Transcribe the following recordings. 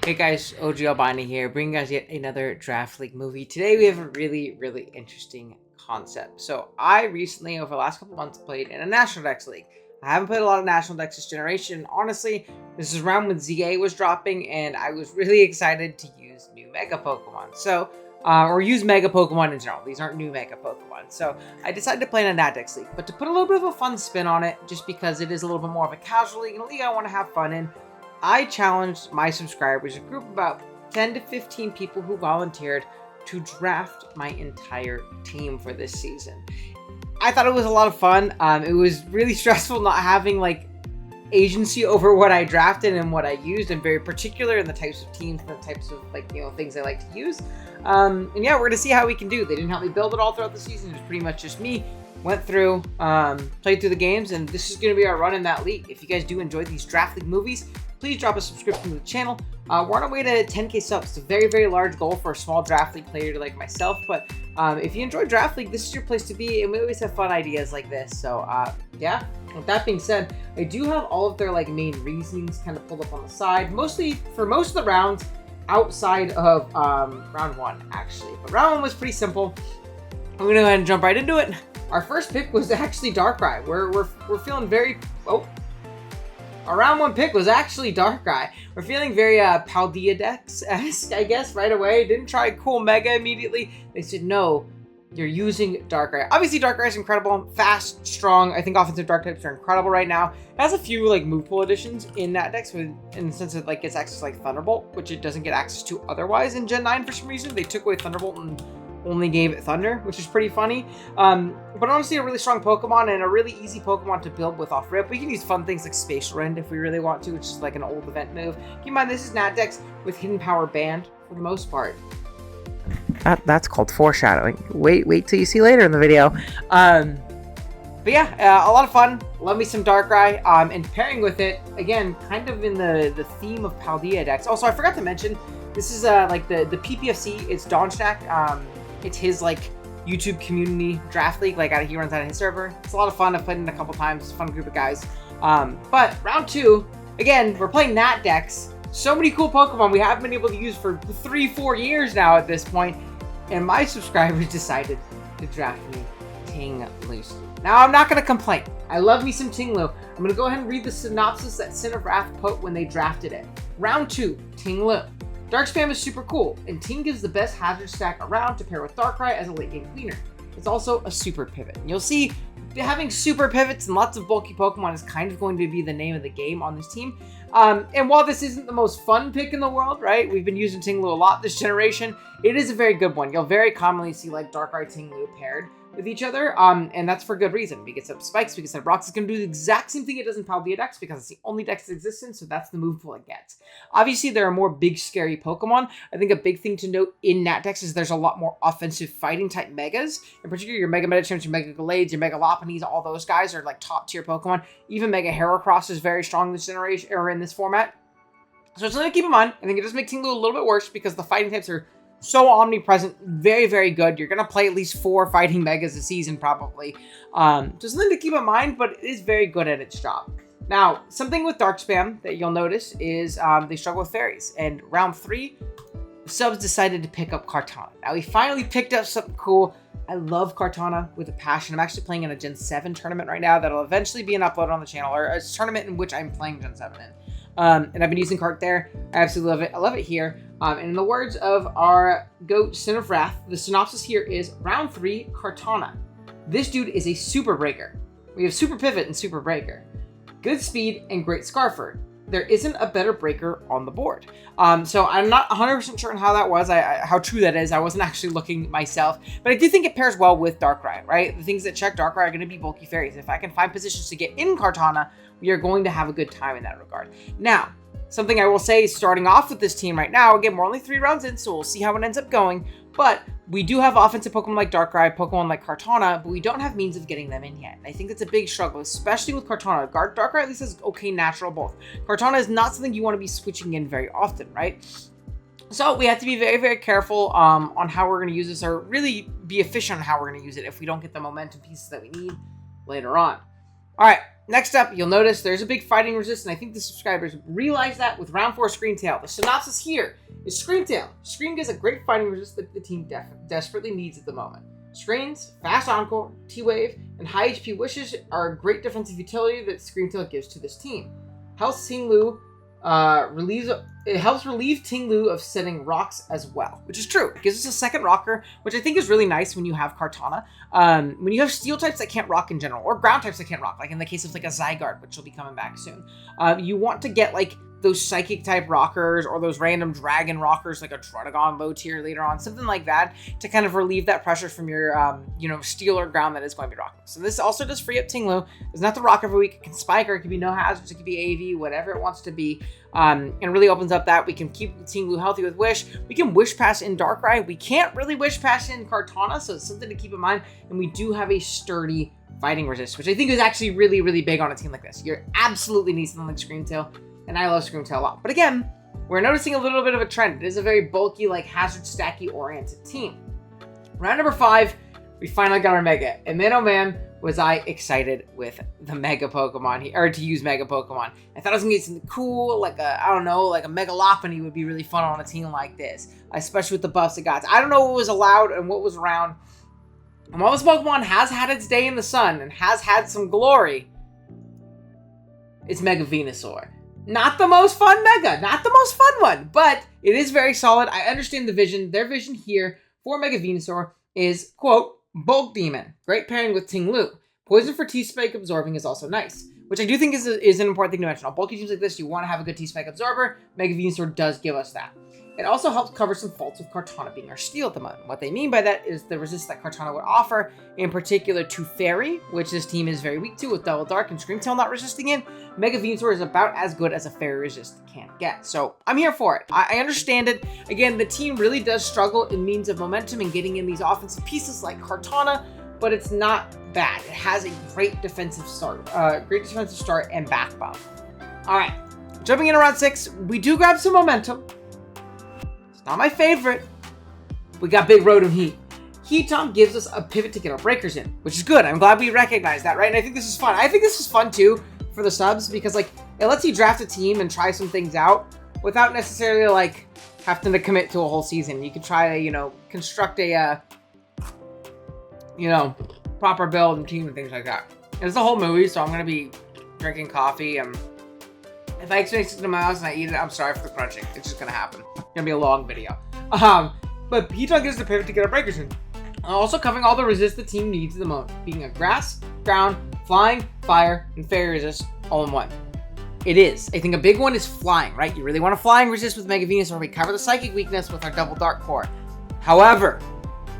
Hey guys, OG Albani here, bringing guys yet another Draft League movie. Today we have a really interesting concept. So I recently, over the last couple months, played in a National Dex League. I haven't played a lot of National Dex this generation. Honestly, this is around when ZA was dropping, and I was really excited to use new Mega Pokemon. Or use Mega Pokemon in general. These aren't new Mega Pokemon. So I decided to play in a Nat Dex League, but to put a little bit of a fun spin on it, just because it is a little bit more of a casual league, and a league I want to have fun in, I challenged my subscribers, a group of about 10 to 15 people who volunteered, to draft my entire team for this season. I thought it was a lot of fun. It was really stressful not having agency over what I drafted and what I used. I'm very particular in the types of teams and the types of things I like to use. And yeah, we're gonna see how we can do. They didn't help me build it all throughout the season. It was pretty much just me. Went through, played through the games, and this is going to be our run in that league. If you guys do enjoy these Draft League movies, please drop a subscription to the channel. We're on our way to 10k subs. It's a very large goal for a small Draft League player like myself, but if you enjoy Draft League, this is your place to be, and we always have fun ideas like this. So yeah, with that being said, I do have all of their main reasonings kind of pulled up on the side, mostly for most of the rounds outside of round one, actually. But round one was pretty simple. I'm going to go ahead and jump right into it. Our first pick was actually Darkrai. We're feeling very... Oh. Our round one pick was actually Darkrai. We're feeling very Paldea Dex-esque, I guess, right away. Didn't try Cool Mega immediately. They said, no, you're using Darkrai. Obviously, Darkrai is incredible. Fast, strong. I think offensive Dark types are incredible right now. It has a few move pool additions in that Dex, in the sense that gets access to Thunderbolt, which it doesn't get access to otherwise in Gen 9 for some reason. They took away Thunderbolt and only gave it Thunder, which is pretty funny. But honestly, a really strong Pokemon and a really easy Pokemon to build with off-rip. We can use fun things like Spatial Rend if we really want to, which is an old event move. Keep in mind, this is Nat Dex with Hidden Power banned for the most part. That's called foreshadowing. Wait till you see later in the video. But yeah, a lot of fun. Love me some Darkrai. And pairing with it, again, kind of in the theme of Paldea Dex. Also, I forgot to mention, this is the PPFC. It's Donchnak. It's his YouTube community draft league. He runs out of his server. It's a lot of fun. I've played it a couple times. It's a fun group of guys. But round two, again, we're playing Nat Dex. So many cool Pokemon we haven't been able to use for 3-4 years now at this point. And my subscribers decided to draft me Ting-Lu. Now, I'm not going to complain. I love me some Ting-Lu. I'm going to go ahead and read the synopsis that Sin of Wrath put when they drafted it. Round two, Ting-Lu. Dark Spam is super cool, and Ting gives the best hazard stack around to pair with Darkrai as a late game cleaner. It's also a super pivot. And you'll see, having super pivots and lots of bulky Pokemon is kind of going to be the name of the game on this team. And while this isn't the most fun pick in the world, right? We've been using Ting-Lu a lot this generation. It is a very good one. You'll very commonly see Darkrai Ting-Lu paired with each other, and that's for good reason. We can set up spikes, we can set up rocks. It's going to do the exact same thing it does in Paldea Dex, because it's the only Dex in existence, so that's the move pool it gets. Obviously, there are more big, scary Pokemon. I think a big thing to note in Nat Dex is there's a lot more offensive fighting type Megas. In particular, your Mega Medichamps, your Mega Gallades, your Mega Lopunnies, all those guys are top tier Pokemon. Even Mega Heracross is very strong this generation, or in this format. So it's something to keep in mind. I think it does make Ting-Lu a little bit worse because the fighting types are so omnipresent, very good. You're going to play at least 4 fighting Megas a season, probably. So something to keep in mind, but it is very good at its job. Now, something with Dark Spam that you'll notice is they struggle with fairies. And round 3, subs decided to pick up Cartana. Now, we finally picked up something cool. I love Cartana with a passion. I'm actually playing in a Gen 7 tournament right now that'll eventually be an upload on the channel, or a tournament in which I'm playing Gen 7 in. And I've been using Cart there. I absolutely love it. I love it here. And in the words of our GOAT, Sin of Wrath, the synopsis here is round 3, Cartana. This dude is a super breaker. We have super pivot and super breaker. Good speed and great Scarfer. There isn't a better breaker on the board. So I'm not 100% sure on how that was, how true that is. I wasn't actually looking myself, but I do think it pairs well with Darkrai, right? The things that check Darkrai are going to be bulky fairies. If I can find positions to get in Cartana, we are going to have a good time in that regard. Now, something I will say, starting off with this team right now, again, we're only 3 rounds in, so we'll see how it ends up going, but we do have offensive Pokemon like Darkrai, Pokemon like Cartana, but we don't have means of getting them in yet. And I think that's a big struggle, especially with Cartana. Darkrai at least has okay natural both. Cartana is not something you want to be switching in very often, right? So we have to be very careful on how we're going to use this, or really be efficient on how we're going to use it if we don't get the momentum pieces that we need later on. All right, next up, you'll notice there's a big fighting resist, and I think the subscribers realize that with round 4 Screamtail. The synopsis here is Screamtail. Scream gives a great fighting resist that the team desperately needs at the moment. Screens, Fast Encore, T-Wave, and high HP Wishes are a great defensive utility that Screamtail gives to this team. Helps Ting-Lu it helps relieve Ting-Lu of setting rocks as well, which is true. It gives us a second rocker, which I think is really nice when you have Cartana. When you have steel types that can't rock in general, or ground types that can't rock, like in the case of like a Zygarde, which will be coming back soon. You want to get like those psychic type rockers or those random dragon rockers like a Trotagon low tier later on, something like that, to kind of relieve that pressure from your steel or ground that is going to be rocking. So this also does free up Ting-Lu. It's not the rock every week. It can spike, or it could be no hazards, it could be AV, whatever it wants to be. And really opens up that we can keep Ting-Lu healthy with Wish. We can Wish Pass in Darkrai. We can't really Wish Pass in Cartana, so it's something to keep in mind. And we do have a sturdy fighting resist, which I think is actually really, really big on a team like this. You absolutely need something like Screamtail, and I love Screamtail a lot. But again, we're noticing a little bit of a trend. It is a very bulky, like hazard stacky oriented team. Round number 5, we finally got our Mega. And man, oh man, was I excited with the Mega Pokemon here, or to use Mega Pokemon. I thought I was gonna get something cool, like a, I don't know, like a Megalophony would be really fun on a team like this, especially with the buffs it got. I don't know what was allowed and what was around. And while this Pokemon has had its day in the sun and has had some glory, it's Mega Venusaur. Not the most fun Mega, not the most fun one, but it is very solid. I understand the vision. Their vision here for Mega Venusaur is, quote, Bulk Demon. Great pairing with Ting-Lu. Poison for T-Spike absorbing is also nice, which I do think is an important thing to mention. On bulky teams like this, you want to have a good T-Spike absorber. Mega Venusaur does give us that. It also helps cover some faults with Cartana being our steel at the moment. What they mean by that is the resist that Cartana would offer, in particular to Fairy, which this team is very weak to with Double Dark and Screamtail not resisting it. Mega Venusaur is about as good as a Fairy resist can get. So I'm here for it. I understand it. Again, the team really does struggle in means of momentum and getting in these offensive pieces like Cartana, but it's not bad. It has a great defensive start, and backbone. All right, jumping in around 6, we do grab some momentum. Not my favorite. We got big Rotom-Heat. Heaton gives us a pivot to get our breakers in, which is good. I'm glad we recognize that, right? And I think this is fun. I think this is fun too for the subs because like it lets you draft a team and try some things out without necessarily like having to commit to a whole season. You could try to, construct a proper build and team and things like that. And it's a whole movie, so I'm gonna be drinking coffee. If I experience it in my house and I eat it, I'm sorry for the crunching. It's just gonna happen. It's gonna be a long video. But Heaton gives the pivot to get our breakers in. Also covering all the resist the team needs at the moment, being a grass, ground, flying, fire, and fairy resist all in one. It is. I think a big one is flying, right? You really want to flying resist with Mega Venusaur. We cover the psychic weakness with our double dark core. However,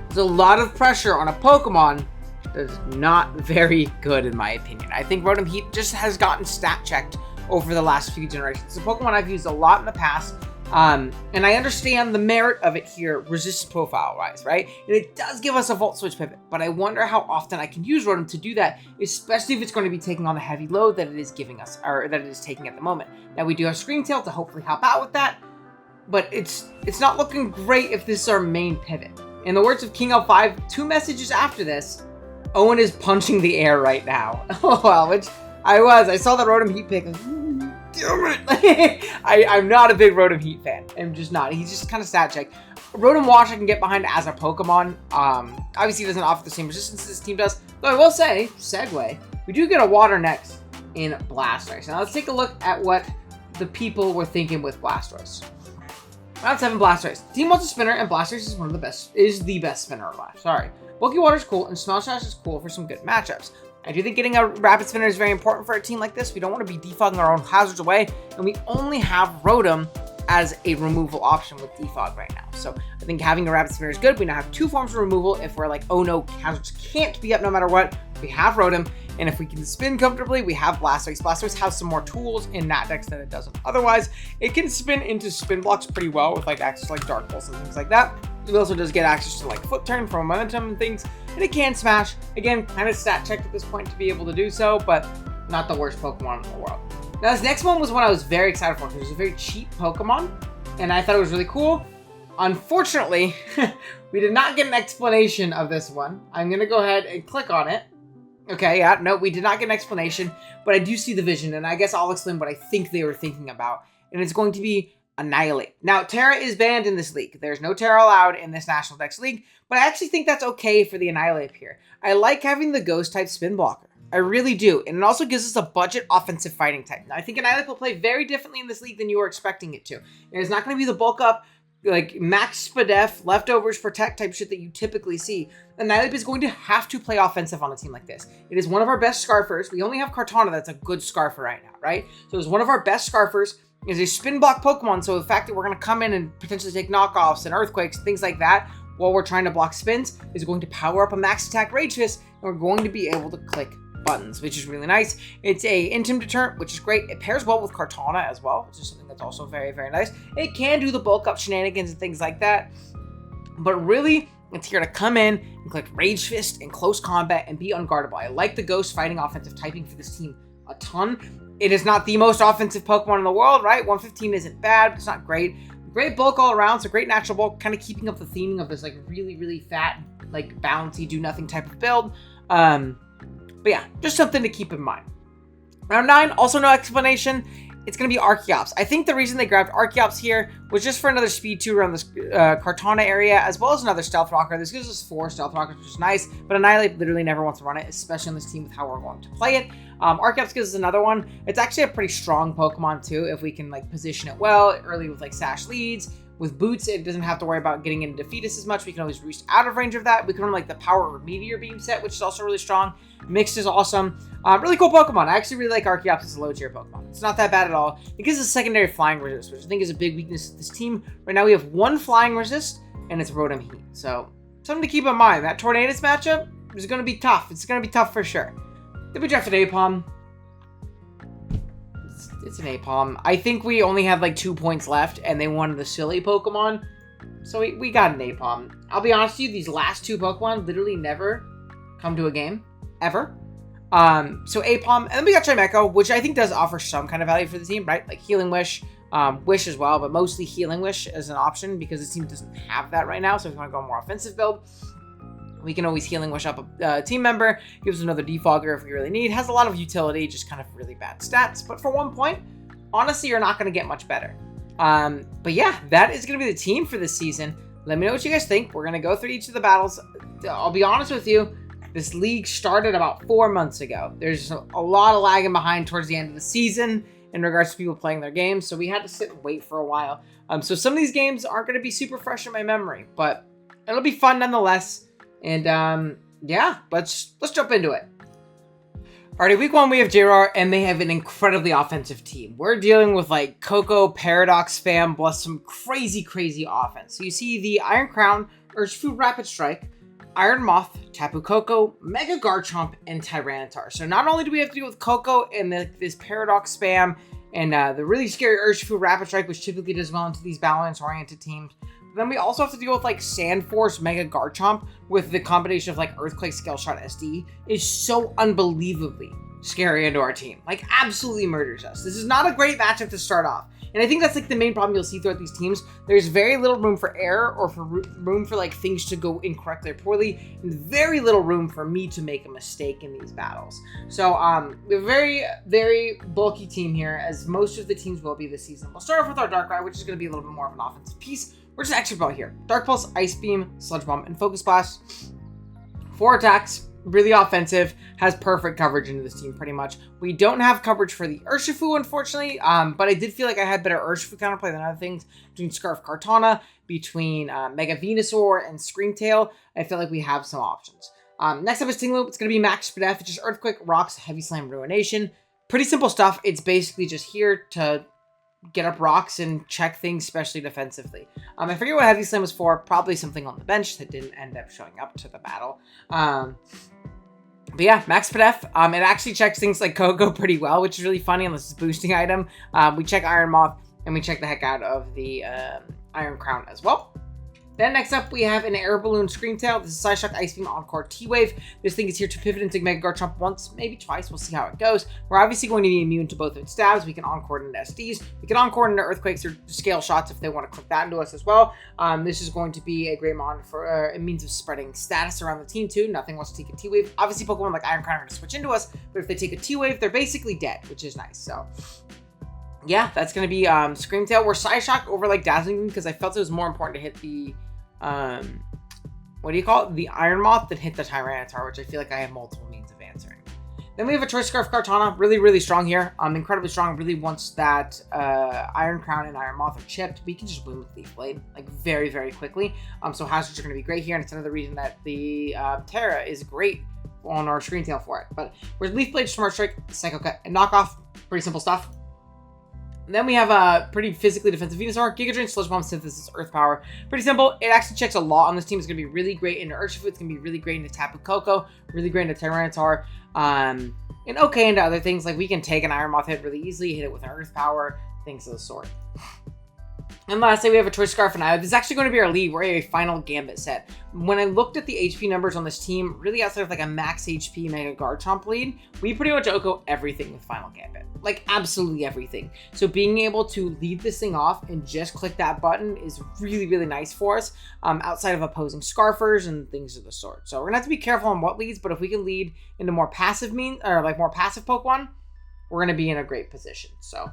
there's a lot of pressure on a Pokemon that is not very good in my opinion. I think Rotom-Heat just has gotten stat checked over the last few generations. It's a Pokemon I've used a lot in the past, and I understand the merit of it here, resistance profile wise, right? And it does give us a Volt Switch pivot, but I wonder how often I can use Rotom to do that, especially if it's going to be taking on the heavy load that it is giving us, or that it is taking at the moment. Now we do have Screamtail to hopefully help out with that, but it's not looking great if this is our main pivot. In the words of King L5, 2 messages after this, Owen is punching the air right now. Oh well, which I saw the Rotom-Heat pick. Damn it! I'm not a big Rotom-Heat fan. I'm just not. He's just kind of stat check. Rotom Wash I can get behind as a Pokemon. Obviously, he doesn't offer the same resistance this team does. Though I will say, segue, we do get a Water next in Blastoise. Now let's take a look at what the people were thinking with Blastoise. Round 7 Blastoise. The team wants a spinner, and Blastoise is the best spinner alive. Sorry. Bulky Water is cool, and Smash is cool for some good matchups. I do think getting a rapid spinner is very important for a team like this. We don't want to be defogging our own hazards away, and we only have Rotom as a removal option with defog right now. So I think having a rapid spinner is good. We now have 2 forms of removal. If we're like, oh no, hazards can't be up no matter what, we have Rotom. And if we can spin comfortably, we have Blastoise. Blastoise has some more tools in that dex than it doesn't. Otherwise, it can spin into spin blocks pretty well with like access to like Dark Pulse and things like that. It also does get access to like Foot Turn from momentum and things. And it can smash. Again, kind of stat checked at this point to be able to do so, but not the worst Pokemon in the world. Now this next one was one I was very excited for because it was a very cheap Pokemon. And I thought it was really cool. Unfortunately, we did not get an explanation of this one. I'm going to go ahead and click on it. Okay, yeah, no, we did not get an explanation, but I do see the vision, and I guess I'll explain what I think they were thinking about. And it's going to be Annihilape. Now, Terra is banned in this league. There's no Terra allowed in this National Dex League, but I actually think that's okay for the Annihilape here. I like having the Ghost-type spin blocker. I really do, and it also gives us a budget offensive fighting type. Now, I think Annihilape will play very differently in this league than you were expecting it to. It is not going to be the bulk up, like max spadef, leftovers protect type shit that you typically see. Annihilape is going to have to play offensive on a team like this. It is one of our best Scarfers. We only have Cartana that's a good Scarfer right now, right? So it's one of our best Scarfers. It's a spin block Pokemon, so the fact that we're going to come in and potentially take knockoffs and earthquakes, things like that, while we're trying to block spins, is going to power up a max attack Rage Fist, and we're going to be able to click buttons, which is really nice. It's a Intim Deterrent, which is great. It pairs well with Cartana as well, which is something that's also very, very nice. It can do the bulk up shenanigans and things like that, but really, it's here to come in and click Rage Fist in close combat and be unguardable. I like the Ghost fighting offensive typing for this team a ton. It is not the most offensive Pokemon in the world, right? 115 isn't bad, but it's not great. Great bulk all around, so great natural bulk, kind of keeping up the theming of this like really, really fat, like bouncy, do nothing type of build. But yeah, just something to keep in mind. Round 9, also no explanation. It's going to be Archeops. I think the reason they grabbed Archeops here was just for another speed 2 around this Cartana area, as well as another Stealth Rocker. This gives us 4 Stealth Rockers, which is nice, but Annihilape literally never wants to run it, especially on this team with how we're going to play it. Archeops gives us another one. It's actually a pretty strong Pokemon too, if we can like position it well, early with like Sash leads. With Boots, it doesn't have to worry about getting into defeat us as much. We can always reach out of range of that. We can run like the Power Meteor Beam set, which is also really strong. Mixed is awesome. Really cool Pokemon. I actually really like Archeops as a low tier Pokemon. It's not that bad at all. It gives us secondary flying resist, which I think is a big weakness of this team. Right now we have 1 flying resist, and it's Rotom-Heat. So something to keep in mind. That Tornadus matchup is going to be tough. It's going to be tough for sure. Then we drafted Apom. It's an Apom. I think we only had like 2 points left, and they wanted the silly Pokemon. So we got an Apom. I'll be honest with you, these last 2 Pokemon literally never come to a game. Ever. So Apom, and then we got Chimecho, which I think does offer some kind of value for the team, right? Like Healing Wish, Wish as well, but mostly Healing Wish as an option because the team doesn't have that right now. So if you want to go a more offensive build, we can always Healing Wish up a team member, gives another defogger if we really need, has a lot of utility, just kind of really bad stats. But for 1 point, honestly, you're not going to get much better. But yeah, that is going to be the team for this season. Let me know what you guys think. We're going to go through each of the battles. I'll be honest with you, this league started about 4 months ago. There's a lot of lagging behind towards the end of the season in regards to people playing their games, so we had to sit and wait for a while. So some of these games aren't going to be super fresh in my memory, but it'll be fun nonetheless. And yeah, let's jump into it. Alrighty, week 1 we have JR, and they have an incredibly offensive team. We're dealing with like Coco, Paradox Spam, plus some crazy offense. So you see the Iron Crown, Urshifu Rapid Strike, Iron Moth, Tapu Koko, Mega Garchomp, and Tyranitar. So not only do we have to deal with Coco and this Paradox Spam and the really scary Urshifu Rapid Strike, which typically does well into these balance-oriented teams, but then we also have to deal with like Sand Force, Mega Garchomp with the combination of like Earthquake, Scale Shot, SD is so unbelievably scary into our team. Like absolutely murders us. This is not a great matchup to start off. And I think that's like the main problem you'll see throughout these teams. There's very little room for error or for room for like things to go incorrectly or poorly, and very little room for me to make a mistake in these battles. So we have a very, very bulky team here, as most of the teams will be this season. We'll start off with our Darkrai, which is going to be a little bit more of an offensive piece. We're just extra about here. Dark Pulse, Ice Beam, Sludge Bomb, and Focus Blast. 4 attacks. Really offensive, has perfect coverage into this team pretty much. We don't have coverage for the Urshifu, unfortunately, but I did feel like I had better Urshifu counterplay than other things. Between Scarf Cartana, between Mega Venusaur and Screamtail, I feel like we have some options. Next up is Ting-Lu. It's going to be Max Spadef, which is Earthquake, Rocks, Heavy Slam, Ruination. Pretty simple stuff. It's basically just here to get up rocks and check things, especially defensively. I forget what Heavy Slam was for. Probably something on the bench that didn't end up showing up to the battle. But yeah, Max Spadef, it actually checks things like Coco pretty well, which is really funny unless it's a boosting item. We check Iron Moth, and we check the heck out of the Iron Crown as well. Then next up, we have an Air Balloon Screamtail. This is Psyshock, Ice Beam, Encore, T-Wave. This thing is here to pivot into Mega Garchomp once, maybe twice. We'll see how it goes. We're obviously going to be immune to both of its stabs. We can Encore it into SDs. We can Encore it into Earthquakes or Scale Shots if they want to click that into us as well. This is going to be a great mon for a means of spreading status around the team too. Nothing wants to take a T-Wave. Obviously, Pokemon like Iron Crown are going to switch into us, but if they take a T-Wave, they're basically dead, which is nice. So yeah, that's going to be Screamtail. We're Psyshock over like Dazzling because I felt it was more important to hit the what do you call it? The Iron Moth that hit the Tyranitar, which I feel like I have multiple means of answering. Then we have a Choice Scarf Cartana, really, really strong here. Incredibly strong, really once that Iron Crown and Iron Moth are chipped, we can just win with Leaf Blade, like very, very quickly. So hazards are going to be great here, and it's another reason that the Terra is great on our Screamtail for it. But we're Leaf Blade, Smart Strike, Psycho Cut, and Knockoff. Pretty simple stuff. And then we have a pretty physically defensive Venusaur, Giga Drain, Sludge Bomb, Synthesis, Earth Power. Pretty simple. It actually checks a lot on this team. It's going to be really great into Urshifu. It's going to be really great into Tapu Koko, really great into Tyranitar, and okay into other things. Like we can take an Iron Moth hit really easily, hit it with an Earth Power, things of the sort. And lastly, we have a Choice Scarf and Annihilape. This is actually going to be our lead. We're a final Gambit set. When I looked at the HP numbers on this team, really outside of like a max HP Mega Garchomp lead, we pretty much OHKO everything with Final Gambit. Like absolutely everything. So being able to lead this thing off and just click that button is really, really nice for us outside of opposing Scarfers and things of the sort. So we're going to have to be careful on what leads, but if we can lead into more passive more passive Pokemon, we're going to be in a great position. So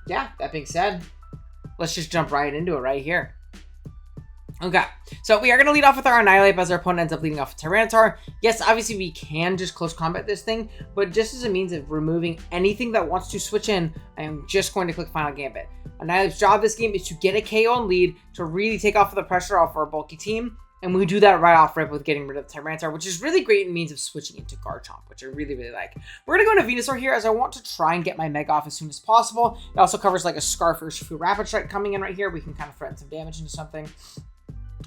yeah, that being said, let's just jump right into it right here. Okay, so we are going to lead off with our Annihilape as our opponent ends up leading off with Tyranitar. Yes, obviously we can just close combat this thing, but just as a means of removing anything that wants to switch in, I am just going to click Final Gambit. Annihilape's job this game is to get a KO and lead to really take off the pressure off our bulky team, and we do that right off rip with getting rid of Tyranitar, which is really great in means of switching into Garchomp, which I really, really like. We're going to go into Venusaur here as I want to try and get my Mega off as soon as possible. It also covers like a Scarf or Urshifu Rapid Strike coming in right here. We can kind of threaten some damage into something.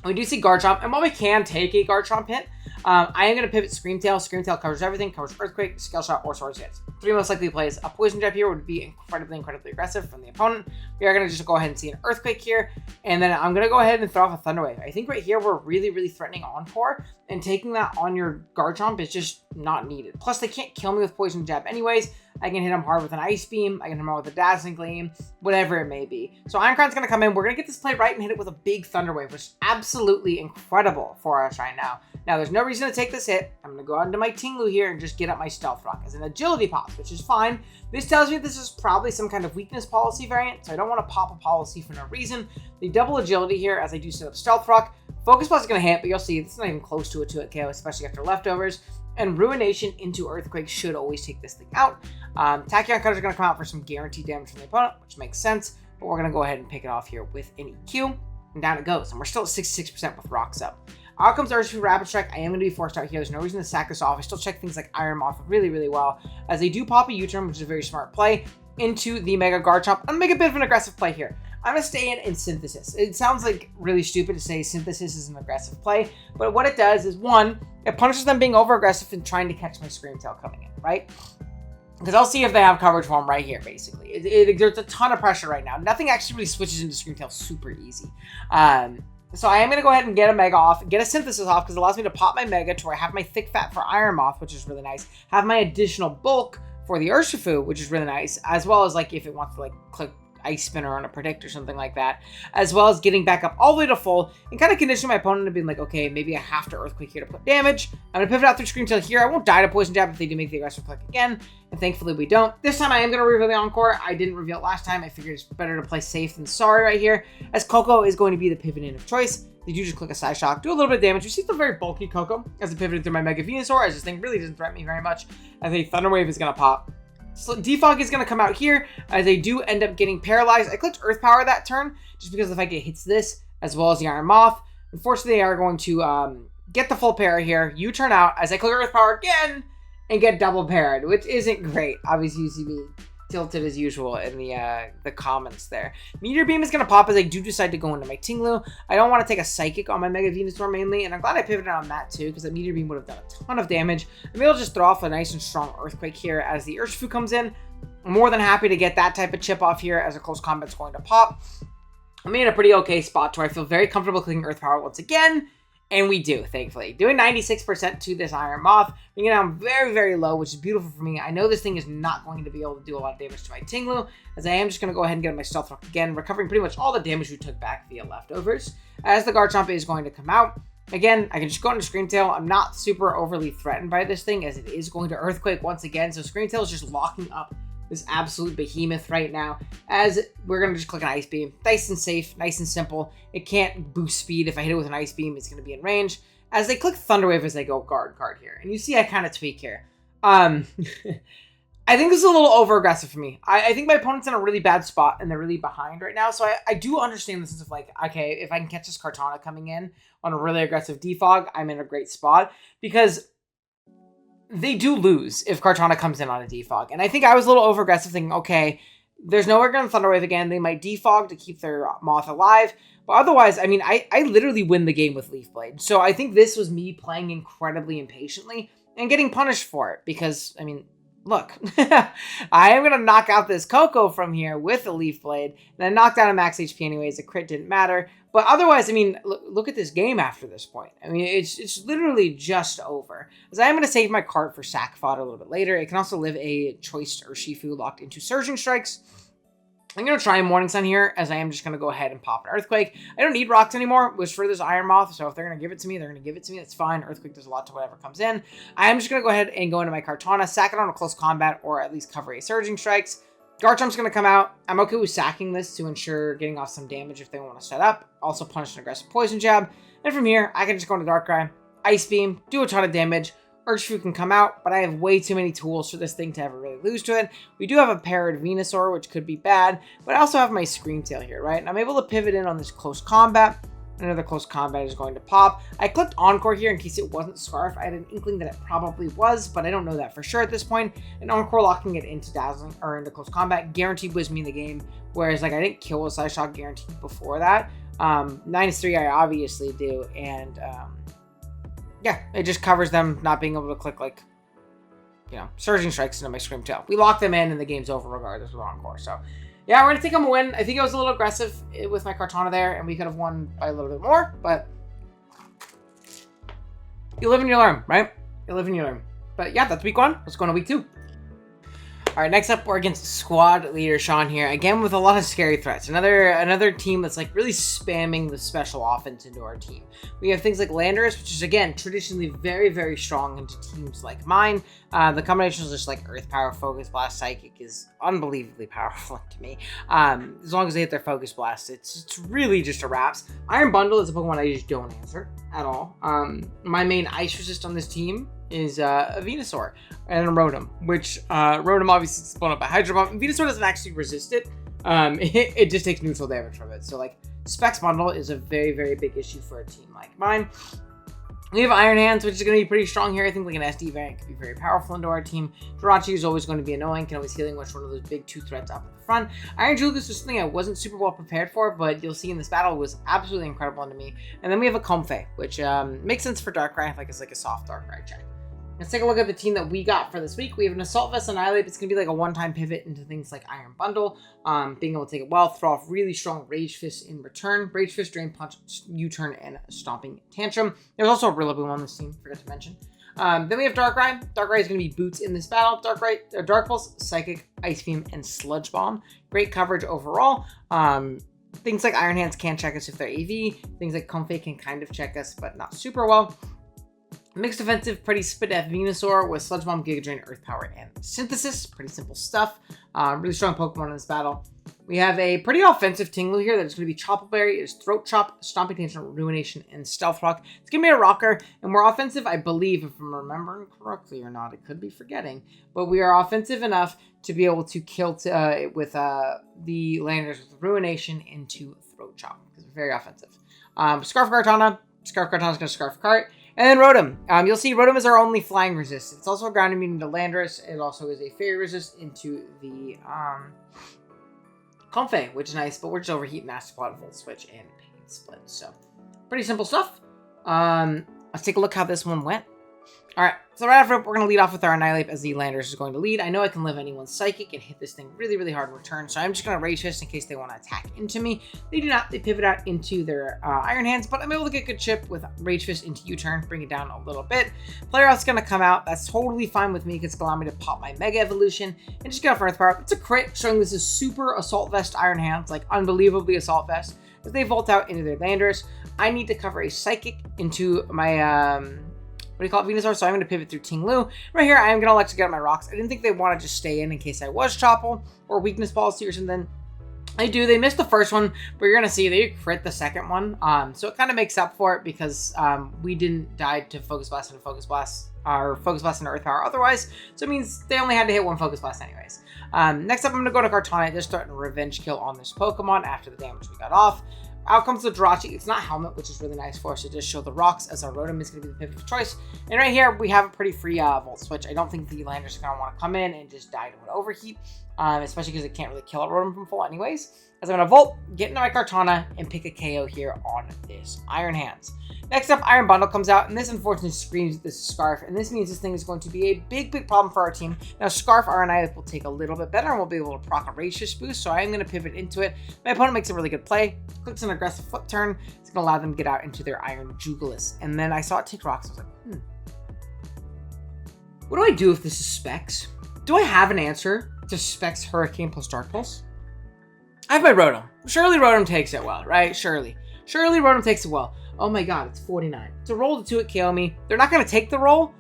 We do see Garchomp, and while we can take a Garchomp hit, I am going to pivot Screamtail. Screamtail covers everything, covers Earthquake, Scale Shot, or Swords Hits. 3 most likely plays. A Poison Jab here would be incredibly, incredibly aggressive from the opponent. We are going to just go ahead and see an Earthquake here, and then I'm going to go ahead and throw off a Thunder Wave. I think right here we're really, really threatening Encore, and taking that on your Garchomp is just not needed. Plus, they can't kill me with Poison Jab anyways. I can hit him hard with an Ice Beam. I can hit him hard with a Dazzling Gleam, whatever it may be. So Iron Crown's going to come in. We're going to get this play right and hit it with a big Thunder Wave, which is absolutely incredible for us right now. Now, there's no reason to take this hit. I'm going to go out into my Ting-Lu here and just get up my Stealth Rock as an Agility Pop, which is fine. This tells me this is probably some kind of weakness policy variant, so I don't want to pop a policy for no reason. The double Agility here as I do set up Stealth Rock. Focus Blast is going to hit, but you'll see it's not even close to a 2-hit KO, especially after leftovers. And Ruination into Earthquake should always take this thing out. Tachyon Cutters are going to come out for some guaranteed damage from the opponent, which makes sense. But we're going to go ahead and pick it off here with an EQ. And down it goes. And we're still at 66% with rocks up. Out comes Urshifu Rapid Strike. I am going to be forced out here. There's no reason to sack this off. I still check things like Iron Moth really, really well. As they do pop a U-turn, which is a very smart play, into the Mega Garchomp. I'm going to make a bit of an aggressive play here. I'm going to stay in Synthesis. It sounds like really stupid to say Synthesis is an aggressive play, but what it does is, one, it punishes them being over-aggressive and trying to catch my Screamtail coming in, right? Because I'll see if they have coverage for him right here, basically. There's a ton of pressure right now. Nothing actually really switches into Screamtail super easy. So I am going to go ahead and get a Mega off, get a Synthesis off, because it allows me to pop my Mega to where I have my Thick Fat for Iron Moth, which is really nice. Have my additional bulk for the Urshifu, which is really nice, as well as like if it wants to like click Ice Spinner on a Predict or something like that, as well as getting back up all the way to full and kind of condition my opponent to being like, okay, maybe I have to Earthquake here to put damage. I'm going to pivot out through Screamtail here. I won't die to Poison Jab if they do make the aggressive click again, and thankfully we don't. This time I am going to reveal the Encore. I didn't reveal it last time. I figured it's better to play safe than sorry right here, as Koko is going to be the pivot in of choice. They do just click a Side Shock, do a little bit of damage. You see the very bulky Koko as it pivoted through my Mega Venusaur, as this thing really doesn't threaten me very much, as a Thunder Wave is going to pop. So Defog is going to come out here as they do end up getting paralyzed. I clicked Earth Power that turn just because if I get hits this as well as the Iron Moth, unfortunately they are going to get the full para here. You turn out as I click Earth Power again and get double parried, which isn't great. Obviously you see me tilted as usual in the comments there. Meteor Beam is going to pop as I do decide to go into my Ting-Lu. I don't want to take a Psychic on my Mega Venusaur mainly, and I'm glad I pivoted on that too, because that Meteor Beam would have done a ton of damage. Maybe I'll just throw off a nice and strong Earthquake here as the Urshifu comes in. I'm more than happy to get that type of chip off here as a close combat's going to pop. I'm in a pretty okay spot where I feel very comfortable clicking Earth Power once again. And we do, thankfully. Doing 96% to this Iron Moth, bringing it down very, very low, which is beautiful for me. I know this thing is not going to be able to do a lot of damage to my Ting-Lu, as I am just going to go ahead and get my Stealth Rock again, recovering pretty much all the damage we took back via leftovers. As the Garchomp is going to come out, again, I can just go into Scream Tail. I'm not super overly threatened by this thing, as it is going to Earthquake once again, so Scream Tail is just locking up this absolute behemoth right now, as we're going to just click an Ice Beam. Nice and safe, nice and simple. It can't boost speed. If I hit it with an Ice Beam, it's going to be in range. As they click Thunder Wave as they go guard card here. And you see I kind of tweak here. I think this is a little over-aggressive for me. I think my opponent's in a really bad spot, and they're really behind right now. So I do understand the sense of like, okay, if I can catch this Cartana coming in on a really aggressive defog, I'm in a great spot. Because they do lose if Cartana comes in on a defog. And I think I was a little over-aggressive thinking, okay, there's nowhere going to Thunder Wave again. They might defog to keep their Moth alive. But otherwise, I mean, I literally win the game with Leaf Blade. So I think this was me playing incredibly impatiently and getting punished for it. Because, I mean, look, I am going to knock out this Coco from here with a Leaf Blade. And I knocked out a max HP anyways. The crit didn't matter. But otherwise, I mean, look at this game after this point. I mean, it's literally just over. As I am going to save my cart for sack fodder a little bit later. It can also live a choice Urshifu locked into Surging Strikes. I'm going to try Morning Sun here, as I am just going to go ahead and pop an Earthquake. I don't need rocks anymore, which for this Iron Moth, so if they're going to give it to me, they're going to give it to me. That's fine. Earthquake does a lot to whatever comes in. I am just going to go ahead and go into my Cartana, sack it on a close combat, or at least cover a Surging Strikes. Garchomp's going to come out. I'm okay with sacking this to ensure getting off some damage if they want to set up. Also punish an aggressive Poison Jab. And from here, I can just go into Darkrai, Ice Beam, do a ton of damage. Urshifu can come out, but I have way too many tools for this thing to ever really lose to it. We do have a paired Venusaur, which could be bad, but I also have my Scream Tail here, right? And I'm able to pivot in on this close combat. Another close combat is going to pop. I clicked Encore here in case it wasn't Scarf. I had an inkling that it probably was, but I don't know that for sure at this point. And Encore locking it into Dazzling, or into close combat, guaranteed was me in the game. Whereas, like, I didn't kill a Side Shot guaranteed before that. -3 I obviously do, and yeah, it just covers them not being able to click, like, you know, Surging Strikes into my Scream Tail. We lock them in and the game's over regardless with Encore. So, yeah, we're going to take them a win. I think I was a little aggressive with my Cartana there, and we could have won by a little bit more, but you live and you learn, right? You live and you learn. But yeah, that's week 1. Let's go into week 2. All right, next up, we're against squad leader Sean here, again with a lot of scary threats. Another team that's like really spamming the special offense into our team. We have things like Landorus, which is again traditionally very, very strong into teams like mine. The combination is just like Earth Power, Focus Blast, Psychic is unbelievably powerful to me. As long as they hit their Focus Blast, it's really just a wraps. Iron Bundle is a Pokemon I just don't answer at all. My main ice resist on this team is a Venusaur and a Rotom, which Rotom obviously is blown up by Hydro Pump. Venusaur doesn't actually resist it. It just takes neutral damage from it. So like Specs Bundle is a very, very big issue for a team like mine. We have Iron Hands, which is going to be pretty strong here. I think like an SD variant could be very powerful into our team. Jirachi is always going to be annoying, can always healing which one of those big 2 threats up at the front. Iron Julius was something I wasn't super well prepared for, but you'll see in this battle was absolutely incredible to me. And then we have a Comfey, which makes sense for Darkrai, like it's like a soft Darkrai check. Let's take a look at the team that we got for this week. We have an Assault Vest Annihilate. It's going to be like a one-time pivot into things like Iron Bundle. Being able to take it well, throw off really strong Rage Fist in return. Rage Fist, Drain Punch, U-Turn, and Stomping Tantrum. There's also a Rillaboom on this team, forgot to mention. Then we have Darkrai. Darkrai is going to be boots in this battle. Dark Pulse, Psychic, Ice Beam, and Sludge Bomb. Great coverage overall. Things like Iron Hands can check us if they're AV. Things like Comfey can kind of check us, but not super well. Mixed defensive, pretty spit at Venusaur with Sludge Bomb, Giga Drain, Earth Power, and Synthesis. Pretty simple stuff. Really strong Pokemon in this battle. We have a pretty offensive Ting-Lu here that's going to be Chople Berry, is Throat Chop, Stomping Tantrum, Ruination, and Stealth Rock. It's going to be a rocker, and we're offensive, I believe, if I'm remembering correctly or not. It could be forgetting, but we are offensive enough to be able to kill with the Landers with Ruination into Throat Chop, because we're very offensive. Scarf Cartana. Scarf Cartana's going to Scarf Cart. And then Rotom. You'll see Rotom is our only flying resist. It's also a ground immune to Landorus. It also is a fairy resist into the Comfey, which is nice, but we're just overheat, Master Plot, Volt Switch, and Pain Split. So, pretty simple stuff. Let's take a look how this one went. All right, so right after, we're going to lead off with our Annihilape as the Landers is going to lead. I know I can live anyone's Psychic and hit this thing really, really hard in return, so I'm just going to Rage Fist in case they want to attack into me. They do not. They pivot out into their Iron Hands, but I'm able to get good chip with Rage Fist into U-turn, bring it down a little bit. Player Out's going to come out. That's totally fine with me because it's going to allow me to pop my Mega Evolution and just get off Earth Power. It's a crit, showing this is super Assault Vest Iron Hands, like unbelievably Assault Vest. As they Volt out into their Landers, I need to cover a Psychic into my... what do you call it, Venusaur? So I'm going to pivot through Ting-Lu. Right here, I am going to elect to get out my rocks. I didn't think they want to just stay in case I was Chople or Weakness Policy or something. I do. They missed the first one, but you're going to see they crit the second one. So it kind of makes up for it because we didn't die to Focus Blast and Focus Blast, or Focus Blast and Earth Power otherwise. So it means they only had to hit one Focus Blast anyways. Next up, I'm going to go to Cartana. Just starting a Revenge Kill on this Pokemon after the damage we got off. Out comes the Jirachi. It's not Helmet, which is really nice for us to just show the rocks, as our Rotom is going to be the pivot of choice. And right here, we have a pretty free Volt Switch. I don't think the Landers are going to want to come in and just die to an Overheat, especially because it can't really kill a Rotom from full anyways. As I'm going to Volt, get into my Cartana, and pick a KO here on this Iron Hands. Next up, Iron Bundle comes out, and this unfortunately screams this is Scarf, and this means this thing is going to be a big, big problem for our team. Now, Scarf, our Annihilape will take a little bit better, and we'll be able to proc a Rage Fist boost, so I am going to pivot into it. My opponent makes a really good play, clicks an aggressive flip turn. It's going to allow them to get out into their Iron Jugulis, and then I saw it take rocks. I was like, what do I do if this is Specs? Do I have an answer to Specs Hurricane plus Dark Pulse? I have my Rotom. Surely Rotom takes it well, right? Surely Rotom takes it well. Oh my god, it's 49. To roll the 2 at KO me. They're not going to take the roll,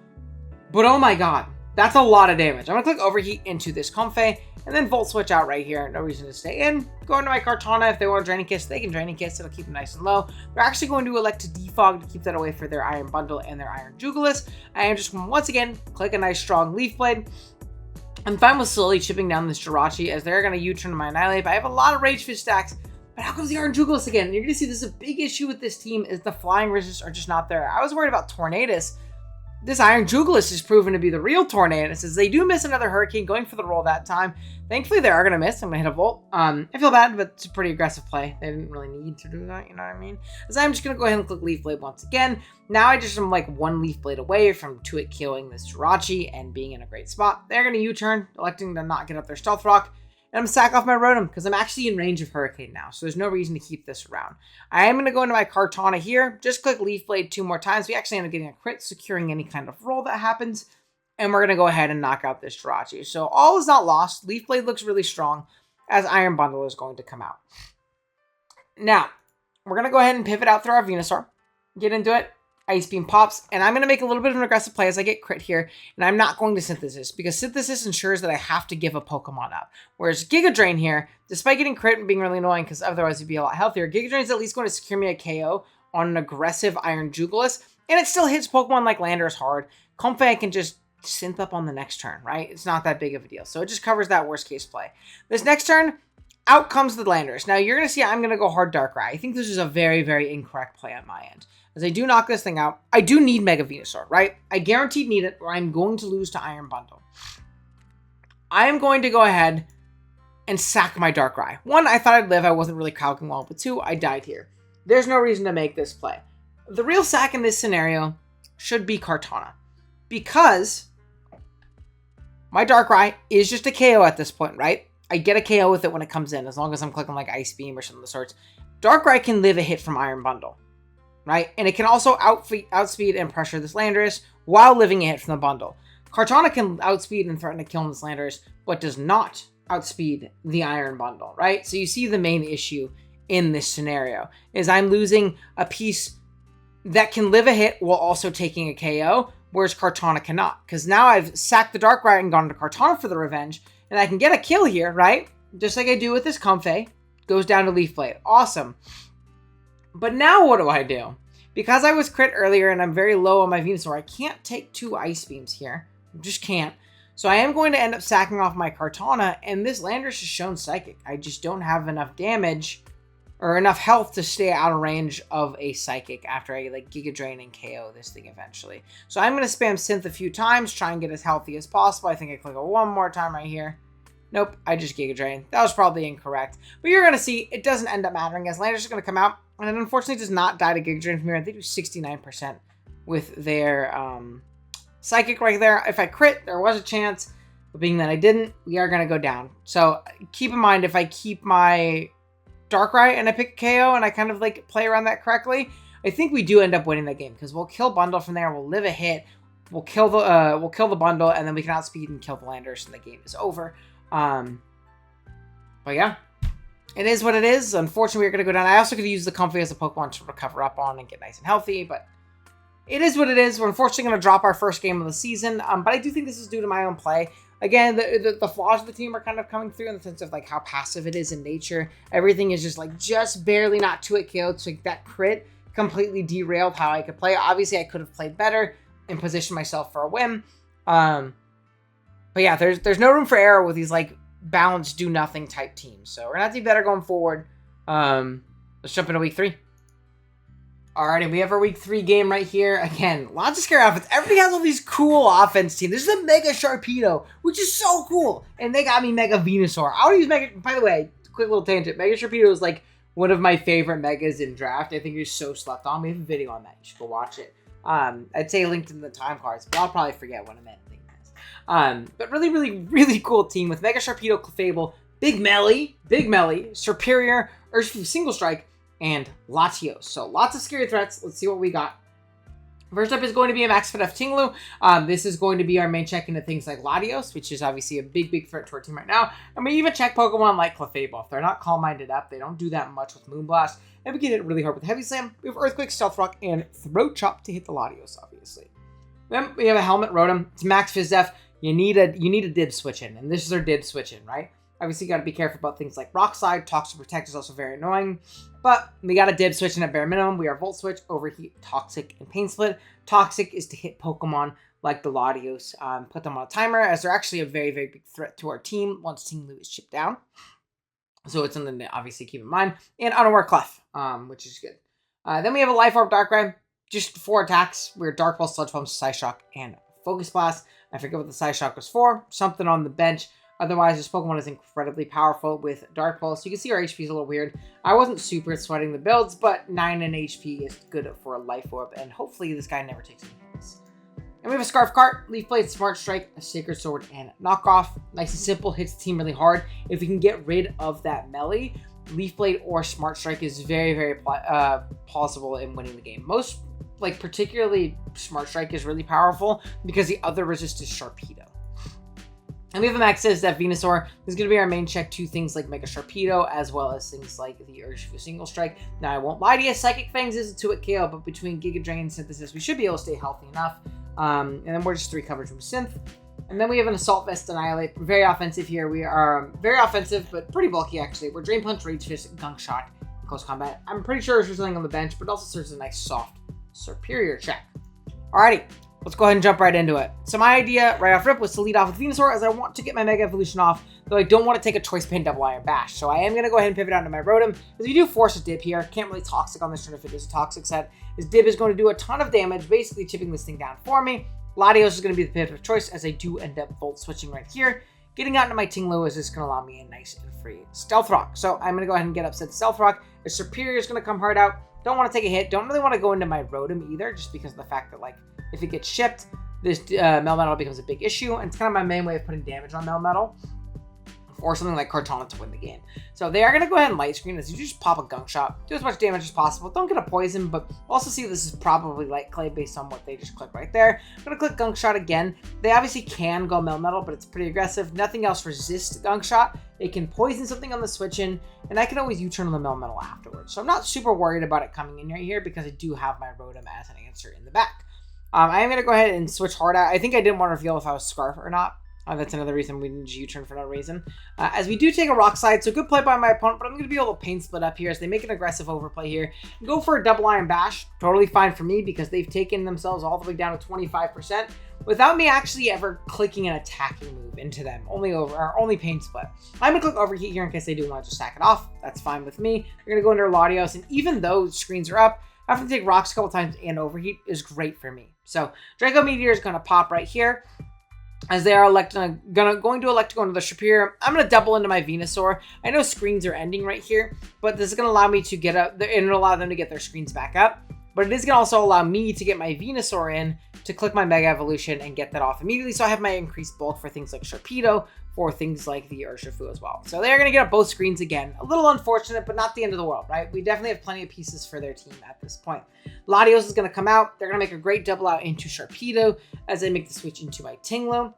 but oh my god, that's a lot of damage. I'm going to click Overheat into this Comfey, and then Volt Switch out right here. No reason to stay in. Go into my Cartana. If they want to Draining Kiss, they can Draining Kiss. It'll keep them nice and low. They're actually going to elect to Defog to keep that away for their Iron Bundle and their Iron Jugulis. I am just going to, once again, click a nice strong Leaf Blade. I'm fine with slowly chipping down this Jirachi as they're going to U-turn to my Annihilape. I have a lot of Rage Fist stacks, but how comes the Iron Jugulis again? And you're going to see this is a big issue with this team is the flying resists are just not there. I was worried about Tornadus. This Iron Jugulis has proven to be the real Tornadus as they do miss another Hurricane going for the roll that time. Thankfully, they are going to miss. I'm going to hit a Volt. I feel bad, but it's a pretty aggressive play. They didn't really need to do that, you know what I mean? As I'm just going to go ahead and click Leaf Blade once again. Now I just am like 1 Leaf Blade away from 2-hit killing this Jirachi and being in a great spot. They're going to U-turn, electing to not get up their Stealth Rock. And I'm going to sack off my Rotom because I'm actually in range of Hurricane now. So there's no reason to keep this around. I am going to go into my Cartana here. Just click Leaf Blade 2 more times. We actually end up getting a crit, securing any kind of roll that happens. And we're going to go ahead and knock out this Jirachi. So all is not lost. Leaf Blade looks really strong as Iron Bundle is going to come out. Now, we're going to go ahead and pivot out through our Venusaur. Get into it. Ice Beam pops, and I'm going to make a little bit of an aggressive play as I get crit here, and I'm not going to Synthesis, because Synthesis ensures that I have to give a Pokemon up. Whereas Giga Drain here, despite getting crit and being really annoying, because otherwise it'd be a lot healthier, Giga Drain is at least going to secure me a KO on an aggressive Iron Jugulis, and it still hits Pokemon like Landers hard. Comfey I can just synth up on the next turn, right? It's not that big of a deal, so it just covers that worst case play. This next turn, out comes the Landers. Now you're going to see I'm going to go hard Darkrai. I think this is a very, very incorrect play on my end. As I do knock this thing out, I do need Mega Venusaur, right? I guaranteed need it, or I'm going to lose to Iron Bundle. I am going to go ahead and sack my Darkrai. 1, I thought I'd live. I wasn't really calculating well, but 2, I died here. There's no reason to make this play. The real sack in this scenario should be Cartana, because my Darkrai is just a KO at this point, right? I get a KO with it when it comes in, as long as I'm clicking like Ice Beam or something of the sorts. Darkrai can live a hit from Iron Bundle, right? And it can also outspeed and pressure this Landorus while living a hit from the bundle. Cartana can outspeed and threaten to kill this Landorus, but does not outspeed the Iron Bundle, right? So you see the main issue in this scenario is I'm losing a piece that can live a hit while also taking a KO, whereas Cartana cannot. Because now I've sacked the Darkrai and gone to Cartana for the revenge, and I can get a kill here, right? Just like I do with this Comfey. Goes down to Leaf Blade. Awesome. But now what do I do? Because I was crit earlier and I'm very low on my Venusaur, I can't take 2 Ice Beams here. I just can't. So I am going to end up sacking off my Cartana, and this Landorus has shown Psychic. I just don't have enough damage or enough health to stay out of range of a Psychic after I like Giga Drain and KO this thing eventually. So I'm going to spam Synth a few times, try and get as healthy as possible. I think I click it one more time right here. Nope, I just Giga Drain. That was probably incorrect. But you're going to see it doesn't end up mattering as Landorus is going to come out, and it unfortunately does not die to Giga Drain from here. They do 69% with their Psychic right there. If I crit, there was a chance. But being that I didn't, we are going to go down. So keep in mind, if I keep my Darkrai and I pick KO and I kind of like play around that correctly, I think we do end up winning that game because we'll kill Bundle from there. We'll live a hit. We'll kill the Bundle, and then we can outspeed and kill the Landers, and the game is over. But yeah, it is what it is. Unfortunately, we're going to go down. I also could use the Comfy as a Pokemon to recover up on and get nice and healthy, but it is what it is. We're unfortunately going to drop our first game of the season, but I do think this is due to my own play. Again, the flaws of the team are kind of coming through in the sense of like how passive it is in nature. Everything is just barely not 2-hit KO. So like, that crit completely derailed how I could play. Obviously, I could have played better and positioned myself for a win. But yeah, there's no room for error with these like balanced do nothing type teams. So we're gonna have to be better going forward. Let's jump into week 3. Alrighty, we have our week 3 game right here. Again, lots of scary offense. Everybody has all these cool offense teams. This is a Mega Sharpedo, which is so cool. And they got me Mega Venusaur. I would use Mega, by the way, quick little tangent. Mega Sharpedo is like one of my favorite Megas in draft. I think he's so slept on. We have a video on that. You should go watch it. I'd say linked in the time cards, but I'll probably forget what I meant. But really, really, really cool team with Mega Sharpedo, Clefable, Big Melly, Superior, Urshifu Single Strike, and Latios. So lots of scary threats. Let's see what we got. First up is going to be a Max FNF Ting-Lu. This is going to be our main check into things like Latios, which is obviously a big threat to our team right now. And we even check Pokemon like Clefable. If they're not Calm-Minded up, they don't do that much with Moonblast. And we get hit really hard with Heavy Slam. We have Earthquake, Stealth Rock, and Throat Chop to hit the Latios, obviously. Then we have a Helmet Rotom. It's Max Fizdef. You need a dib switch in, and this is our dib switch in, right? Obviously, you got to be careful about things like Rock Slide. Toxic Protect is also very annoying, but we got a dib switch in at bare minimum. We are Volt Switch, Overheat, Toxic, and Pain Split. Toxic is to hit Pokemon like the Latios, put them on a timer, as they're actually a very big threat to our team once Ting-Lu is chipped down. So it's something to obviously keep in mind. And Unaware Clef, which is good. Then we have a Life Orb Darkrai. Just 4 attacks. We're Dark Pulse, Sludge Bomb, Psyshock, and Focus Blast. I forget what the Psyshock was for. Something on the bench. Otherwise, this Pokemon is incredibly powerful with Dark Pulse. You can see our HP is a little weird. I wasn't super sweating the builds, but 9 in HP is good for a Life Orb. And hopefully this guy never takes any hits. And we have a Scarf Cart, Leaf Blade, Smart Strike, a Sacred Sword, and Knockoff. Nice and simple. Hits the team really hard. If we can get rid of that melee, Leaf Blade or Smart Strike is very plausible in winning the game. Most, like particularly Smart Strike is really powerful because the other resist is Sharpedo. And we have a Max Fizdef Venusaur. This is going to be our main check to things like Mega Sharpedo, as well as things like the Urshifu Single Strike. Now, I won't lie to you, Psychic Fangs is a 2-hit KO, but between Giga Drain and Synthesis, we should be able to stay healthy enough. And then we're just 3 coverage from Synth. And then we have an Assault Vest Annihilate. We're very offensive here. We are very offensive, but pretty bulky, actually. We're Drain Punch, Rage Fist, Gunk Shot, Close Combat. I'm pretty sure there's something on the bench, but it also serves as a nice, soft, superior check. Alrighty. Let's go ahead and jump right into it. So my idea right off rip was to lead off with Venusaur, as I want to get my Mega Evolution off, though I don't want to take a Choice Pain Double Iron Bash. So I am going to go ahead and pivot onto my Rotom, because we do force a dib here. Can't really Toxic on this turn if it is a Toxic set. This dib is going to do a ton of damage, basically chipping this thing down for me. Latios is going to be the pivot of choice, as I do end up Volt Switching right here. Getting out into my Ting-Lu is just going to allow me a nice and free Stealth Rock. So I'm going to go ahead and get upset Stealth Rock. The Superior is going to come hard out. Don't want to take a hit. Don't really want to go into my Rotom either, just because of the fact that, like, if it gets shipped, this Melmetal becomes a big issue, and it's kind of my main way of putting damage on Melmetal, or something like Cartana to win the game. So they are going to go ahead and Light Screen, as you just pop a Gunk Shot, do as much damage as possible. Don't get a Poison, but also see this is probably Light Clay based on what they just clicked right there. I'm going to click Gunk Shot again. They obviously can go Melmetal, but it's pretty aggressive. Nothing else resists Gunk Shot. They can Poison something on the switch in, and I can always U-turn on the Melmetal afterwards. So I'm not super worried about it coming in right here, because I do have my Rotom as an answer in the back. I am going to go ahead and switch hard out. I think I didn't want to reveal if I was Scarf or not. That's another reason we didn't U-turn for no reason. As we do take a Rock Slide, so good play by my opponent, but I'm going to be able to Pain Split up here as they make an aggressive overplay here. Go for a Double Iron Bash. Totally fine for me, because they've taken themselves all the way down to 25% without me actually ever clicking an attacking move into them. Only Pain Split. I'm going to click Overheat here in case they do want to just sack it off. That's fine with me. They're going to go into Latios, and even though screens are up, having to take Rocks a couple times and Overheat is great for me. So Draco Meteor is going to pop right here, as they are going to elect to go into the Superior. I'm going to double into my Venusaur. I know screens are ending right here, but this is going to allow me to get up, and it'll allow them to get their screens back up. But it is going to also allow me to get my Venusaur in to click my Mega Evolution and get that off immediately. So I have my increased bulk for things like Sharpedo, for things like the Urshifu as well. So they're going to get up both screens again. A little unfortunate, but not the end of the world, right? We definitely have plenty of pieces for their team at this point. Latios is going to come out. They're going to make a great double out into Sharpedo as I make the switch into my Ting-Lu.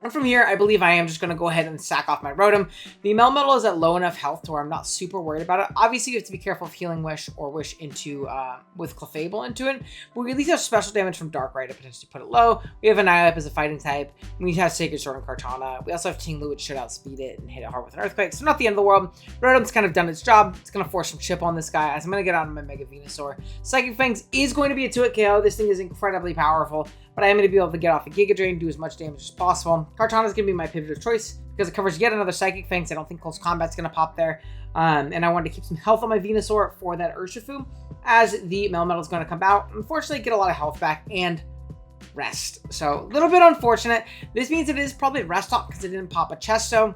And from here, I believe I am just going to go ahead and sack off my Rotom. The Melmetal is at low enough health to where I'm not super worried about it. Obviously, you have to be careful of Healing Wish or Wish into with Clefable into it. But we at least have special damage from Darkrai to potentially put it low. We have Annihilape as a fighting type. We have Sacred Sword and Cartana. We also have Ting-Lu, which should outspeed it and hit it hard with an Earthquake. So not the end of the world. Rotom's kind of done its job. It's going to force some chip on this guy as I'm going to get out of my Mega Venusaur. Psychic Fangs is going to be a 2-hit KO. This thing is incredibly powerful, but I am going to be able to get off a Giga Drain, do as much damage as possible. Cartana is going to be my pivot of choice because it covers yet another Psychic Fangs. I don't think Close Combat's going to pop there. And I wanted to keep some health on my Venusaur for that Urshifu as the Melmetal is going to come out. Unfortunately, get a lot of health back and rest. So a little bit unfortunate. This means it is probably Rest Talk because it didn't pop a Chesto.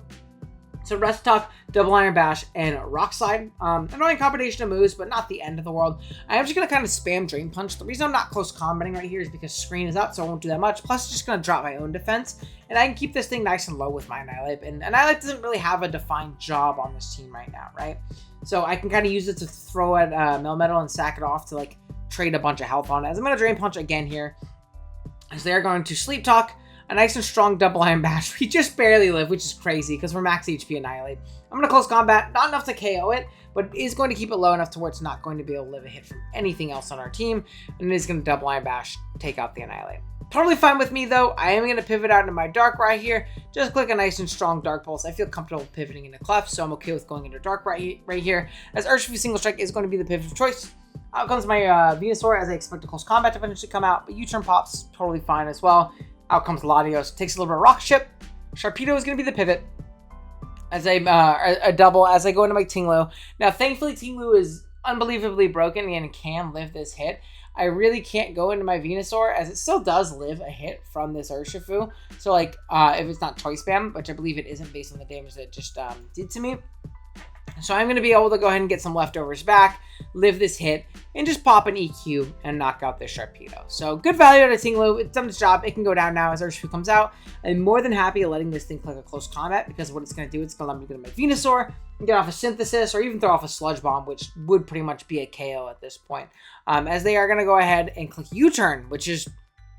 So Rest Talk, Double Iron Bash, and Rock Slide. Annoying combination of moves, but not the end of the world. I'm just going to kind of spam Drain Punch. The reason I'm not close combating right here is because screen is up, so I won't do that much. Plus, it's just going to drop my own defense, and I can keep this thing nice and low with my Annihilape. And Annihilape doesn't really have a defined job on this team right now, right? So I can kind of use it to throw at Melmetal and sack it off to like trade a bunch of health on it. As I'm going to Drain Punch again here, as they're going to Sleep Talk, a nice and strong Double Iron Bash. We just barely live, which is crazy because we're max HP Annihilape. I'm going to Close Combat, not enough to KO it, but it is going to keep it low enough to where it's not going to be able to live a hit from anything else on our team, and it is going to Double Iron Bash, take out the Annihilape. Totally fine with me though. I am going to pivot out into my Darkrai here. Just click a nice and strong Dark Pulse. I feel comfortable pivoting into Clef, so I'm okay with going into Darkrai right here, as Urshifu Single Strike is going to be the pivot of choice. Out comes my Venusaur, as I expect a Close Combat to eventually come out, but U-turn pops totally fine as well. Out comes Latios, takes a little bit of Rock Chip. Sharpedo is going to be the pivot as a double as I go into my Ting-Lu. Now, thankfully, Ting-Lu is unbelievably broken and can live this hit. I really can't go into my Venusaur as it still does live a hit from this Urshifu. So, like, if it's not Choice Spam, which I believe it isn't based on the damage that it just did to me. So I'm going to be able to go ahead and get some leftovers back, live this hit, and just pop an EQ and knock out this Sharpedo. So good value out of Ting-Lu. It's done its job. It can go down now as Urshifu comes out. I'm more than happy letting this thing click a Close Combat because what it's going to do, it's going to let me go to my Venusaur and get off a Synthesis or even throw off a Sludge Bomb, which would pretty much be a KO at this point. As they are going to go ahead and click U-Turn, which is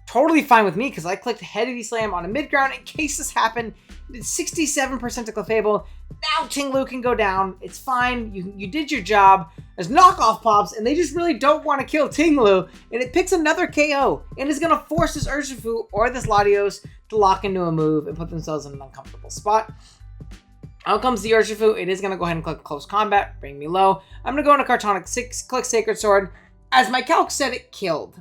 totally fine with me because I clicked Heavy Slam on a mid-ground in case this happened. It's 67% to Clefable. Now Ting-Lu can go down. It's fine. You did your job. There's knockoff pops, and they just really don't want to kill Ting-Lu. And it picks another KO and is going to force this Urshifu or this Latios to lock into a move and put themselves in an uncomfortable spot. Out comes the Urshifu. It is going to go ahead and click Close Combat, bring me low. I'm going to go into Cartana 6, click Sacred Sword. As my calc said, it killed.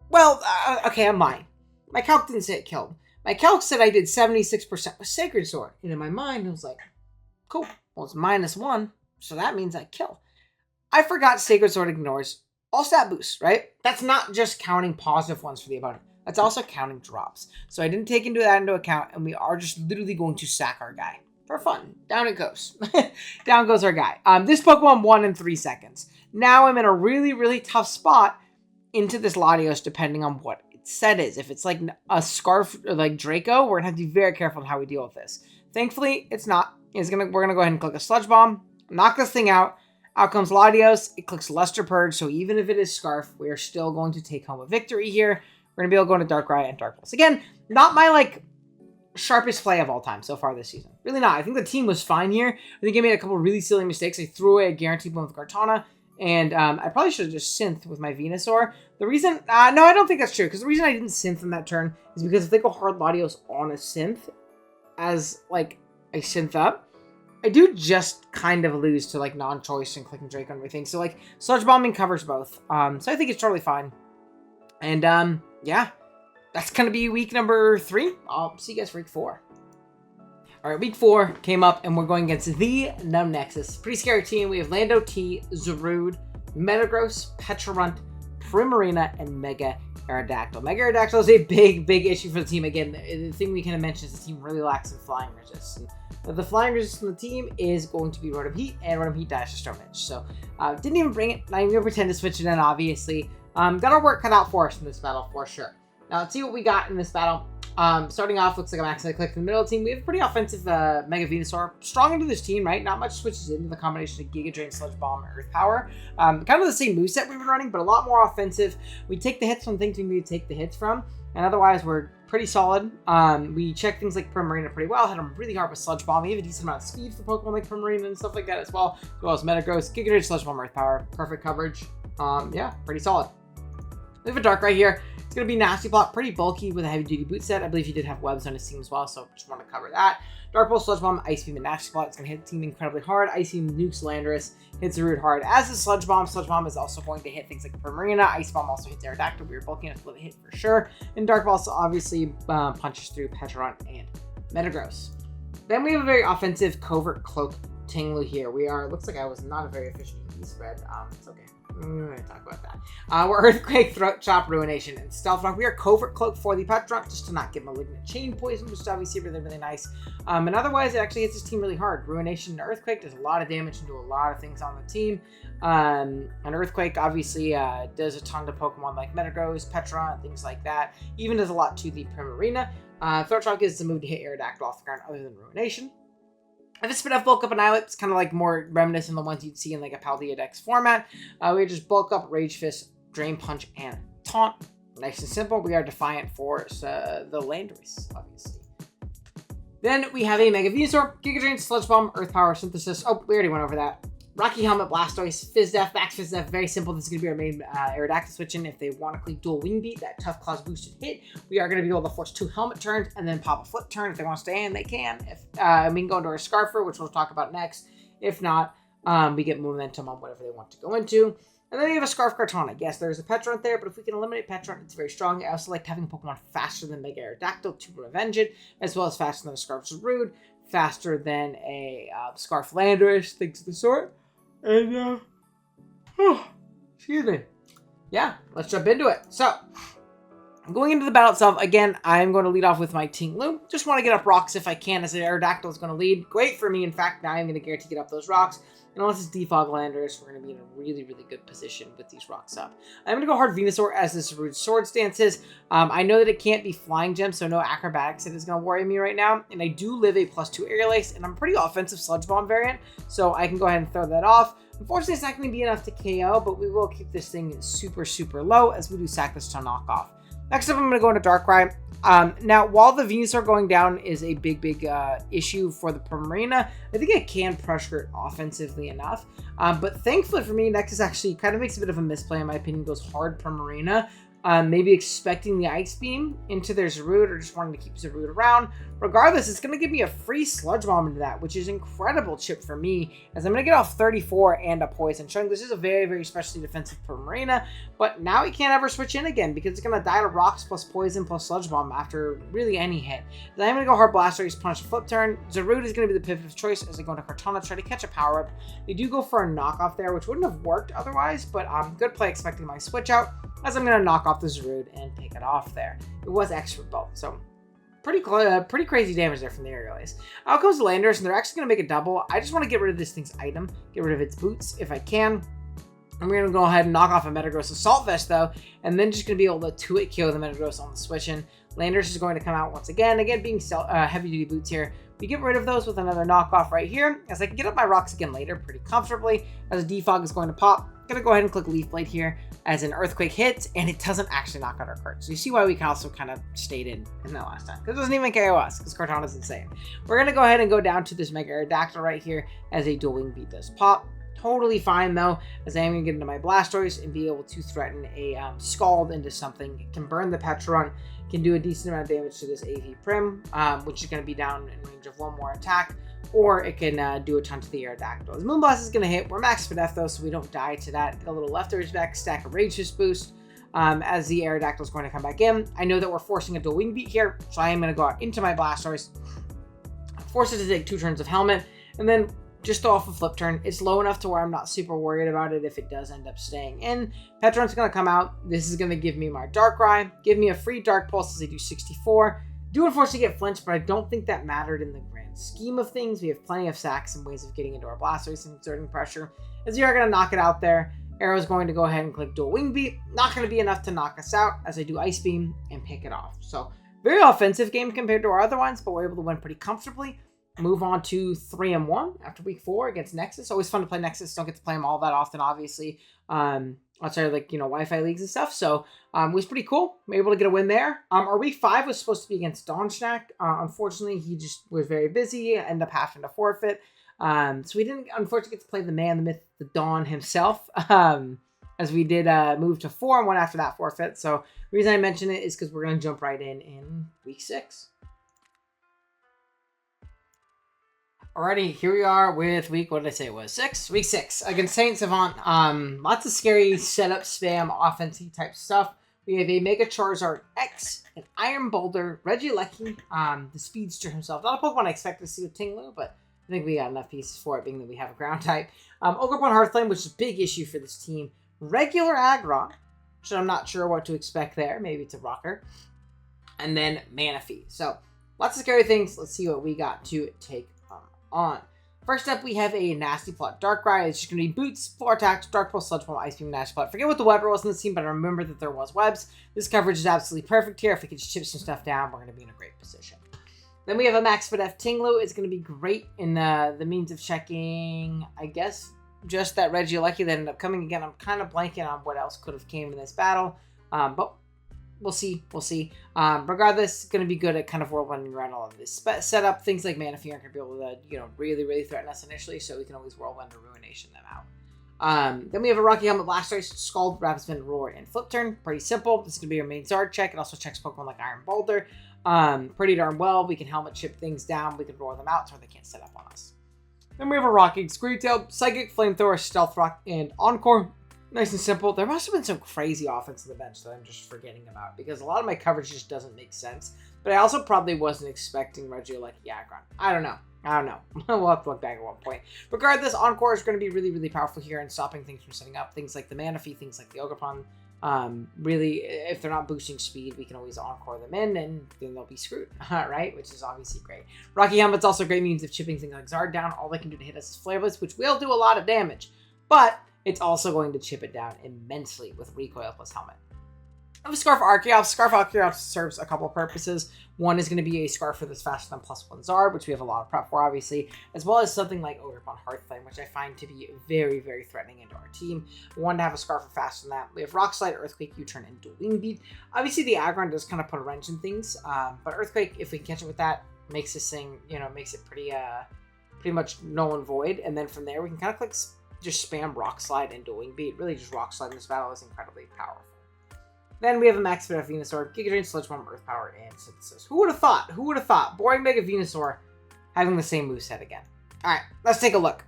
Well, okay, I'm lying. My calc didn't say it killed. My calc said I did 76% with Sacred Sword. And in my mind, I was like, cool. Well, it's -1, so that means I kill. I forgot Sacred Sword ignores all stat boosts, right? That's not just counting positive ones for the opponent. That's also counting drops. So I didn't take that into account, and we are just literally going to sack our guy. For fun. Down it goes. Down goes our guy. This Pokemon won in 3 seconds. Now I'm in a really, really tough spot into this Latios, depending on what its set is. If it's like a Scarf or like Draco, we're gonna have to be very careful on how we deal with this. Thankfully, it's not. We're gonna go ahead and click a Sludge Bomb, knock this thing out. Out comes Latios. It clicks Luster Purge, so even if it is Scarf, we are still going to take home a victory here. We're gonna be able to go into Darkrai and Dark Pulse. Again, not my like sharpest play of all time so far this season. Really not. I think the team was fine here. I think I made a couple really silly mistakes. I threw away a guaranteed one with Cartana. And I probably should have just synth with my Venusaur. The reason, no, I don't think that's true. Because the reason I didn't synth in that turn is because if they go hard Latios on a synth as like a synth up, I do just kind of lose to like non-choice and clicking Drake on everything. So like Sludge Bombing covers both. So I think it's totally fine. And yeah, that's going to be week number 3. I'll see you guys for week 4. All right, week 4 came up, and we're going against the Numb Nexus. Pretty scary team. We have Lando T, Zarude, Metagross, Petrarunt, Primarina, and Mega Aerodactyl. Mega Aerodactyl is a big issue for the team. Again, the thing we can mention is the team really lacks in flying resistance. The flying resistance on the team is going to be Rotom-Heat and Rotom-Heat Dash to Stone Edge. So, didn't even bring it. Not even going to pretend to switch it in, obviously. Got our work cut out for us in this battle for sure. Now let's see what we got in this battle. Starting off, looks like I'm accidentally clicked in the middle of the team. We have a pretty offensive Mega Venusaur. Strong into this team, right? Not much switches into the combination of Giga Drain, Sludge Bomb, and Earth Power. Kind of the same moveset we've been running, but a lot more offensive. We take the hits from things we need to take the hits from, and otherwise we're pretty solid. We check things like Primarina pretty well. Hit them really hard with Sludge Bomb. We have a decent amount of speed for Pokemon like Primarina and stuff like that as well as Metagross, Giga Drain, Sludge Bomb, Earth Power. Perfect coverage. Yeah, pretty solid. We have a Darkrai here. It's going to be Nasty Plot, pretty bulky with a heavy-duty boot set. I believe he did have webs on his team as well, so just want to cover that. Dark Pulse, Sludge Bomb, Ice Beam, and Nasty Plot. It's going to hit the team incredibly hard. Ice Beam nukes Landorus, hits the root hard. As the Sludge Bomb is also going to hit things like Primarina. Ice Bomb also hits Aerodactyl. We are bulky enough to let it hit for sure. And Dark Pulse obviously punches through Petron and Metagross. Then we have a very offensive Covert Cloak Ting-Lu here. Looks like I was not a very efficient EV spread. It's okay. We're going to talk about that. We're Earthquake, Throat Chop, Ruination, and Stealth Rock. We are Covert Cloak for the Petron, just to not get Malignant Chain Poison, which is obviously really, really nice. And otherwise, it actually hits his team really hard. Ruination and Earthquake does a lot of damage and do a lot of things on the team. And Earthquake obviously does a ton to Pokemon like Metagross, Petron, things like that. Even does a lot to the Primarina. Throat Chop gives the move to hit Aerodactyl off the ground other than Ruination. If it's spin-off bulk up Annihilape, it's kind of like more reminiscent of the ones you'd see in like a Paldea Dex format. We just bulk up Rage Fist, Drain Punch, and Taunt. Nice and simple. We are Defiant for the Landorus, obviously. Then we have a Mega Venusaur, Giga Drain, Sludge Bomb, Earth Power, Synthesis. Oh, we already went over that. Rocky Helmet, Blastoise, Fizz Def, Max Fizz Def, very simple. This is going to be our main Aerodactyl switch in. If they want to click dual Wing Beat, that Tough Claws boosted hit, we are going to be able to force 2 Helmet turns and then pop a Flip turn. If they want to stay in, they can. If we can go into our Scarfer, which we'll talk about next. If not, we get momentum on whatever they want to go into. And then we have a Scarf Cartana. Yes, there's a Petron there, but if we can eliminate Petron, it's very strong. I also like having a Pokemon faster than Mega Aerodactyl to revenge it, as well as faster than a Scarf Zarude, faster than a Scarf Landorus, things of the sort. And, excuse me. Yeah, let's jump into it. So, going into the battle itself, again, I'm going to lead off with my Ting-Lu. Just want to get up rocks if I can, as the Aerodactyl is going to lead. Great for me. In fact, now I'm going to guarantee get up those rocks. And unless it's Defog Landorus, we're going to be in a really, really good position with these rocks up. I'm going to go hard Venusaur as this Rude Sword stance is. I know that it can't be Flying Gem, so no Acrobatics it is going to worry me right now. And I do live a +2 Aerial Ace, and I'm pretty offensive Sludge Bomb variant, so I can go ahead and throw that off. Unfortunately, it's not going to be enough to KO, but we will keep this thing super, super low as we do sack this to knock off. Next up, I'm going to go into Darkrai. Now, while the Venusaur going down is a big issue for the Primarina, I think it can pressure it offensively enough. But thankfully for me, Nexus actually kind of makes a bit of a misplay, in my opinion, goes hard Primarina. Maybe expecting the Ice Beam into their Zarude or just wanting to keep Zarude around. Regardless, it's going to give me a free Sludge Bomb into that, which is incredible chip for me, as I'm going to get off 34 and a Poison, showing this is a very, very specially defensive Primarina, but now he can't ever switch in again because it's going to die to Rocks plus Poison plus Sludge Bomb after really any hit. Then I'm going to go hard Blastoise, Punch, Flip Turn. Zarude is going to be the pivot of choice as I go into Cartana, try to catch a Power Up. They do go for a knockoff there, which wouldn't have worked otherwise, but good play expecting my switch out, as I'm going to knock off the Zarude and pick it off there. It was extra bolt, so pretty crazy damage there from the Aerial Ace. Out comes the Landorus, and they're actually going to make a double. I just want to get rid of this thing's item, get rid of its boots if I can. I'm going to go ahead and knock off a Metagross Assault Vest, though, and then just going to be able to 2-hit KO the Metagross on the switch-in. Landorus is going to come out once again being heavy-duty boots here. We get rid of those with another knockoff right here, as I can get up my rocks again later pretty comfortably, as a Defog is going to pop. Gonna go ahead and click Leaf Blade here as an Earthquake hits, and it doesn't actually knock out our card. So you see why we can also kind of stayed in that last time, because it doesn't even KO us, because Cartana's insane. We're gonna go ahead and go down to this Mega Aerodactyl right here as a Dual Wing Beat does pop. Totally fine though, as I am gonna get into my Blastoise and be able to threaten a Scald into something. It can burn the Petron, can do a decent amount of damage to this AV Prim, which is gonna be down in range of 1 more attack. Or it can do a ton to the Aerodactyl. As Moonblast is going to hit, we're max FNF though, so we don't die to that. Get a little leftovers back, stack a Rage Fist boost as the Aerodactyl is going to come back in. I know that we're forcing a Dual Wing Beat here, so I am going to go out into my Blastoise, force it to take 2 turns of Helmet, and then just throw off a Flip Turn. It's low enough to where I'm not super worried about it if it does end up staying in. Petron's going to come out. This is going to give me my Darkrai, give me a free Dark Pulse as I do 64. Do unfortunately get flinched, but I don't think that mattered in the grand scheme of things. We have plenty of sacks and ways of getting into our Blastoise and exerting pressure, as you are going to knock it out there Arrow's going to go ahead and click Dual Wing Beat. Not going to be enough to knock us out as I do Ice Beam and pick it off. So very offensive game compared to our other ones, but we're able to win pretty comfortably. Move on to 3-1 after week 4 against Nexus. Always fun to play Nexus. Don't get to play them all that often, obviously. Outside of like, Wi-Fi leagues and stuff. So it was pretty cool. We were able to get a win there. Our week 5 was supposed to be against Dawn Snack. Unfortunately, he just was very busy. Ended up having to forfeit. So we didn't unfortunately get to play the man, the myth, the Dawn himself. As we did move to 4-1 after that forfeit. So the reason I mention it is because we're going to jump right in week 6. Alrighty, here we are with week, what did I say it was? 6? Week 6 against Saint Savant. Lots of scary setup, spam, offensive type stuff. We have a Mega Charizard X, an Iron Boulder, Regieleki, the Speedster himself. Not a Pokemon I expected to see with Ting-Lu, but I think we got enough pieces for it, being that we have a ground type. Ogerpon Hearthflame, which is a big issue for this team. Regular Aggron, which I'm not sure what to expect there. Maybe it's a rocker. And then Manaphy. So, lots of scary things. Let's see what we got to take on. First up, we have a nasty plot. Darkrai. It's just going to be Boots, Floor Attacks, Dark Pulse, Sludge Bomb, Ice Beam, Nasty Plot. Forget what the web was in this team, but I remember that there was webs. This coverage is absolutely perfect here. If we can just chip some stuff down, we're going to be in a great position. Then we have a Max Speed F Ting-Lu. It's going to be great in the means of checking, I guess, just that Regieleki that ended up coming again. I'm kind of blanking on what else could have came in this battle, but we'll see. Regardless, it's going to be good at kind of whirlwinding around all of this setup. Things like Manaphy aren't going to be able to, really threaten us initially, so we can always whirlwind or Ruination them out. Then we have a Rocky Helmet, Blastoise, Scald, Rapid Spin, Roar, and Flip Turn. Pretty simple. This is going to be our main Zard check. It also checks Pokemon like Iron Boulder. Pretty darn well. We can Helmet chip things down. We can roar them out so they can't set up on us. Then we have a Rocking Screetail, Psychic, Flamethrower, Stealth Rock, and Encore. Nice and simple. There must have been some crazy offense on the bench that I'm just forgetting about because a lot of my coverage just doesn't make sense. But I also probably wasn't expecting Regieleki Aggron. I don't know. We'll have to look back at one point. Regardless, Encore is going to be really powerful here in stopping things from setting up. Things like the Manaphy, things like the Ogerpon. Really, if they're not boosting speed, we can always Encore them in and then they'll be screwed, right? Which is obviously great. Rocky Helmet's also a great means of chipping things like Zard down. All they can do to hit us is Flare Blitz, which will do a lot of damage. But it's also going to chip it down immensely with Recoil plus Helmet. I have a Scarf Archeops. Scarf Archeops serves a couple purposes. One is going to be a Scarf that's faster than +1 Zard, which we have a lot of prep for, obviously, as well as something like Ogerpon Hearthflame, which I find to be very threatening into our team. One to have a Scarf faster than that. We have Rock Slide, Earthquake, U-Turn, and Dual Wing Beat. Obviously, the Aggron does kind of put a wrench in things, but Earthquake, if we can catch it with that, makes this thing, makes it pretty much null and void. And then from there, we can kind of click just spam Rock Slide and Dual Wing Beat. Really, just Rock Slide in this battle is incredibly powerful. Then we have a Max Speed F Venusaur, Giga Drain, Sludge Bomb, Earth Power, and Synthesis. Who would have thought? Boring Mega Venusaur having the same moveset again. Alright, let's take a look.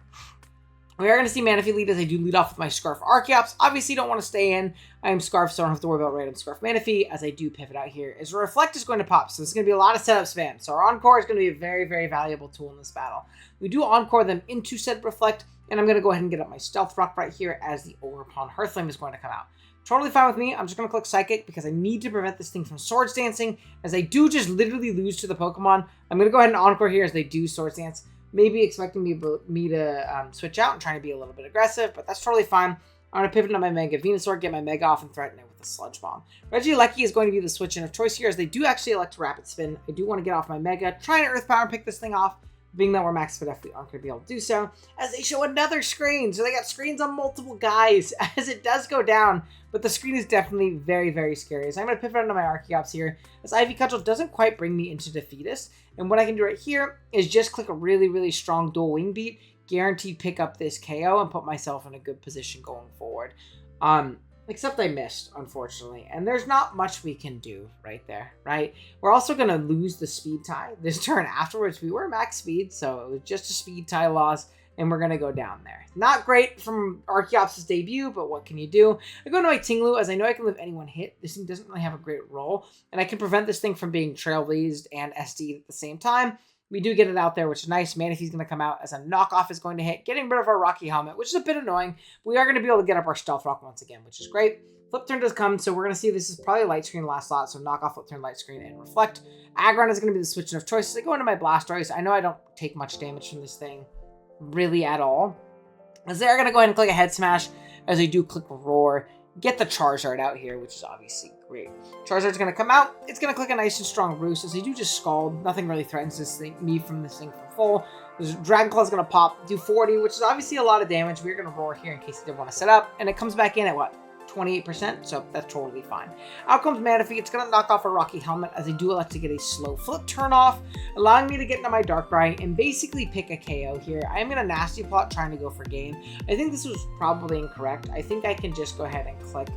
We are going to see Manaphy lead as I do lead off with my Scarf Archeops. Obviously, don't want to stay in. I am Scarf, so I don't have to worry about random Scarf Manaphy as I do pivot out here. As Reflect is going to pop, so there's going to be a lot of setup spam. So our Encore is going to be a very valuable tool in this battle. We do Encore them into said Reflect, and I'm going to go ahead and get up my Stealth Rock right here as the Ogerpon Hearthflame is going to come out. Totally fine with me. I'm just going to click Psychic because I need to prevent this thing from Swords Dancing as I do just literally lose to the Pokemon. I'm going to go ahead and Encore here as they do Swords Dance. Maybe expecting me to switch out and trying to be a little bit aggressive, but that's totally fine. I'm going to pivot on my Mega Venusaur, get my Mega off, and threaten it with a Sludge Bomb. Regieleki is going to be the switch in of choice here as they do actually elect to Rapid Spin. I do want to get off my Mega, try and Earth Power and pick this thing off. Being that we're Max Speed F, we aren't going to be able to do so, as they show another screen. So they got screens on multiple guys as it does go down, but the screen is definitely very scary. So I'm going to pivot onto my Archeops here, as Ivy Cudgel doesn't quite bring me into Defeatist. And what I can do right here is just click a really strong Dual Wing Beat, guaranteed pick up this KO and put myself in a good position going forward. Except I missed, unfortunately. And there's not much we can do right there, right? We're also going to lose the speed tie this turn afterwards. We were max speed, so it was just a speed tie loss, and we're going to go down there. Not great from Archeops' debut, but what can you do? I go to my Ting-Lu, as I know I can leave anyone hit. This thing doesn't really have a great role, and I can prevent this thing from being Trailblazed and SD'd at the same time. We do get it out there, which is nice. Manaphy's going to come out as a knockoff is going to hit, getting rid of our Rocky Helmet, which is a bit annoying. We are going to be able to get up our Stealth Rock once again, which is great. Flip Turn does come, so we're going to see this is probably Light Screen last slot, so knock off Flip Turn, Light Screen, and Reflect. Aggron is going to be the switching of choices. I go into my Blastoise. I know I don't take much damage from this thing, really at all. As they're going to go ahead and click a Head Smash. as I do click Roar, get the Charizard out here, which is obviously great. Charizard's going to come out. It's going to click a nice and strong Roost, as I do just Scald. Nothing really threatens me from this thing from full. Dragon Claw is going to pop, do 40, which is obviously a lot of damage. We're going to Roar here in case you did want to set up, and it comes back in at what? 28%, so that's totally fine. Out comes Manaphy. It's going to knock off a Rocky Helmet, as I do elect to get a slow flip turn off, allowing me to get into my Darkrai and basically pick a KO here. I am going to Nasty Plot trying to go for game. I think this was probably incorrect. I think I can just go ahead and click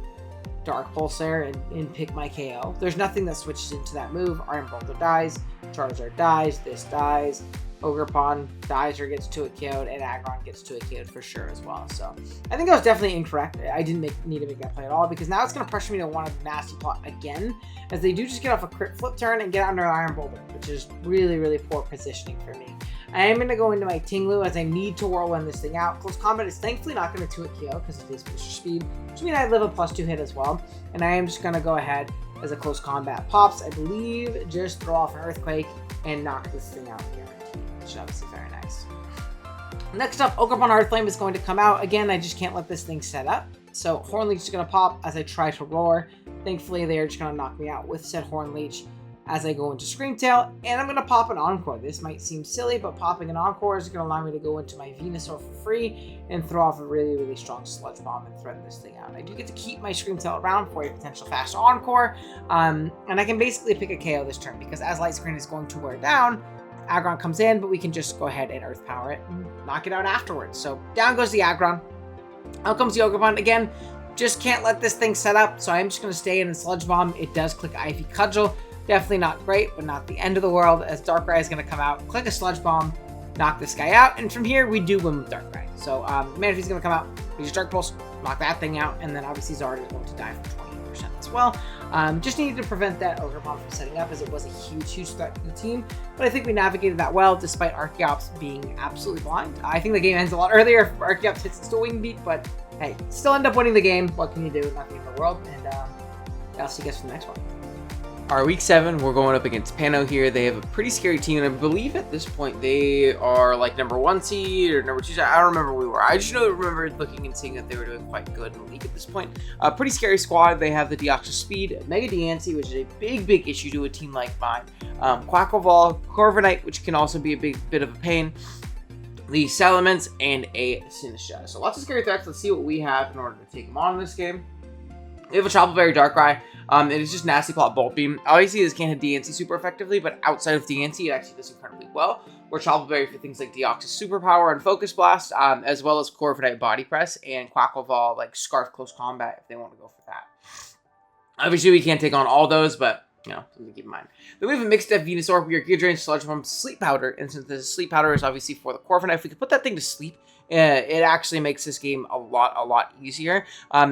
Dark Pulse there and pick my KO. There's nothing that switches into that move. Iron Boulder dies, Charizard dies, this dies, Ogerpon dies or gets to it KO'd, and Aggron gets to it KO'd for sure as well. So I think I was definitely incorrect. I didn't need to make that play at all, because now it's going to pressure me to want a Nasty Plot again, as they do just get off a crit flip turn and get under Iron Boulder, which is really, really poor positioning for me. I am going to go into my Ting-Lu, as I need to Whirlwind this thing out. Close Combat is thankfully not going to 2-hit KO because it is booster speed, which means I live a +2 hit as well. And I am just going to go ahead as a Close Combat pops, I believe, just throw off an Earthquake and knock this thing out here, which is obviously very nice. Next up, Ogerpon Earthflame is going to come out. Again, I just can't let this thing set up. So Horn Leech is going to pop as I try to Roar. Thankfully, they're just going to knock me out with said Horn Leech as I go into Scream Tail, and I'm going to pop an Encore. This might seem silly, but popping an Encore is going to allow me to go into my Venusaur for free and throw off a really, really strong Sludge Bomb and threaten this thing out. I do get to keep my Scream Tail around for a potential fast Encore, and I can basically pick a KO this turn, because as Light Screen is going to wear down, Aggron comes in, but we can just go ahead and Earth Power it and knock it out afterwards. So down goes the Aggron. Out comes the Ogerpon. Again, just can't let this thing set up, so I'm just going to stay in and Sludge Bomb. It does click Ivy Cudgel. Definitely not great, but not the end of the world, as Darkrai is going to come out, click a Sludge Bomb, knock this guy out, and from here, we do win with Darkrai. So, Manaphy's going to come out, we just Dark Pulse, knock that thing out, and then obviously Zard is going to die for 20% as well. Just needed to prevent that Ogerpon from setting up, as it was a huge, huge threat to the team, but I think we navigated that well, despite Archeops being absolutely blind. I think the game ends a lot earlier if Archeops hits the Wing Beat, but hey, still end up winning the game. What can you do? Nothing in the world, and I'll see you guys for the next one. All right, week 7, we're going up against Pano here. They have a pretty scary team, and I believe at this point they are like number 1 seed or number 2 seed. I don't remember where we were. I just remember looking and seeing that they were doing quite good in the league at this point. Pretty scary squad. They have the Deoxys Speed, Mega Diancie, which is a big issue to a team like mine. Quackleval, Corviknight, which can also be a bit of a pain. The Salamence, and a Sinistcha. So lots of scary threats. Let's see what we have in order to take them on in this game. We have a Chople Berry Darkrai. It is just Nasty Plot Bolt Beam. Obviously, this can't hit Diancie super effectively, but outside of Diancie, it actually does incredibly well. We're Chople Berry for things like Deoxys Superpower and Focus Blast, as well as Corviknight Body Press, and Quackleval, like Scarf Close Combat, if they want to go for that. Obviously, we can't take on all those, but you know, something to keep in mind. Then we have a mixed up Venusaur. We are Gear Drain, Sludge Bomb, Sleep Powder, and since the Sleep Powder is obviously for the Corviknight, if we could put that thing to sleep, it actually makes this game a lot easier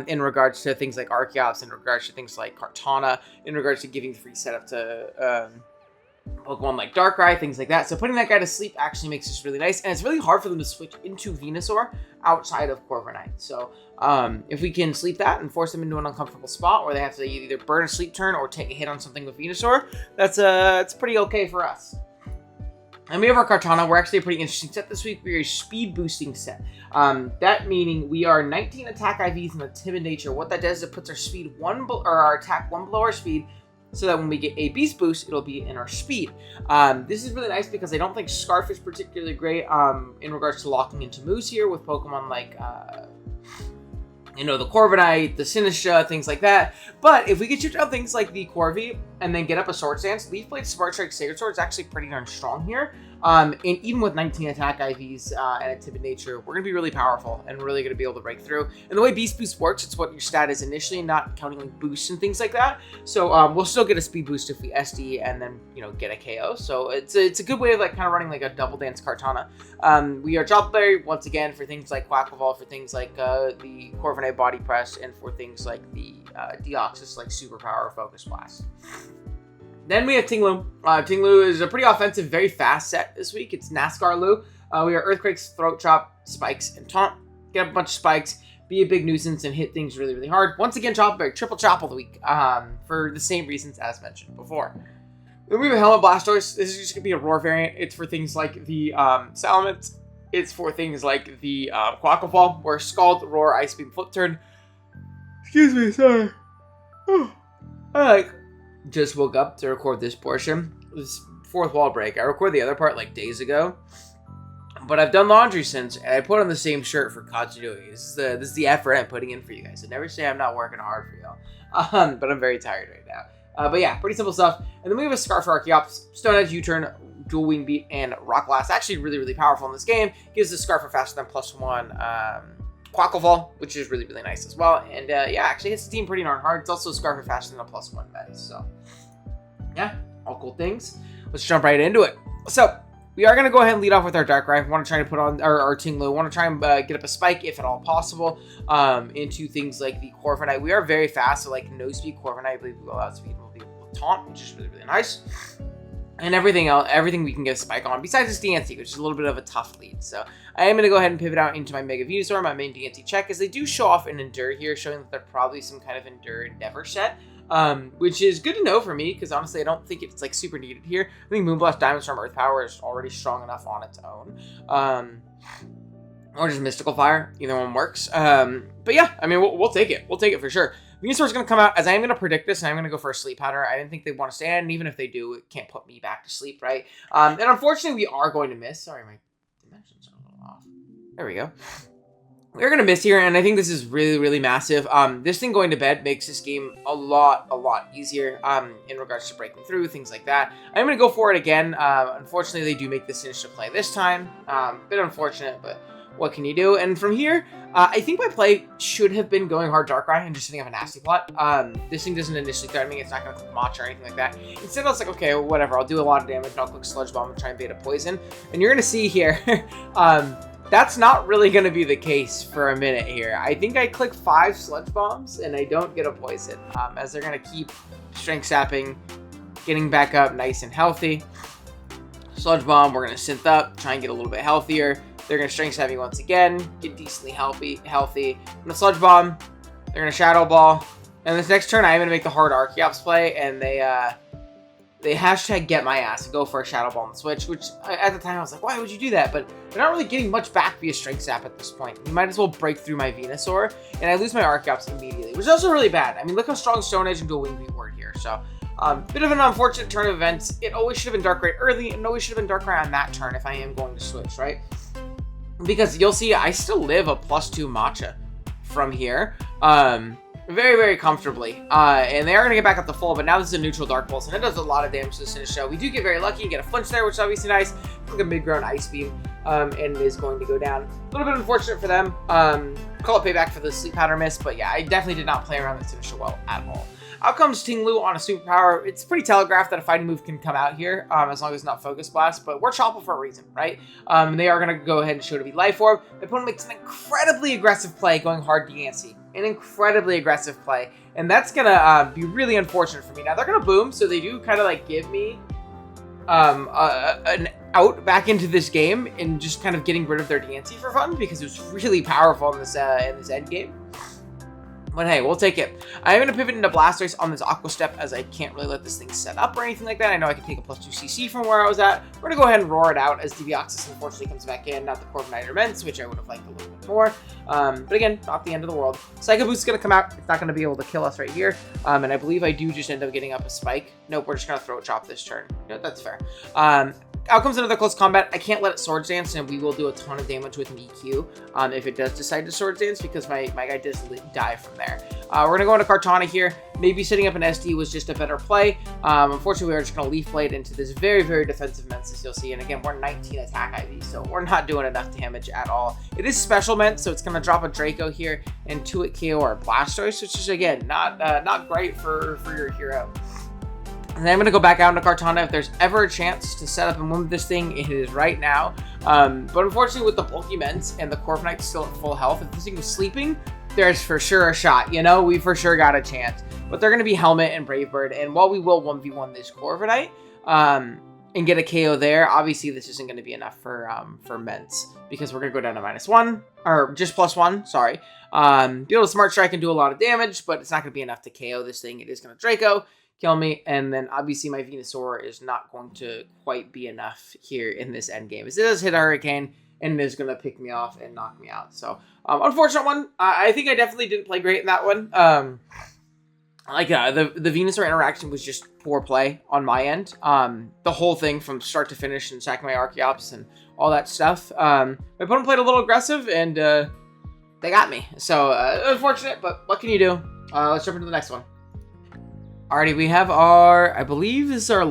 in regards to things like Archeops, in regards to things like Cartana, in regards to giving free setup to Pokemon like Darkrai, things like that. So putting that guy to sleep actually makes this really nice, and it's really hard for them to switch into Venusaur outside of Corviknight. So if we can sleep that and force them into an uncomfortable spot where they have to either burn a sleep turn or take a hit on something with Venusaur, it's pretty okay for us. And we have our Cartana. We're actually a pretty interesting set this week. We're a speed boosting set. That meaning we are 19 attack IVs in the timid nature. What that does is it puts our speed our attack 1 below our speed, so that when we get a beast boost, it'll be in our speed. This is really nice because I don't think Scarf is particularly great in regards to locking into moves here with Pokemon like the Corviknight, the Sinistcha, things like that. But if we get you down things like the Corvi and then get up a Sword Stance, Leaf Blade, Smart Strike, Sacred Sword is actually pretty darn strong here. And even with 19 attack IVs and a timid nature, we're going to be really powerful and really going to be able to break through. And the way Beast Boost works, it's what your stat is initially, not counting like boosts and things like that. So we'll still get a speed boost if we SD and then, get a KO. So it's a good way of like kind of running like a double dance Cartana. We are Chople Berry once again for things like Quackleval, for things like the Corviknight Body Press, and for things like the Deoxys like Superpower Focus Blast. Then we have Ting-Lu. Ting-Lu is a pretty offensive, very fast set this week. It's NASCAR Lu. We are Earthquakes, Throat Chop, Spikes, and Taunt. Get up a bunch of spikes, be a big nuisance, and hit things really, really hard. Once again, Chople Berry, triple chop of the week for the same reasons as mentioned before. Then we have a Helmet Blastoise. This is just going to be a Roar variant. It's for things like the Salamence It's for things like the Quackle where Scald, Roar, Ice Beam, Flip Turn. Excuse me, sorry. I just woke up to record this portion. This fourth wall break. I recorded the other part like days ago, but I've done laundry since, and I put on the same shirt for continuity. This is the effort I'm putting in for you guys. I never say I'm not working hard for y'all, but I'm very tired right now. But yeah, pretty simple stuff. And then we have a Scarf for Archeops, Stone Edge, U-Turn, Dual Wing Beat, and Rock Blast. Actually really powerful in this game. Gives the Scarf a faster than +1 Quackle, which is really nice as well. And yeah, actually hits the team pretty darn hard. It's also a Scarf faster than a +1 Mez. So yeah, all cool things. Let's jump right into it. So we are going to go ahead and lead off with our Darkrai. We want to try to put on our Ting-Lu. We want to try and get up a spike, if at all possible, into things like the Quarterfinals. We are very fast, so like no speed Quarterfinals. I believe we will outspeed will be able to taunt, which is really nice. And everything else, everything we can get a spike on, besides this DNC, which is a little bit of a tough lead. So I am going to go ahead and pivot out into my Mega Venusaur, my main DNC check, as they do show off an Endure here, showing that they're probably some kind of Endure Endeavor set. Which is good to know for me, because honestly, I don't think it's like super needed here. I think Moonblast, Diamond Storm, Earth Power is already strong enough on its own. Or just Mystical Fire, either one works. But yeah, I mean, we'll take it. We'll take it for sure. Venusaur's going to come out, as I am going to predict this, and I'm going to go for a Sleep Powder. I didn't think they'd want to stand, and even if they do, it can't put me back to sleep, right? And unfortunately, we are going to miss. Sorry, my dimensions are a little off. There we go. We're going to miss here, and I think this is really massive. This thing going to bed makes this game a lot easier in regards to breaking through, things like that. I'm going to go for it again. Unfortunately, they do make this finish to play this time. Bit unfortunate, but what can you do? And from here, I think my play should have been going hard Darkrai and just setting up a nasty plot. This thing doesn't initially threaten me. It's not going to click Matcha or anything like that. Instead, I was like, okay, whatever. I'll do a lot of damage, and I'll click Sludge Bomb and try and bait a poison. And you're going to see here... that's not really going to be the case for a minute here. I think I click 5 Sludge Bombs and I don't get a poison, as they're going to keep Strength Sapping, getting back up nice and healthy. Sludge Bomb, we're going to synth up, try and get a little bit healthier. They're going to Strength Sap me once again, get decently healthy. And the Sludge Bomb, they're going to Shadow Ball. And this next turn, I'm going to make the hard Archeops play, and they hashtag get my ass and go for a Shadow Ball on the switch, which at the time I was like, why would you do that? But they're not really getting much back via Strength Sap at this point. You might as well break through my Venusaur, and I lose my Archeops immediately, which is also really bad. I mean, look how strong Stone Edge and Dual Wing Beat were here. So, bit of an unfortunate turn of events. It always should have been Darkrai early, and always should have been Darkrai on that turn if I am going to switch, right? Because you'll see I still live a +2 Matcha from here. Very comfortably. And they are going to get back up to full, but now this is a neutral Dark Pulse, and it does a lot of damage to the finish. So we do get very lucky and get a flinch there, which is obviously nice. Click a mid-ground Ice Beam, and it is going to go down. A little bit unfortunate for them. Call it payback for the Sleep Powder miss, but yeah, I definitely did not play around this finisher well at all. Out comes Ting-Lu on a superpower. It's pretty telegraphed that a fighting move can come out here, as long as it's not Focus Blast, but we're Chopple for a reason, right? They are going to go ahead and show to be Life Orb. The opponent makes an incredibly aggressive play going hard DNC. An incredibly aggressive play, and that's going to be really unfortunate for me. Now, they're going to boom, so they do kind of like give me an out back into this game and just kind of getting rid of their DNC for fun, because it was really powerful in this end game. But hey, we'll take it. I'm going to pivot into Blastoise on this Aqua Step, as I can't really let this thing set up or anything like that. I know I can take a +2 CC from where I was at. We're going to go ahead and roar it out as Deviaxis unfortunately comes back in. Not the Corviknight Immense, which I would have liked a little bit more. But again, not the end of the world. Psycho Boost's going to come out. It's not going to be able to kill us right here. And I believe I do just end up getting up a Spike. Nope, we're just going to Throat Chop this turn. No, that's fair. Out comes another close combat. I can't let it Swords Dance, and we will do a ton of damage with an EQ if it does decide to Swords Dance, because my guy does die from there. We're going to go into Cartana here. Maybe setting up an SD was just a better play. Unfortunately, we're just going to Leaf Blade into this very defensive Mensis, you'll see. And again, we're 19 attack IV, so we're not doing enough damage at all. It is Special Ment, so it's going to drop a Draco here and 2-hit KO or Blastoise, which is, again, not great for your hero. And then I'm going to go back out into Cartana. If there's ever a chance to set up and win this thing, it is right now. But unfortunately, with the bulky Ments and the Corviknight still at full health, if this thing was sleeping, there's for sure a shot. You know, we for sure got a chance. But they're going to be Helmet and Brave Bird. And while we will 1v1 this Corviknight and get a KO there, obviously this isn't going to be enough for Ments, because we're going to go down to -1, or just +1, sorry. Be able to Smart Strike and do a lot of damage, but it's not going to be enough to KO this thing. It is going to Draco, kill me, and then obviously my Venusaur is not going to quite be enough here in this end game. As it does hit a Hurricane, and is going to pick me off and knock me out. So, unfortunate one. I think I definitely didn't play great in that one. The Venusaur interaction was just poor play on my end. The whole thing from start to finish and sacking my Archeops and all that stuff. My opponent played a little aggressive and they got me. So unfortunate, but what can you do? Let's jump into the next one. Alrighty, we have our, I believe this is our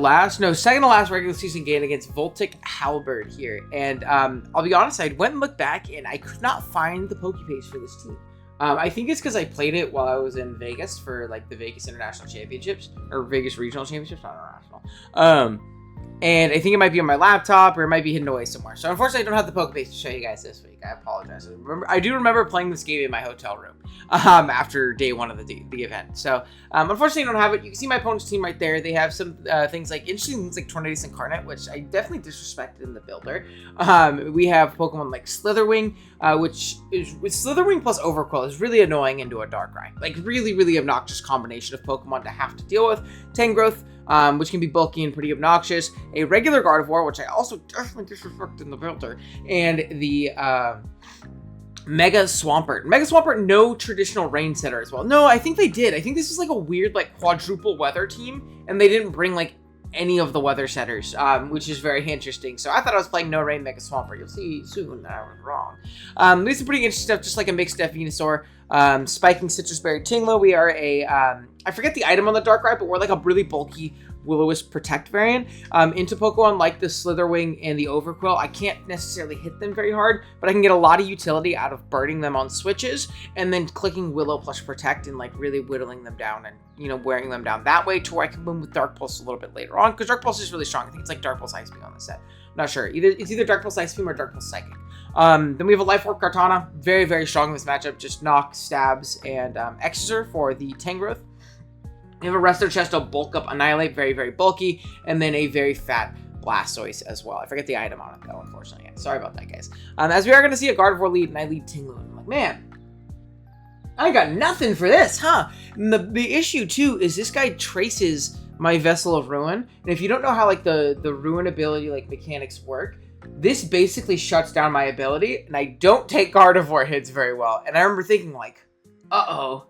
second to last regular season game against Voltic Halberd here. And I'll be honest, I went and looked back and I could not find the Pokepage for this team. I think it's because I played it while I was in Vegas for like the Vegas International Championships or Vegas Regional Championships, not international. And I think it might be on my laptop or it might be hidden away somewhere. So unfortunately, I don't have the Pokebase to show you guys this week. I apologize. I do remember playing this game in my hotel room after day one of the event. So unfortunately, I don't have it. You can see my opponent's team right there. They have some interesting things like Tornadus Incarnate, which I definitely disrespected in the builder. We have Pokemon like Slitherwing, which is with Slitherwing plus Overqwil is really annoying into a Darkrai. Like really, really obnoxious combination of Pokemon to have to deal with. Tangrowth, which can be bulky and pretty obnoxious. A regular Gardevoir, which I also definitely disrespect in the builder. And the Mega Swampert. Mega Swampert, no traditional rain setter as well. No, I think they did. I think this is like a weird like quadruple weather team. And they didn't bring like any of the weather setters, which is very interesting. So I thought I was playing no rain Mega Swampert. You'll see soon that I was wrong. These are pretty interesting stuff, just like a mixed F Venusaur. Spiking Citrus Berry Ting-Lu. We are a, I forget the item on the Darkrai, but we're like a really bulky Will-O-Wisp Protect variant. Into Pokemon like the Slitherwing and the Overqwil, I can't necessarily hit them very hard, but I can get a lot of utility out of burning them on switches and then clicking Willow plus Protect and like really whittling them down and, you know, wearing them down that way to where I can win with Dark Pulse a little bit later on, because Dark Pulse is really strong. I think it's like Dark Pulse Ice Beam on the set. I'm not sure. It's either Dark Pulse Ice Beam or Dark Pulse Psychic. Then we have a Life Orb Cartana. Very, very strong in this matchup. Just Knock, Stabs, and Exeter for the Tangrowth. We have a Resto Chesto Bulk Up Annihilate. Very, very bulky. And then a very fat Blastoise as well. I forget the item on it, though, unfortunately. Yeah, sorry about that, guys. As we are going to see a Gardevoir lead, and I lead Ting-Lu. I'm like, man, I got nothing for this, huh? And the issue, too, is this guy traces my Vessel of Ruin. And if you don't know how, like, the Ruin ability, like, mechanics work, this basically shuts down my ability, and I don't take Gardevoir hits very well. And I remember thinking, like, uh-oh,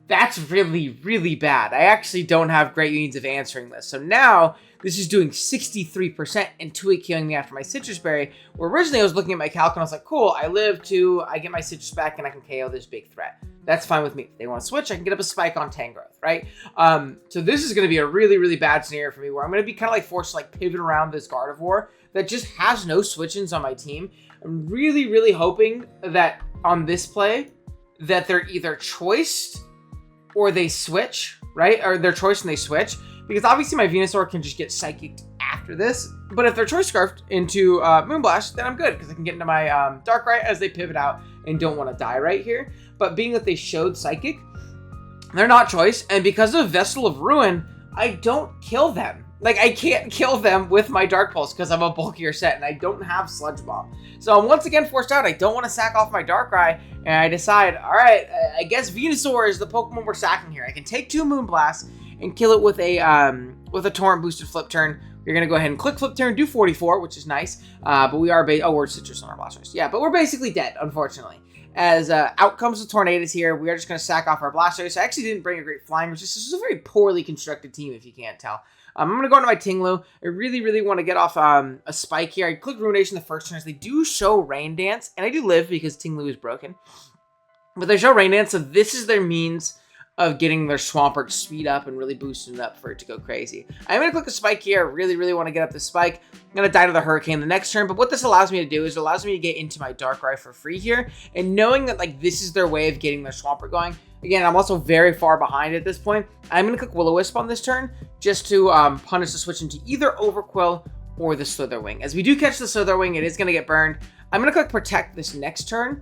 that's really, really bad. I actually don't have great means of answering this. So now, this is doing 63% and 2-hit killing me after my Citrus Berry, where originally I was looking at my calc and I was like, cool, I live 2, I get my Citrus back, and I can KO this big threat. That's fine with me. If they want to switch, I can get up a Spike on Tangrowth, right? So this is going to be a really, really bad scenario for me, where I'm going to be kind of like forced to like pivot around this Gardevoir that just has no switch-ins on my team. I'm really, really hoping that on this play, that they're either choiced or they switch, right? Or they're choiced and they switch. Because obviously my Venusaur can just get Psychic after this. But if they're Choice Scarfed into Moonblast, then I'm good. Because I can get into my Darkrai as they pivot out and don't want to die right here. But being that they showed Psychic, they're not Choice. And because of Vessel of Ruin, I don't kill them. Like, I can't kill them with my Dark Pulse because I'm a bulkier set and I don't have Sludge Bomb. So I'm once again forced out. I don't want to sack off my Darkrai, and I decide, alright, I guess Venusaur is the Pokemon we're sacking here. I can take 2 Moonblasts and kill it with a Torrent boosted Flip Turn. We're going to go ahead and click Flip Turn, do 44, which is nice. But we are, we're Citrus on our Blastoise. Yeah, but we're basically dead, unfortunately. As out comes the Tornadus here, we are just going to sack off our Blastoise. I actually didn't bring a great Flying Resist. This is a very poorly constructed team, if you can't tell. I'm going to go into my Ting-Lu. I really, really want to get off a Spike here. I click Ruination the first turn. They do show Rain Dance, and I do live because Ting-Lu is broken. But they show Rain Dance, so this is their means of getting their Swampert to speed up and really boosting it up for it to go crazy. I'm going to click a Spike here. I really, really want to get up the Spike. I'm going to die to the Hurricane the next turn, but what this allows me to do is it allows me to get into my Darkrai for free here, and knowing that like this is their way of getting their Swampert going. Again, I'm also very far behind at this point. I'm going to click Will-O-Wisp on this turn just to punish the switch into either Overqwil or the Slitherwing. As we do catch the Slitherwing, it is going to get burned. I'm going to click Protect this next turn.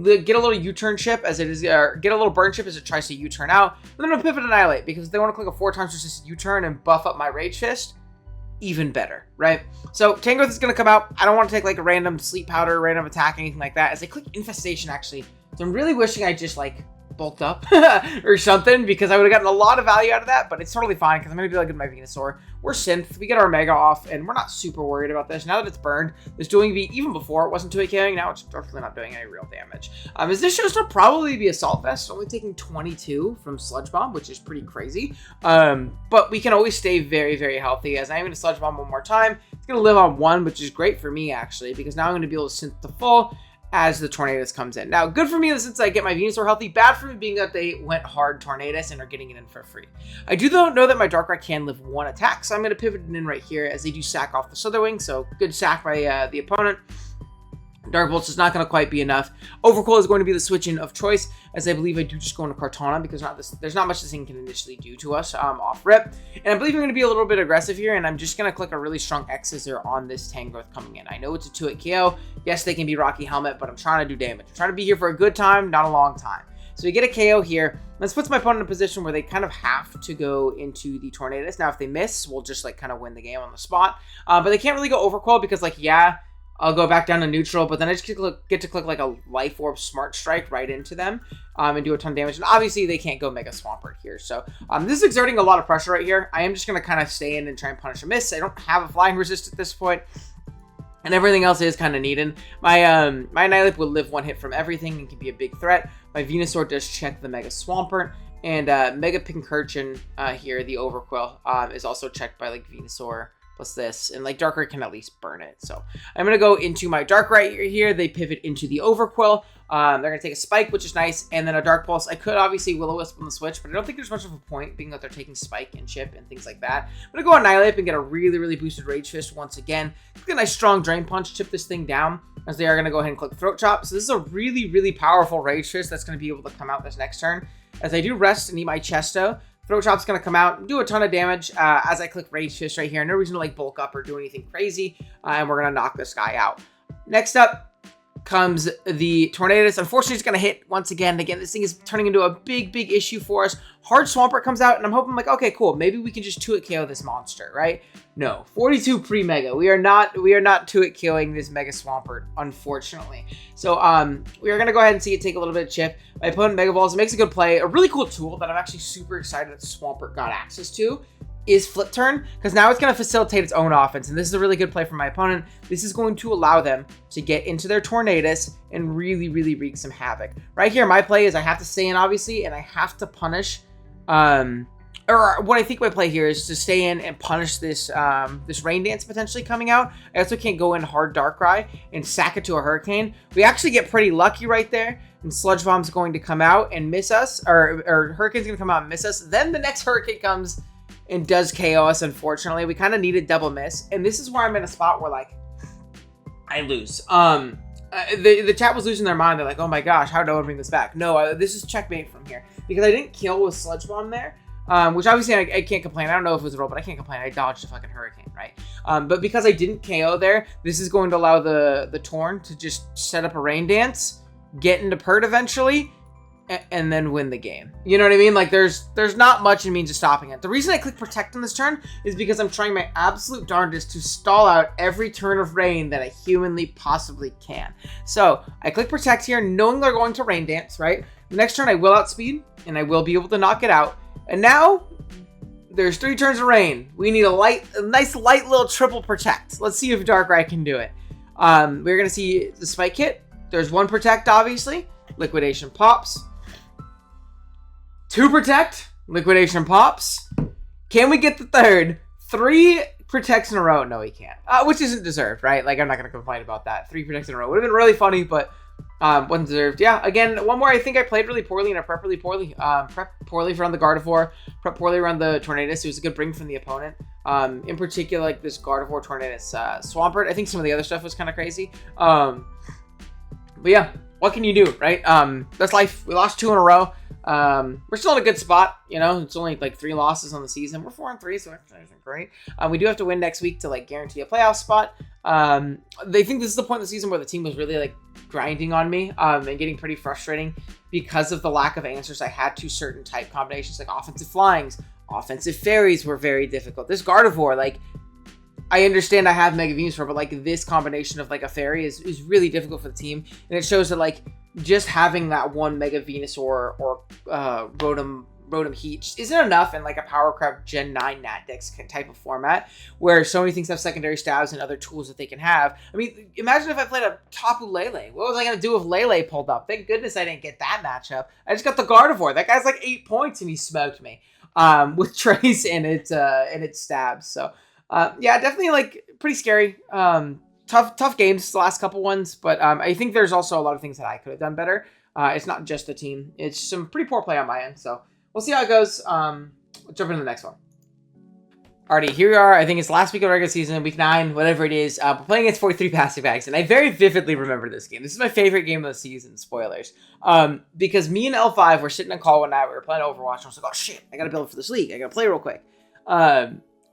Get a little U-turn chip as it is, get a little burn chip as it tries to U-turn out. And then I'm going to pivot Annihilate because if they want to click a 4 times resisted U-turn and buff up my Rage Fist, even better, right? So Tangrowth is going to come out. I don't want to take like a random Sleep Powder, random attack, anything like that. As I click Infestation, actually. So I'm really wishing I just like bulked up or something, because I would have gotten a lot of value out of that, but it's totally fine because I'm going to be like with my Venusaur. We're synth, we get our Mega off, and we're not super worried about this. Now that it's burned, this Dueling V, even before it wasn't 2-KOing, now it's definitely not doing any real damage. As this shows to probably be Assault Vest, only taking 22 from Sludge Bomb, which is pretty crazy. But we can always stay very, very healthy, as I'm going to Sludge Bomb one more time. It's going to live on 1, which is great for me, actually, because now I'm going to be able to synth to full as the Tornadus comes in. Now, good for me since I get my Venusaur healthy. Bad for me being that they went hard Tornadus and are getting it in for free. I do though know that my Darkrai can live 1 attack, so I'm going to pivot it in right here as they do sack off the Slitherwing, so good sack by the opponent. Dark Bolt's is not going to quite be enough. Overcoil is going to be the switch-in of choice, as I believe I do just go into Cartana, because there's not much this thing can initially do to us off rip. And I believe I'm going to be a little bit aggressive here, and I'm just going to click a really strong X-Scissor on this Tangrowth coming in. I know it's a 2-hit KO. Yes, they can be Rocky Helmet, but I'm trying to do damage. I'm trying to be here for a good time, not a long time. So we get a KO here. This puts my opponent in a position where they kind of have to go into the Tornadus. Now, if they miss, we'll just like kind of win the game on the spot. But they can't really go Overcoil because, like, yeah, I'll go back down to neutral, but then I just get to click like a Life Orb Smart Strike right into them and do a ton of damage. And obviously, they can't go Mega Swampert here. So this is exerting a lot of pressure right here. I am just going to kind of stay in and try and punish a miss. I don't have a Flying Resist at this point, and everything else is kind of needed. My Annihilape will live 1 hit from everything and can be a big threat. My Venusaur does check the Mega Swampert, and Mega Pincurchin here, the Overquill, is also checked by like Venusaur. Plus this, and like Darkrai can at least burn it. So I'm going to go into my Darkrai here. They pivot into the Overquill. They're going to take a Spike, which is nice, and then a Dark Pulse. I could obviously Will-O-Wisp on the switch, but I don't think there's much of a point, being that they're taking Spike and Chip and things like that. I'm going to go Annihilape and get a really, really boosted Rage Fist once again. Get a nice strong Drain Punch, chip this thing down, as they are going to go ahead and click Throat Chop. So this is a really, really powerful Rage Fist that's going to be able to come out this next turn. As I do rest and eat my Chesto, Throat Chop's going to come out and do a ton of damage as I click Rage Fist right here. No reason to like bulk up or do anything crazy. And we're going to knock this guy out. Next up comes the Tornadus. Unfortunately, it's going to hit once again. Again, this thing is turning into a big, big issue for us. Hard Swampert comes out, and I'm hoping like, okay, cool. Maybe we can just 2-hit KO this monster, right? No, 42 pre-Mega. We are not 2-hit KOing this Mega Swampert, unfortunately. So we are going to go ahead and see it take a little bit of chip. My opponent Mega Balls. It makes a good play. A really cool tool that I'm actually super excited that Swampert got access to is Flip Turn, because now it's going to facilitate its own offense, and this is a really good play for my opponent. This is going to allow them to get into their Tornadus and really, really wreak some havoc. Right here, my play is I have to stay in, obviously, and I have to punish, or what I think my play here is to stay in and punish this this Rain Dance potentially coming out. I also can't go in hard Darkrai and sack it to a Hurricane. We actually get pretty lucky right there, and Sludge Bomb's going to come out and miss us, or Hurricane's going to come out and miss us. Then the next Hurricane comes and does KO us, unfortunately. We kind of need a double miss, and this is where I'm in a spot where, like, I lose. The chat was losing their mind. They're like, oh my gosh, how do I bring this back? No, this is checkmate from here, because I didn't kill with Sludge Bomb there, which obviously I can't complain. I don't know if it was a roll, but I can't complain. I dodged a fucking Hurricane, right? But because I didn't KO there, this is going to allow the Torn to just set up a Rain Dance, get into Pert eventually, and then win the game. You know what I mean? Like, there's not much in means of stopping it. The reason I click Protect on this turn is because I'm trying my absolute darndest to stall out every turn of rain that I humanly possibly can. So I click Protect here, knowing they're going to Rain Dance, right? The next turn I will outspeed, and I will be able to knock it out. And now there's 3 turns of rain. We need a nice light little triple Protect. Let's see if Darkrai can do it. We're gonna see the Spike hit. There's 1 Protect, obviously. Liquidation pops. 2 Protect, Liquidation pops. Can we get the 3rd? 3 Protects in a row? No, we can't. Which isn't deserved, right? Like, I'm not going to complain about that. 3 Protects in a row. Would have been really funny, but wasn't deserved. Yeah, again, one more. I think I played really poorly, and I prepped really poorly. Prepped poorly around the Gardevoir. Prepped poorly around the Tornadus. It was a good bring from the opponent. In particular, like this Gardevoir, Tornadus, Swampert. I think some of the other stuff was kind of crazy. But yeah, what can you do, right? That's life. We lost 2 in a row. We're still in a good spot, you know. It's only like 3 losses on the season. We're 4-3, so that's great. We do have to win next week to like guarantee a playoff spot. They think this is the point in the season where the team was really like grinding on me and getting pretty frustrating because of the lack of answers I had to certain type combinations, like offensive flyings, offensive fairies were very difficult. This Gardevoir, like, I understand I have Mega Venusaur, but like this combination of like a fairy is really difficult for the team, and it shows that like just having that one Mega Venusaur or Rotom-Heat just isn't enough in like a Power Crab Gen 9 Natdex type of format where so many things have secondary stabs and other tools that they can have. I mean, imagine if I played a Tapu Lele. What was I gonna do if Lele pulled up? Thank goodness I didn't get that matchup. I just got the Gardevoir. That guy's like 8 points and he smoked me with Trace and its stabs. So. Yeah, definitely like pretty scary. Tough games, the last couple ones, but I think there's also a lot of things that I could have done better. It's not just the team; it's some pretty poor play on my end. So we'll see how it goes. Let's jump into the next one. Alrighty, here we are. I think it's last week of regular season, week 9, whatever it is. We're playing against 43 plastic bags, and I very vividly remember this game. This is my favorite game of the season. Spoilers, because me and L5 were sitting in a call one night. We were playing Overwatch, and I was like, "Oh shit, I gotta build for this league. I gotta play real quick."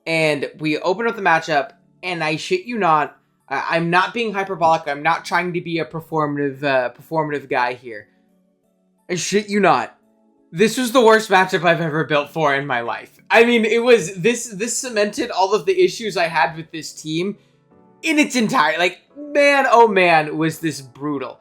And we open up the matchup, and I shit you not, I'm not being hyperbolic. I'm not trying to be a performative guy here. I shit you not. This was the worst matchup I've ever built for in my life. I mean, it was this cemented all of the issues I had with this team in its entirety. Like, man, oh man, was this brutal.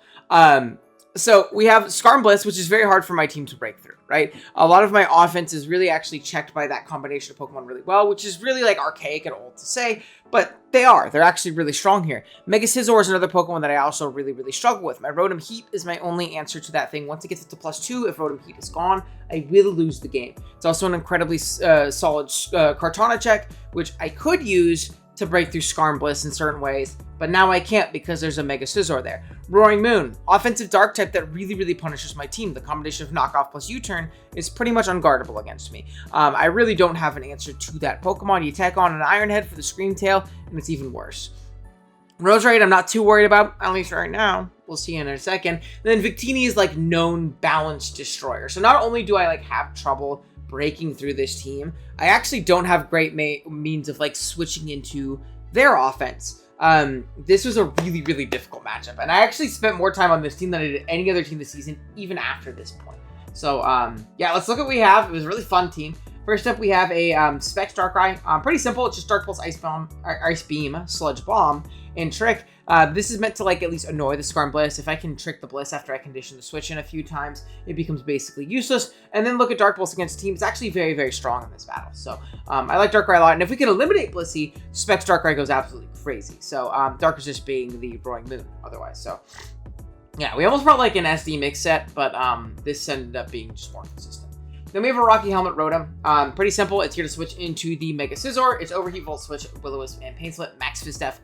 So we have Skarm Bliss, which is very hard for my team to break through, right? A lot of my offense is really actually checked by that combination of Pokemon really well, which is really like archaic and old to say, but they're actually really strong here. Mega Scizor is another Pokemon that I also really struggle with. My Rotom-Heat is my only answer to that thing. Once it gets up to +2, if Rotom-Heat is gone, I will lose the game. It's also an incredibly solid Cartana check, which I could use to break through Skarm Bliss in certain ways, but now I can't because there's a Mega Scizor there. Roaring Moon, offensive dark type that really punishes my team. The combination of knockoff plus U-turn is pretty much unguardable against me. I really don't have an answer to that Pokemon. You tack on an Iron Head for the Scream Tail, and it's even worse. Roserade, I'm not too worried about, at least right now. We'll see in a second. And then Victini is like known balance destroyer. So not only do I like have trouble breaking through this team, I actually don't have great means of like switching into their offense. This was a really difficult matchup, and I actually spent more time on this team than I did any other team this season, even after this point. So yeah, let's look at what we have. It was a really fun team. First up, we have a Specs Darkrai. Pretty simple. It's just Dark Pulse, Ice Beam, Sludge Bomb, and Trick. This is meant to like at least annoy the Skarm Bliss. If I can trick the Bliss after I condition the switch in a few times, it becomes basically useless. And then look at Dark Pulse against team. It's actually very strong in this battle. So I like Darkrai a lot. And if we can eliminate Blissey, Specs Darkrai goes absolutely crazy. So Dark Resist being the Roaring Moon otherwise. So yeah, we almost brought like an SD mix set, but this ended up being just more consistent. Then we have a Rocky Helmet Rotom. Pretty simple. It's here to switch into the Mega Scizor. It's Overheat, Volt Switch, Will-O-Wisp, and Pain Split. Max Fistef.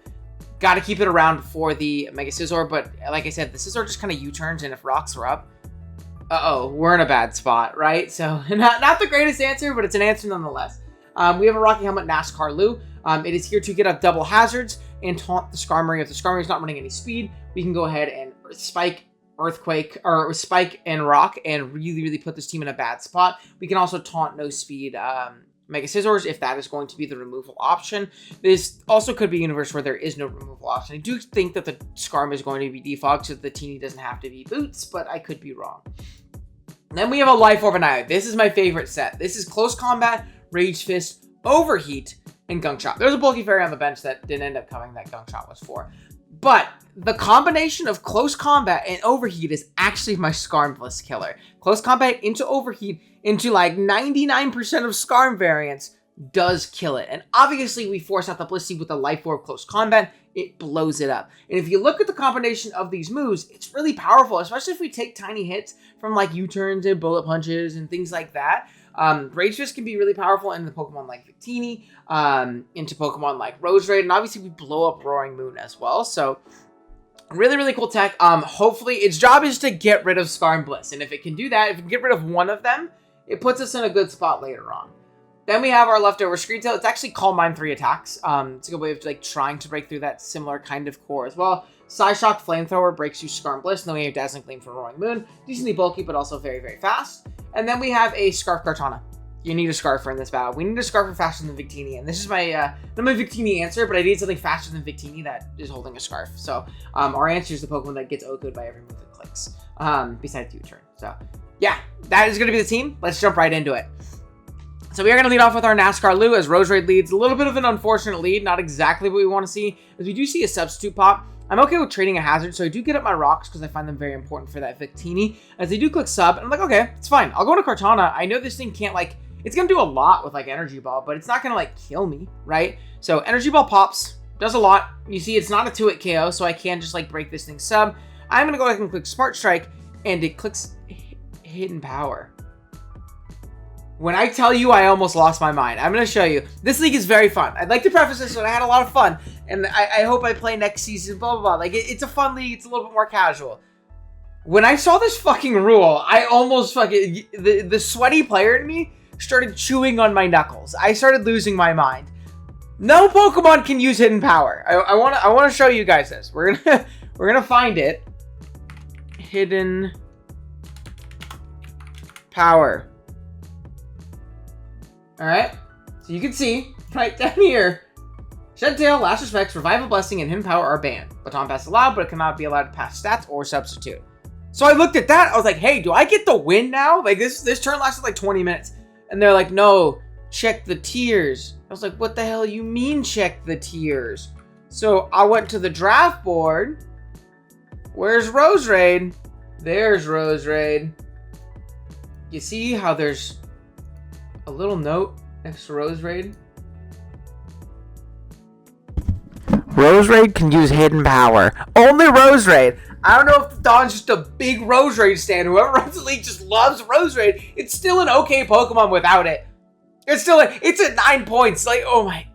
Got to keep it around for the Mega Scizor, but like I said, the Scizor just kind of U-turns, and if rocks are up, we're in a bad spot, right? So not the greatest answer, but it's an answer nonetheless. We have a Rocky Helmet NASCAR Lu. It is here to get up double hazards and taunt the Skarmory. If the Skarmory is not running any speed, we can go ahead and Spike, Earthquake, or Spike and Rock, and really put this team in a bad spot. We can also taunt no speed Mega Scizors if that is going to be the removal option. This also could be a universe where there is no removal option. I do think that the Skarm is going to be defogged so that the Teeny doesn't have to be Boots, but I could be wrong. Then we have a Life Orb Annihilate. This is my favorite set. This is Close Combat, Rage Fist, Overheat, and Gunk Shot. There's a bulky fairy on the bench that didn't end up coming that Gunk Shot was for. But the combination of Close Combat and Overheat is actually my Skarm Bliss killer. Close Combat into Overheat into like 99% of Skarm variants does kill it. And obviously we force out the Blissey with the Life Orb Close Combat. It blows it up. And if you look at the combination of these moves, it's really powerful, especially if we take tiny hits from like U-turns and bullet punches and things like that. Rage Fist can be really powerful into Pokemon like Victini, into Pokemon like Roserade, and obviously we blow up Roaring Moon as well. So really cool tech. Hopefully its job is to get rid of Skarm Bliss, and if it can do that, if it can get rid of one of them, it puts us in a good spot later on. Then we have our leftover Screen Tail. It's actually Calm Mind 3 attacks. It's a good way of like trying to break through that similar kind of core as well. Psyshock Flamethrower breaks through Skarm Bliss, and then we have Dazzling Gleam for Roaring Moon. Decently bulky, but also very fast. And then we have a Scarf Cartana. You need a Scarfer in this battle. We need a Scarfer faster than Victini, and this is my not my Victini answer, but I need something faster than Victini that is holding a Scarf. So our answer is the Pokemon that gets OHKO'd by every move that clicks, besides U-turn. So yeah, that is going to be the team. Let's jump right into it. So we are going to lead off with our NASCAR Lou as Roserade leads. A little bit of an unfortunate lead, not exactly what we want to see, as we do see a substitute pop. I'm okay with trading a hazard, so I do get up my rocks because I find them very important for that Victini. As they do click sub, and I'm like, okay, it's fine. I'll go into Cartana. I know this thing can't, like, it's going to do a lot with, like, Energy Ball, but it's not going to, like, kill me, right? So Energy Ball pops, does a lot. You see, it's not a 2-hit KO, so I can just, like, break this thing sub. I'm going to go ahead and click Smart Strike, and it clicks Hidden Power. When I tell you I almost lost my mind, I'm going to show you. This league is very fun. I'd like to preface this that I had a lot of fun, and I hope I play next season, blah, blah, blah. Like, it's a fun league. It's a little bit more casual. When I saw this fucking rule, I almost fucking... The sweaty player in me started chewing on my knuckles. I started losing my mind. No Pokemon can use Hidden Power. I want to show you guys this. We're gonna find it. Hidden Power. Alright, so you can see, right down here, Shed Tail, Last Respects, Revival Blessing, and Hidden Power are banned. Baton Pass allowed, but it cannot be allowed to pass stats or substitute. So I looked at that, I was like, hey, do I get the win now? Like, this turn lasted like 20 minutes. And they're like, no, check the tiers. I was like, what the hell you mean check the tiers? So I went to the draft board. Where's Roserade? There's Roserade. You see how there's a little note next to Roserade? Roserade can use Hidden Power. Only Roserade. I don't know if Don's just a big Roserade stan. Whoever runs the league just loves Roserade. It's still an okay Pokemon without it. It's still it's at 9 points. Like, oh my.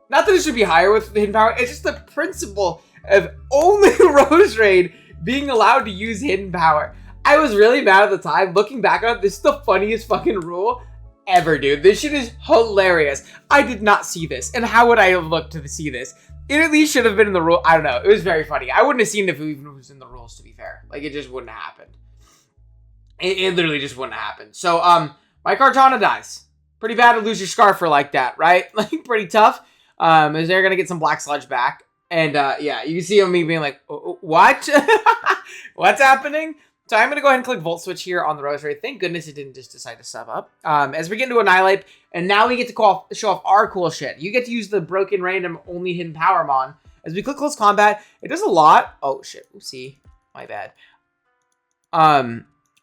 Not that it should be higher with Hidden Power. It's just the principle of only Roserade being allowed to use Hidden Power. I was really mad at the time. Looking back on it, this is the funniest fucking rule ever, dude. This shit is hilarious. I did not see this. And how would I have looked to see this? It at least should have been in the rule. I don't know. It was very funny. I wouldn't have seen it if it even was in the rules, to be fair. Like, it just wouldn't have happened. It literally just wouldn't have happened. So, my Cartana dies. Pretty bad to lose your Scarfer like that, right? Like, pretty tough. Is they're gonna get some Black Sludge back. And, yeah, you can see me being like, what? What's happening? So I'm going to go ahead and click Volt Switch here on the Roserade. Thank goodness it didn't just decide to sub up. As we get into Annihilape, and now we get to show off our cool shit. You get to use the Broken Random only Hidden Power Mon. As we click Close Combat, it does a lot. Oh, shit. Oopsie. My bad.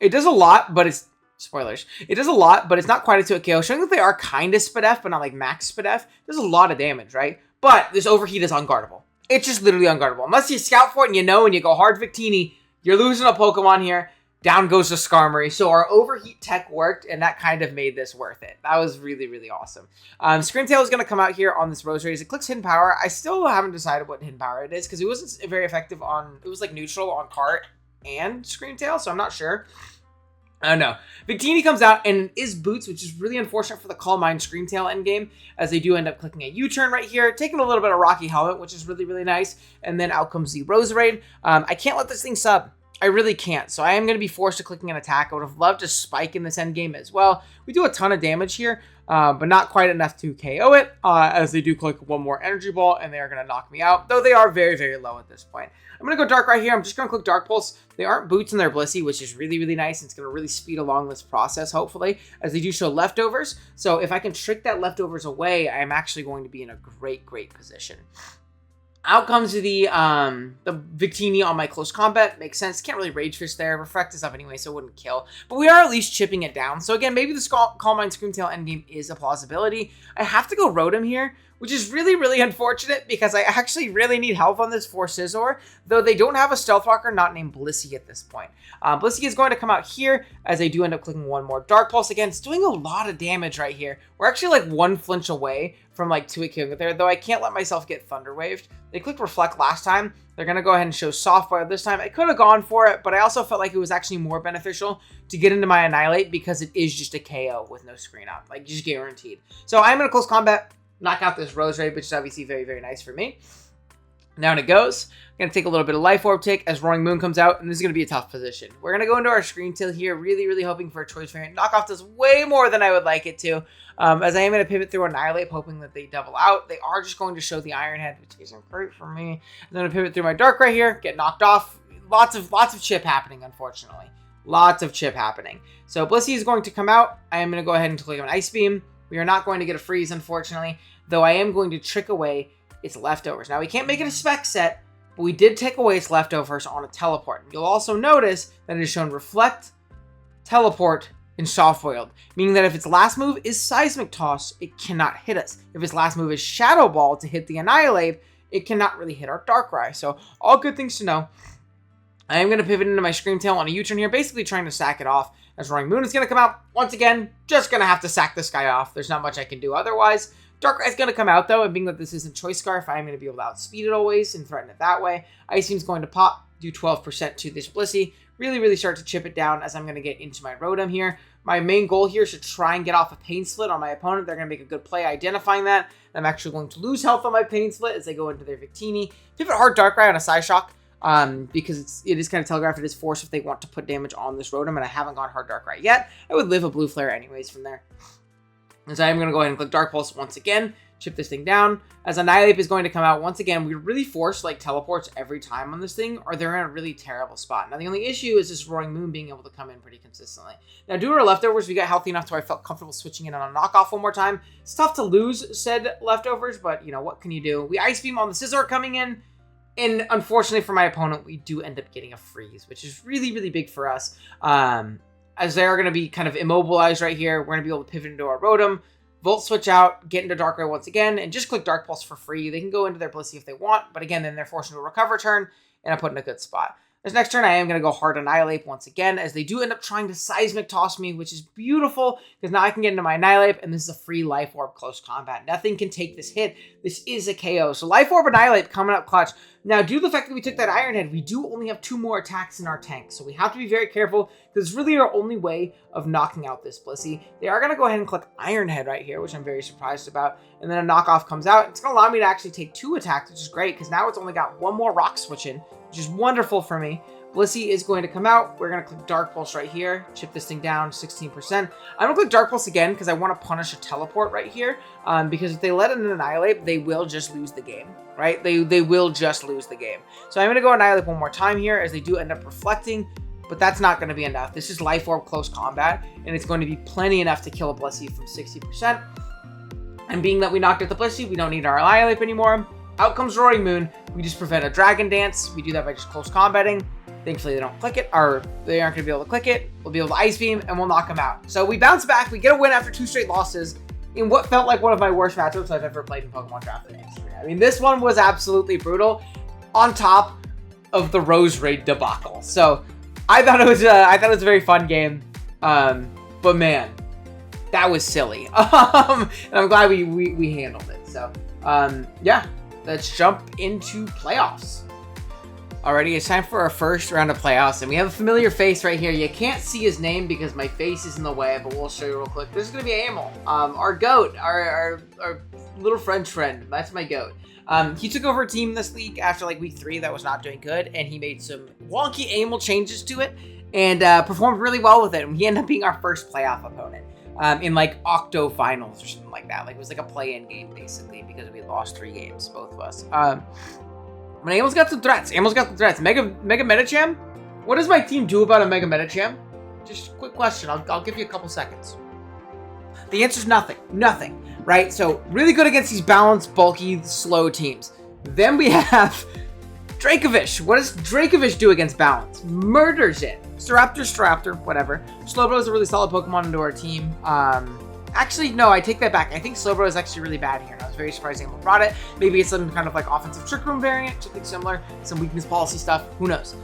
It does a lot, but it's... Spoilers. It does a lot, but it's not quite a 2-hit KO. Showing that they are kind of Spadef, but not like max Spadef. Does a lot of damage, right? But this Overheat is unguardable. It's just literally unguardable. Unless you scout for it and you know and you go hard Victini, you're losing a Pokemon here. Down goes the Skarmory. So our Overheat tech worked, and that kind of made this worth it. That was really, really awesome. Screamtail is going to come out here on this Roserade. As it clicks Hidden Power, I still haven't decided what Hidden Power it is, because it wasn't very effective on... It was like neutral on Cart and Screamtail, so I'm not sure. I don't know. Victini comes out and is Boots, which is really unfortunate for the Calm Mind Screamtail endgame, as they do end up clicking a U-turn right here, taking a little bit of Rocky Helmet, which is really, really nice. And then out comes the Roserade. I can't let this thing sub. I really can't. So I am going to be forced to clicking an attack. I would have loved to spike in this endgame as well. We do a ton of damage here, but not quite enough to KO it, as they do click one more Energy Ball, and they are going to knock me out, though they are very, very low at this point. I'm going to go Darkrai here. I'm just going to click Dark Pulse. They aren't Boots and they're Blissey, which is really, really nice. It's going to really speed along this process, hopefully, as they do show Leftovers. So if I can trick that Leftovers away, I'm actually going to be in a great, great position. Out comes the Victini on my Close Combat. Makes sense. Can't really Rage Fist there. Reflect is up anyway, so it wouldn't kill. But we are at least chipping it down. So again, maybe the Calm Mind Screamtail endgame is a plausibility. I have to go Rotom here, which is really, really unfortunate because I actually really need help on this for Scizor, though they don't have a Stealth Rocker not named Blissey at this point. Blissey is going to come out here as they do end up clicking one more Dark Pulse. Again, it's doing a lot of damage right here. We're actually like one flinch away from like 2-hit killing it there, though I can't let myself get Thunder Waved. They clicked Reflect last time. They're going to go ahead and show Soft Fire this time. I could have gone for it, but I also felt like it was actually more beneficial to get into my Annihilate because it is just a KO with no screen up, like just guaranteed. So I'm going to Close Combat, knock out this Roserade, which is obviously very, very nice for me. Down it goes. I'm going to take a little bit of Life Orb tick as Roaring Moon comes out, and this is going to be a tough position. We're going to go into our Screamtail here, really, really hoping for a Choice Variant. Knockoff does way more than I would like it to, as I am going to pivot through Annihilate, hoping that they double out. They are just going to show the Iron Head, which isn't great for me. I'm going to pivot through my Darkrai here, get knocked off. Lots of chip happening, unfortunately. Lots of chip happening. So Blissey is going to come out. I am going to go ahead and click on Ice Beam. We are not going to get a freeze, unfortunately, though I am going to trick away its leftovers. Now, we can't make it a spec set, but we did take away its leftovers on a teleport. You'll also notice that it is shown Reflect, Teleport, and Soft Boiled, meaning that if its last move is Seismic Toss, it cannot hit us. If its last move is Shadow Ball to hit the Annihilape, it cannot really hit our Darkrai. So, all good things to know. I am going to pivot into my Scream Tail on a U-turn here, basically trying to sack it off, as Roaring Moon is going to come out. Once again, just going to have to sack this guy off. There's not much I can do otherwise. Darkrai is going to come out, though, and being that this isn't Choice Scarf, I'm going to be able to outspeed it always and threaten it that way. Ice Beam's going to pop, do 12% to this Blissey. Really start to chip it down as I'm going to get into my Rotom here. My main goal here is to try and get off a Pain Split on my opponent. They're going to make a good play identifying that. I'm actually going to lose health on my Pain Split as they go into their Victini. Pivot hard Darkrai on a Psyshock. Because it is kind of telegraphed it is forced if they want to put damage on this Rotom, and I haven't gone hard Darkrai yet. I would live a Blue Flare anyways from there. And so I'm going to go ahead and click Dark Pulse once again, chip this thing down. As Annihilape is going to come out once again, we really force like teleports every time on this thing, or they're in a really terrible spot. Now the only issue is this Roaring Moon being able to come in pretty consistently. Now due to our leftovers, we got healthy enough to where I felt comfortable switching in on a knockoff one more time. It's tough to lose said leftovers, but you know, what can you do? We Ice Beam on the Scizor coming in. And unfortunately for my opponent, we do end up getting a freeze, which is really big for us. As they are going to be kind of immobilized right here, we're going to be able to pivot into our Rotom, Volt Switch out, get into Darkrai once again, and just click Dark Pulse for free. They can go into their Blissey if they want, but again, then they're forced into a recover turn, and I put in a good spot. This next turn, I am going to go hard Annihilape once again, as they do end up trying to Seismic Toss me, which is beautiful, because now I can get into my Annihilape, and this is a free Life Orb close combat. Nothing can take this hit. This is a KO. So Life Orb Annihilape coming up clutch. Now, due to the fact that we took that Iron Head, we do only have 2 more attacks in our tank, so we have to be very careful, because it's really our only way of knocking out this Blissey. They are going to go ahead and click Iron Head right here, which I'm very surprised about, and then a knockoff comes out. It's going to allow me to actually take 2 attacks, which is great, because now it's only got 1 more Rock Switch in, which is wonderful for me. Blissey is going to come out. We're going to click Dark Pulse right here. Chip this thing down 16%. I'm going to click Dark Pulse again because I want to punish a teleport right here. Because if they let it Annihilate, they will just lose the game, right? They will just lose the game. So I'm going to go Annihilate one more time here as they do end up reflecting. But that's not going to be enough. This is Life Orb close combat. And it's going to be plenty enough to kill a Blissey from 60%. And being that we knocked out the Blissey, we don't need our Annihilape anymore. Out comes Roaring Moon. We just prevent a Dragon Dance. We do that by just close combating. Thankfully, they don't click it, or they aren't going to be able to click it. We'll be able to Ice Beam, and we'll knock them out. So we bounce back. We get a win after 2 straight losses in what felt like one of my worst matchups I've ever played in Pokemon Draft history. I mean, this one was absolutely brutal, on top of the Rose Raid debacle. So I thought it was a very fun game, but man, that was silly. And I'm glad we handled it. So yeah, let's jump into playoffs. Alrighty, it's time for our first round of playoffs, and we have a familiar face right here. You can't see his name because my face is in the way, but we'll show you real quick. This is going to be Amel, our goat, our little French friend. That's my goat. He took over a team this league after like week 3 that was not doing good, and he made some wonky Amel changes to it, and performed really well with it, and he ended up being our first playoff opponent. In like Octo Finals or something like that. Like it was like a play-in game basically because we lost 3 games, both of us. But Amel's got some threats. Mega Medicham? What does my team do about a Mega Medicham? Just a quick question. I'll give you a couple seconds. The answer's nothing. Nothing. Right? So, really good against these balanced, bulky, slow teams. Then we have Dracovish. What does Dracovish do against balance? Murders it. Staraptor, whatever. Slowbro is a really solid Pokemon into our team. Actually, no, I take that back. I think Slowbro is actually really bad here, and I was very surprised Amel brought it. Maybe it's some kind of like offensive Trick Room variant, something similar, some weakness policy stuff, who knows.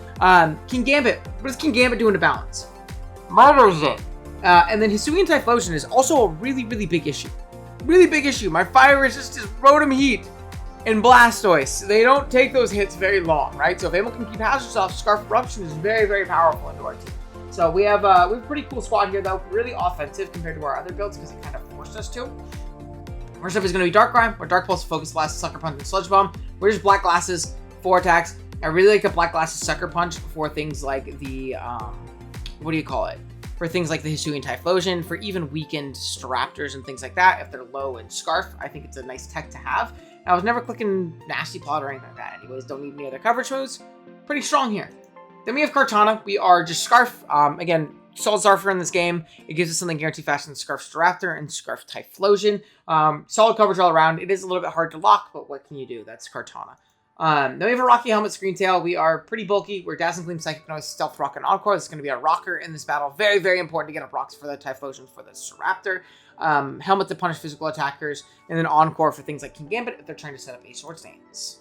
King Gambit, what does King Gambit do to balance? Murders it. And then Hisuian Typhlosion is also a really big issue. Really big issue. My fire resist is Rotom-Heat and Blastoise. They don't take those hits very long, right? So if Amel can keep hazards off, Scarf Eruption is very powerful into our team. So we have a pretty cool squad here, though. Really offensive compared to our other builds because it kind of forced us to. First up is going to be Darkrai, where Dark Pulse, Focus Blast, Sucker Punch, and Sludge Bomb. We're just Black Glasses, 4 attacks. I really like the Black Glasses Sucker Punch for things like the, what do you call it? For things like the Hisuian Typhlosion, for even weakened Staraptors and things like that. If they're low in Scarf, I think it's a nice tech to have. I was never clicking Nasty Plot or anything like that anyways. Don't need any other coverage moves. Pretty strong here. Then we have Cartana. We are just Scarf. Again, solid Starter in this game. It gives us something guaranteed faster than Scarf Staraptor and Scarf Typhlosion. Solid coverage all around. It is a little bit hard to lock, but what can you do? That's Cartana. Then we have a Rocky Helmet Screentail. We are pretty bulky. We're Dazzling Gleam, Psychic Noise, Stealth Rock, and Encore. This is going to be a rocker in this battle. Very, very important to get up rocks for the Typhlosion for the Staraptor. Helmet to punish physical attackers, and then Encore for things like King Gambit if they're trying to set up a Swords Dance.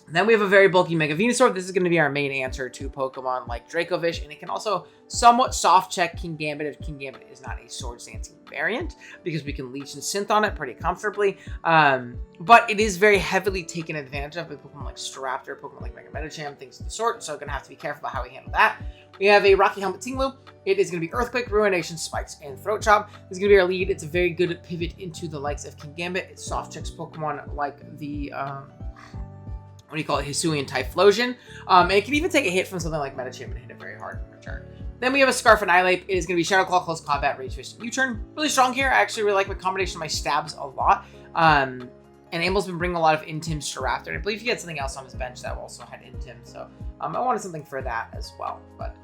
Then we have a very bulky Mega Venusaur. This is going to be our main answer to Pokemon like Dracovish, and it can also somewhat soft check King Gambit if King Gambit is not a Swords Dancing variant, because we can Leech and Synth on it pretty comfortably. But it is very heavily taken advantage of by Pokemon like Staraptor, Pokemon like Mega Medicham, things of the sort, so going to have to be careful about how we handle that. We have a Rocky Helmet Ting-Lu. It is going to be Earthquake, Ruination, Spikes, and Throat Chop. This is going to be our lead. It's a very good pivot into the likes of King Gambit. It soft checks Pokemon like the... what do you call it, Hisuian Typhlosion. And it can even take a hit from something like Medicham and hit it very hard in return. Then we have a Scarf Annihilape. It is going to be Shadow Claw, Close Combat, Rage Fist, and U-Turn. Really strong here. I actually really like the combination of my stabs a lot. And Amel's been bringing a lot of Intim Staraptor. And I believe he had something else on his bench that also had Intim. So I wanted something for that as well. But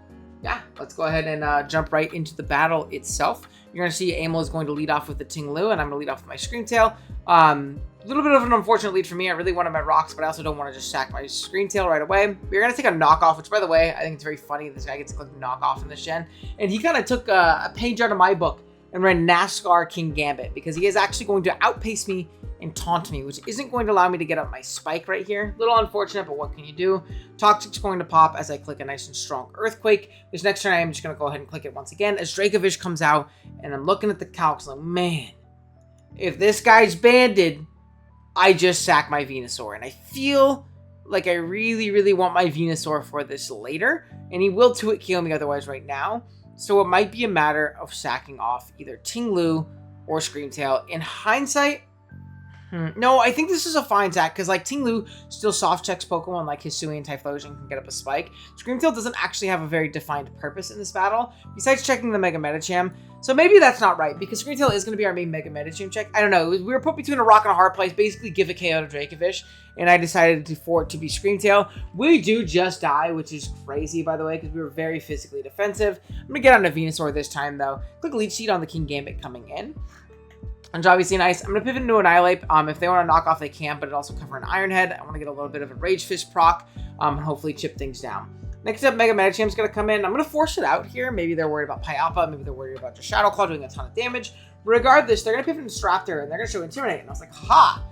yeah, let's go ahead and jump right into the battle itself. You're going to see Amel is going to lead off with the Ting-Lu, and I'm going to lead off with my Screentail. A little bit of an unfortunate lead for me. I really wanted my rocks, but I also don't want to just sack my Screentail right away. We're going to take a knockoff, which, by the way, I think it's very funny. This guy gets to click knockoff in this gen. And he kind of took a page out of my book and ran NASCAR King Gambit, because he is actually going to outpace me and taunt me, which isn't going to allow me to get up my spike right here. A little unfortunate, but what can you do? Toxic's going to pop as I click a nice and strong Earthquake. This next turn, I am just going to go ahead and click it once again as Dracovish comes out, and I'm looking at the calcs like, man, if this guy's banded, I just sack my Venusaur, and I feel like I really, really want my Venusaur for this later, and he will 2-hit KO me otherwise right now, so it might be a matter of sacking off either Ting-Lu or Screentail. In hindsight, no, I think this is a fine sack, because like Ting-Lu still soft checks Pokemon like Hisuian Typhlosion can get up a spike. Screentail doesn't actually have a very defined purpose in this battle, besides checking the Mega Medicham. So maybe that's not right, because Screentail is going to be our main Mega Medicham check. I don't know. We were put between a rock and a hard place, basically give a KO to Dracovish, and I decided for it to be Screentail. We do just die, which is crazy, by the way, because we were very physically defensive. I'm going to get on a Venusaur this time, though. Click Leech Seed on the King Gambit coming in. And obviously nice. I'm going to pivot into an Annihilape. If they want to knock off, they can, but it also cover an Iron Head. I want to get a little bit of a Rage Fist proc, and hopefully chip things down. Next up, Mega Medicham's going to come in. I'm going to force it out here. Maybe they're worried about Pyalpa. Maybe they're worried about just Shadow Claw doing a ton of damage. Regardless, they're going to pivot into Staraptor, and they're going to show Intimidate. And I was like, ha!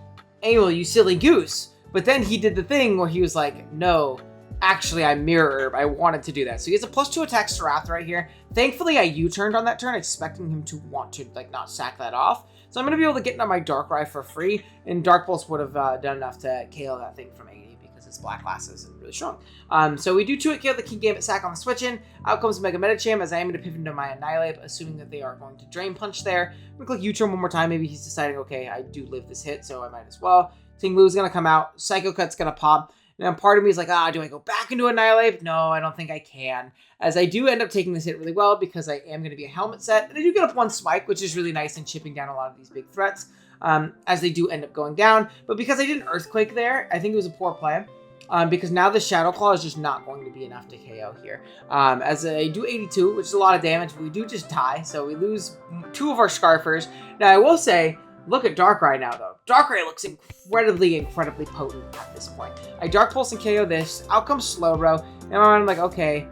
Amel, you silly goose. But then he did the thing where he was like, no, actually, I Mirror Herb. I wanted to do that. So he has a +2 attack Staraptor right here. Thankfully, I U-turned on that turn, expecting him to want to like not sack that off. So I'm going to be able to get into my Darkrai for free, and Dark Pulse would have done enough to KO that thing from 80 because it's Black Glasses and really strong. So we do 2-hit KO the King Gambit sack on the switch in. Out comes Mega Medicham as I am going to pivot into my Annihilape, assuming that they are going to Drain Punch there. I'm going to click U-turn one more time. Maybe he's deciding, okay, I do live this hit, so I might as well. Ting-Lu is going to come out. Psycho Cut's going to pop. Now, part of me is like, do I go back into Annihilape? No, I don't think I can. As I do end up taking this hit really well because I am going to be a helmet set. And I do get up one spike, which is really nice and chipping down a lot of these big threats as they do end up going down. But because I did an Earthquake there, I think it was a poor play. Because now the Shadow Claw is just not going to be enough to KO here. As I do 82, which is a lot of damage, but we do just die. So we lose 2 of our Scarfers. Now, I will say, look at Darkrai now, though. Darkrai looks incredibly potent at this point. I Dark Pulse and KO this. Out comes Slowbro. And I'm like, okay,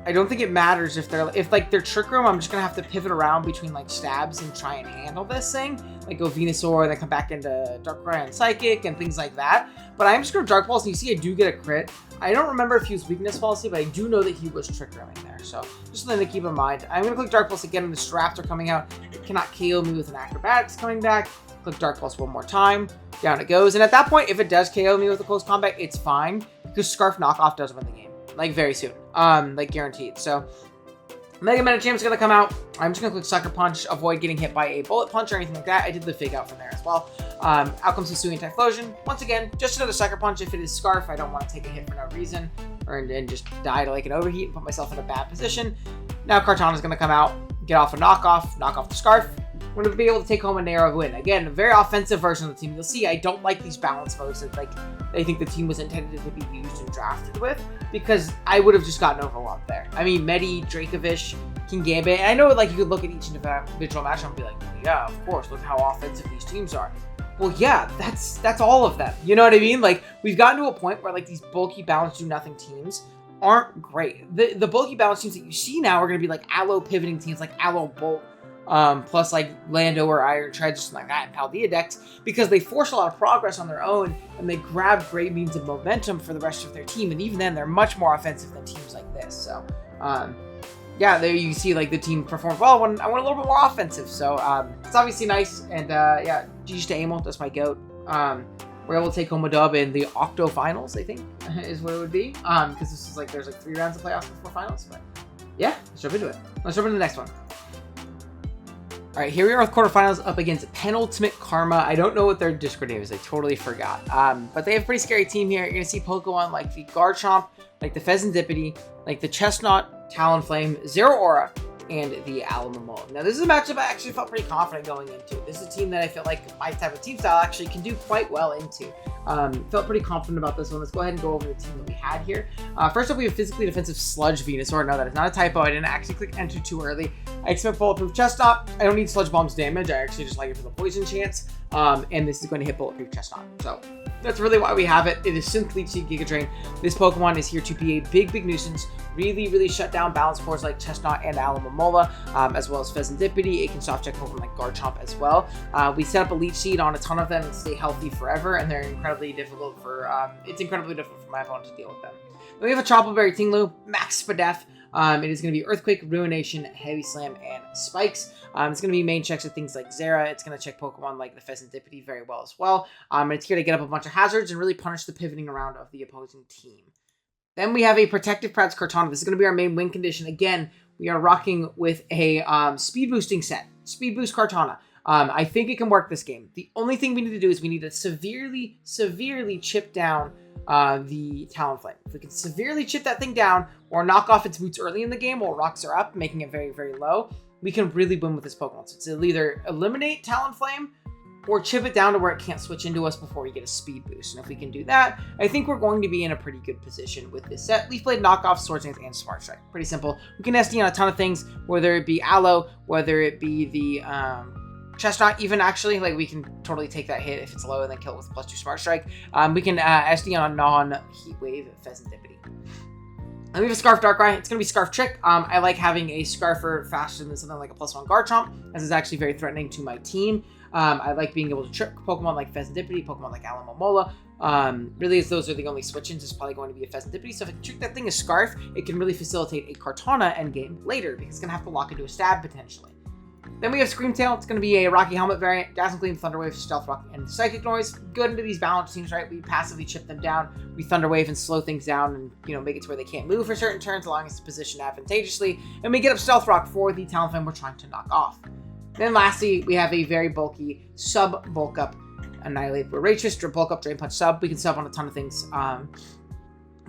I don't think it matters if they're Trick Room. I'm just gonna have to pivot around between like stabs and try and handle this thing. Like go Venusaur, then come back into Darkrai and Psychic and things like that. But I'm just gonna Dark Pulse, and you see I do get a crit. I don't remember if he was Weakness Policy, but I do know that he was Trick Rooming there. So just something to keep in mind. I'm gonna click Dark Pulse again, and the Staraptor coming out. It cannot KO me with an Acrobatics coming back. Click Dark Pulse one more time. Down it goes. And at that point, if it does KO me with a close combat, it's fine. Because Scarf Knockoff does win the game. Like, very soon. Like, guaranteed. So, Mega Medicham's going to come out. I'm just going to click Sucker Punch. Avoid getting hit by a Bullet Punch or anything like that. I did the Fig Out from there as well. Out comes Hisuian Typhlosion. Once again, just another Sucker Punch. If it is Scarf, I don't want to take a hit for no reason. And just die to, like, an Overheat and put myself in a bad position. Now, Cartana's going to come out. Get off a Knockoff. Knock off the Scarf. we're going to be able to take home a narrow win. Again, a very offensive version of the team. You'll see I don't like these balance modes that like I think the team was intended to be used and drafted with, because I would have just gotten overwhelmed there. I mean, Medi, Dracovish, King Gambit, and I know like you could look at each individual matchup and be like, yeah, of course, look how offensive these teams are. Well, yeah, that's all of them. You know what I mean? Like, we've gotten to a point where like these bulky balance do nothing teams aren't great. The bulky balance teams that you see now are going to be like Aloe pivoting teams like Aloe Bolt, plus like Lando or Iron Tread, just like that, and Paldea decks, because they force a lot of progress on their own and they grab great means of momentum for the rest of their team. And even then, they're much more offensive than teams like this. So, yeah, there you see like the team performed well when I went a little bit more offensive. So it's obviously nice. And yeah, GG to Amel, that's my goat. We're able to take home a dub in the Octo Finals, I think, is what it would be. Because this is like, there's like 3 rounds of playoffs before finals. But yeah, let's jump into it. Let's jump into the next one. All right, here we are with quarterfinals up against Penultimate Karma. I don't know what their Discord name is. I totally forgot. But they have a pretty scary team here. You're going to see Pokemon like the Garchomp, like the Pheasantipity, like the Chestnut, Talonflame, Zero Aura, and the Alamamo. Now, this is a matchup I actually felt pretty confident going into. This is a team that I feel like my type of team style actually can do quite well into. Felt pretty confident about this one. Let's go ahead and go over the team that we had here. First up, we have Physically Defensive Sludge Venusaur. No, that is not a typo. I didn't actually click enter too early. I expect Bulletproof Chestnut. I don't need Sludge Bomb's damage. I actually just like it for the poison chance. And this is going to hit Bulletproof Chestnut. So that's really why we have it. It is Synth Leech Seed Giga Drain. This Pokemon is here to be a big nuisance. Really shut down balance cores like Chestnut and Alamamola, as well as Pheasantipity. It can soft check Pokemon like Garchomp as well. We set up a Leech Seed on a ton of them and stay healthy forever, and they're incredibly difficult for, it's incredibly difficult for my opponent to deal with them. Then we have a Tropical Berry Ting-Lu, Max Spadef. It is going to be Earthquake, Ruination, Heavy Slam, and Spikes. It's going to be main checks with things like Zera. It's going to check Pokemon like the Pheasantipity very well as well. And it's here to get up a bunch of hazards and really punish the pivoting around of the opposing team. Then we have a Protective Prats Cartana. This is going to be our main win condition. Again, we are rocking with a speed boosting set. Speed Boost Cartana. I think it can work this game. The only thing we need to do is we need to severely chip down the Talonflame. If we can severely chip that thing down or knock off its boots early in the game while rocks are up, making it very low, we can really win with this Pokemon. So it'll either eliminate Talonflame or chip it down to where it can't switch into us before we get a speed boost. And if we can do that, I think we're going to be in a pretty good position with this set. Leaf Blade, Knockoff, Sword Dance, and Smart Strike. Pretty simple. We can SD on a ton of things, whether it be Aloe, whether it be the Chestnut, even actually, like we can totally take that hit if it's low and then kill it with +2 Smart Strike. We can SD on a non-Heat Wave Pheasantipity. And we have a Scarf Darkrai. It's going to be Scarf Trick. I like having a Scarfer faster than something like a +1 Garchomp, as it's actually very threatening to my team. I like being able to trick Pokemon like Pheasantipity, Pokemon like Alamamola. Really, as those are the only switch-ins, it's probably going to be a Pheasantipity. So if I can trick that thing as Scarf, it can really facilitate a Kartana endgame later, because it's going to have to lock into a stab potentially. Then we have Screamtail. It's going to be a Rocky Helmet variant. Dazzling Gleam, Thunder Wave, Stealth Rock, and Psychic Noise. Good into these balance teams, right? We passively chip them down. We Thunder Wave and slow things down and, you know, make it to where they can't move for certain turns, allowing us to position advantageously. And we get up Stealth Rock for the Talonflame we're trying to knock off. Then lastly, we have a very bulky sub-bulk up Annihilape Voracious, bulk up, Drain Punch sub. We can sub on a ton of things.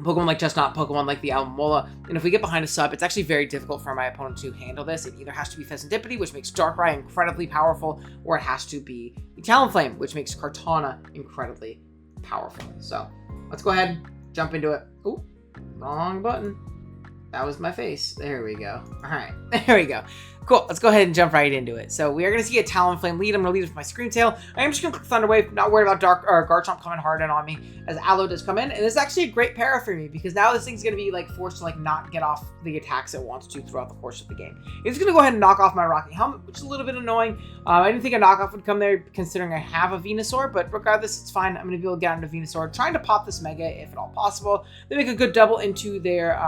Pokemon like Chestnut, Pokemon like the Alamamola. And if we get behind a sub, it's actually very difficult for my opponent to handle this. It either has to be Pheasantipity, which makes Darkrai incredibly powerful, or it has to be the Talonflame, which makes Cartana incredibly powerful. So let's go ahead, jump into it. Ooh, wrong button. That was my face. There we go. All right, there we go. Cool, let's go ahead and jump right into it. So we are going to see a Talonflame lead. I'm going to lead with my Screamtail. I am just going to click Thunder Wave, not worried about Garchomp coming hard in on me as Aloe does come in. And this is actually a great para for me because now this thing's going to be like forced to like not get off the attacks it wants to throughout the course of the game. It's going to go ahead and knock off my Rocky Helmet, which is a little bit annoying. I didn't think a knockoff would come there considering I have a Venusaur, but regardless, it's fine. I'm going to be able to get into Venusaur, trying to pop this Mega if at all possible. They make a good double into their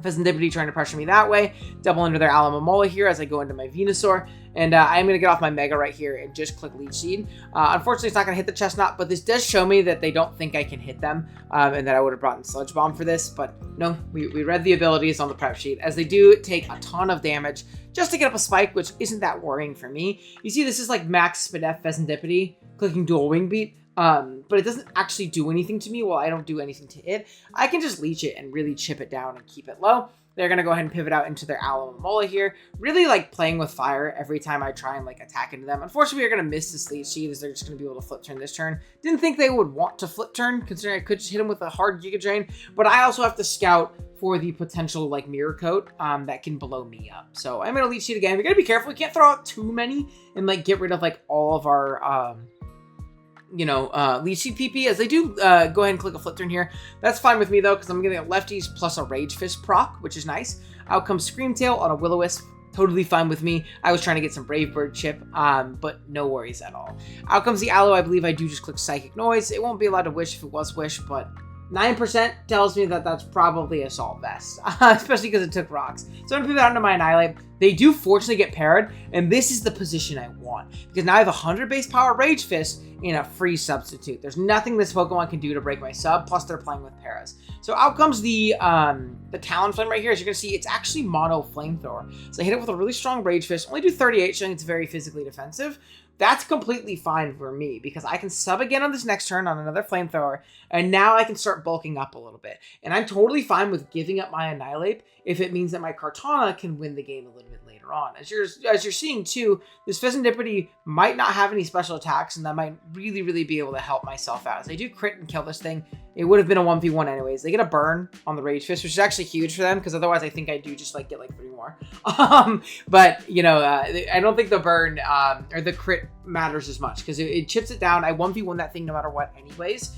Pheasantipity trying to pressure me that way. Double into their Alamamola here as I go into my Venusaur. And I'm going to get off my Mega right here and just click Leech Seed. Unfortunately, it's not going to hit the Chestnut, but this does show me that they don't think I can hit them and that I would have brought in Sludge Bomb for this. But no, we read the abilities on the prep sheet as they do take a ton of damage just to get up a Spike, which isn't that worrying for me. You see, this is like Max Spadef Pheasantipity clicking Dual Wing Beat. But it doesn't actually do anything to me while I don't do anything to it. I can just leech it and really chip it down and keep it low. they're going to go ahead and pivot out into their Alomomola here. Really like playing with fire every time I try and like attack into them. Unfortunately, we're going to miss this lead sheet as they're just going to be able to flip turn this turn. Didn't think they would want to flip turn considering I could just hit them with a hard Giga Drain, but I also have to scout for the potential like Mirror Coat that can blow me up. So I'm going to lead sheet again. We got to be careful. We can't throw out too many and like get rid of like all of our lead sheet PP, as they do go ahead and click a flip turn here. That's fine with me though, because I'm getting a lefties plus a Rage Fist proc, which is nice. Out comes Scream Tail on a Will-O-Wisp. Totally fine with me. I was trying to get some Brave Bird chip, but no worries at all. Out comes the Aloe. I believe I do just click Psychic Noise. It won't be allowed to wish if it was wish, but 9% tells me that that's probably Assault Vest, especially because it took rocks. So I'm going to pivot out into my Annihilape. They do fortunately get paired, and this is the position I want, because now I have 100 base power Rage Fist in a free substitute. There's nothing this Pokemon can do to break my sub, plus they're playing with Paras. So out comes the Talonflame right here. As you're going to see, it's actually mono Flamethrower. So I hit it with a really strong Rage Fist, only do 38, showing it's very physically defensive. That's completely fine for me, because I can sub again on this next turn on another Flamethrower, and now I can start bulking up a little bit. And I'm totally fine with giving up my Annihilape if it means that my Cartana can win the game a little bit later on. As you're seeing too, this Pheasantipity might not have any special attacks, and that might really be able to help myself out. As I do crit and kill this thing, it would have been a 1v1 anyways. They get a burn on the Rage Fist, which is actually huge for them, because otherwise I think I do just like get like 3 more. But I don't think the burn or the crit matters as much, because it chips it down. I 1v1 that thing no matter what anyways.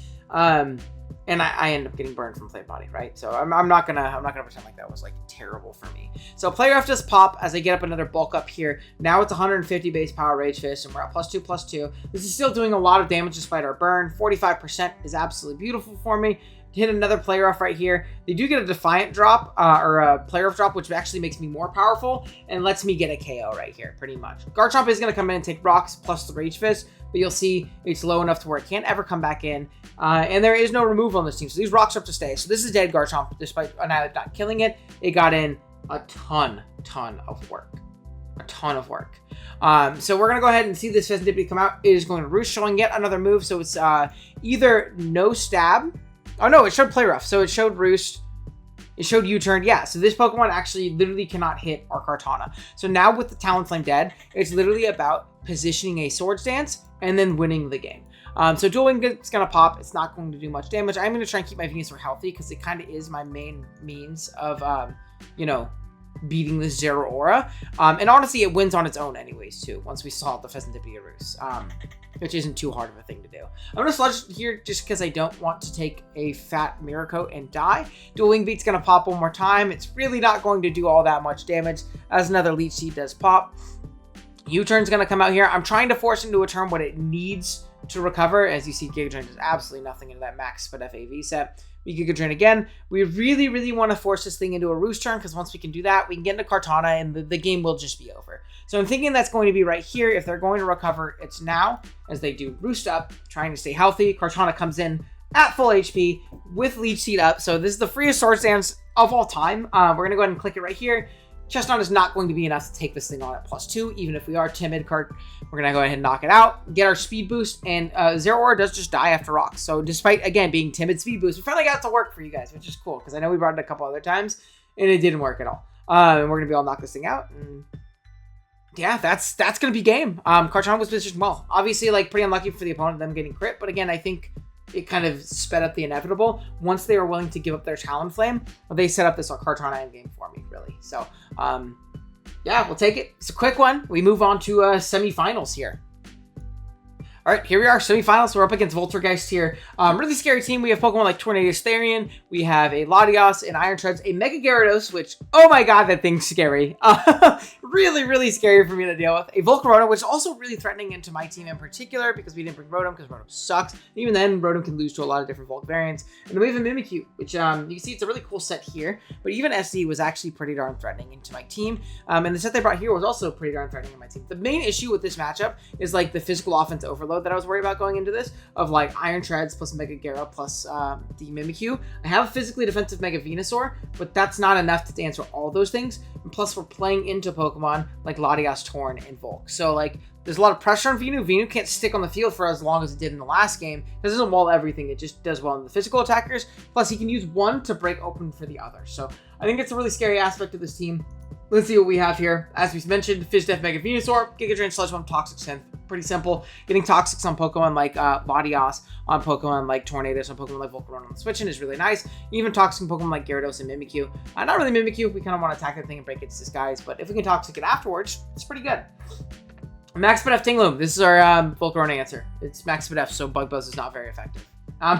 And I end up getting burned from Flame Body, right? So I'm not gonna pretend like that was like terrible for me. So Player F does pop as I get up another bulk up here. Now it's 150 base power Rage Fist, and we're at +2/+2. This is still doing a lot of damage despite our burn. 45% is absolutely beautiful for me. Hit another Player Off right here. They do get a Defiant drop, or a Player Off drop, which actually makes me more powerful and lets me get a KO right here, pretty much. Garchomp is going to come in and take rocks plus the Rage Fist, but you'll see it's low enough to where it can't ever come back in. And there is no removal on this team, so these rocks are up to stay. So this is dead Garchomp, despite Annihilape not killing it. It got in a ton of work. A ton of work. So we're going to go ahead and see this Pheasantipity come out. It is going to Roost, showing yet another move. So it's either no stab. Oh no, it showed Play Rough. So it showed Roost. It showed U-turn. Yeah, so this Pokemon actually literally cannot hit our Cartana. So now with the Talonflame dead, it's literally about positioning a Swords Dance and then winning the game. So Dual Wing is going to pop. It's not going to do much damage. I'm going to try and keep my Venusaur healthy, because it kind of is my main means of, beating the Zero Aura. And honestly, it wins on its own anyways, too, once we solve the Pheasantipity Roost, which isn't too hard of a thing to do. I'm going to Sludge here just because I don't want to take a fat Mirror Coat and die. Dual Wing Beat's going to pop one more time. It's really not going to do all that much damage, as another Leech Seed does pop. U-turn's going to come out here. I'm trying to force into a turn what it needs to recover. As you see, Giga Drain does absolutely nothing into that max but FAV set. We Giga Drain again. We really want to force this thing into a Roost turn, because once we can do that, we can get into Cartana and the game will just be over. So I'm thinking that's going to be right here. If they're going to recover, it's now, as they do Roost up, trying to stay healthy. Cartana comes in at full HP with Leech Seed up. So this is the freest Swords Dance of all time. We're going to go ahead and click it right here. Chestnut is not going to be enough to take this thing on at +2, even if we are timid. We're going to go ahead and knock it out, get our speed boost, and Zero Aura does just die after rocks. So despite, again, being timid speed boost, we finally got it to work for you guys, which is cool, because I know we brought it a couple other times, and it didn't work at all. And we're going to be able to knock this thing out, and yeah, that's going to be game. Cartana was positioned well. Obviously, like, pretty unlucky for the opponent, them getting crit, but again, I think it kind of sped up the inevitable. Once they were willing to give up their Talonflame, they set up this Cartana endgame for me, really. So, yeah, we'll take it. It's a quick one. We move on to semifinals here. All right, here we are, semifinals. We're up against Voltergeist here. Really scary team. We have Pokemon like Tornadus Therian. We have a Latios, an Iron Treads, a Mega Gyarados, which, oh my god, that thing's scary. Really scary for me to deal with. A Volcarona, which is also really threatening into my team in particular, because we didn't bring Rotom, because Rotom sucks. Even then, Rotom can lose to a lot of different Volk variants. And then we have a Mimikyu, which you can see it's a really cool set here. But even SD was actually pretty darn threatening into my team. And the set they brought here was also pretty darn threatening in my team. The main issue with this matchup is like the physical offense overload mode that I was worried about going into this, of like Iron Treads plus Mega Gyara plus the Mimikyu. I have a physically defensive Mega Venusaur, but that's not enough to answer all those things. And plus, we're playing into Pokemon like Latias, Torn, and Volk. So like, there's a lot of pressure on Venu. Venu can't stick on the field for as long as it did in the last game. It doesn't wall everything. It just does well in the physical attackers. Plus, he can use one to break open for the other. So I think it's a really scary aspect of this team. Let's see what we have here. As we mentioned, Fizz Def Mega Venusaur, Giga Drain, Sludge Bomb, Toxic Synth. Pretty simple. Getting Toxics on Pokemon like Latias, on Pokemon like Tornadus, on Pokemon like Volcarona on the switching is really nice. Even Toxic Pokemon like Gyarados and Mimikyu. Not really Mimikyu. We kind of want to attack that thing and break its disguise, but if we can Toxic it afterwards, it's pretty good. Max Speed F Ting-Lu. This is our Volcarona answer. It's Max Speed F, so Bug Buzz is not very effective.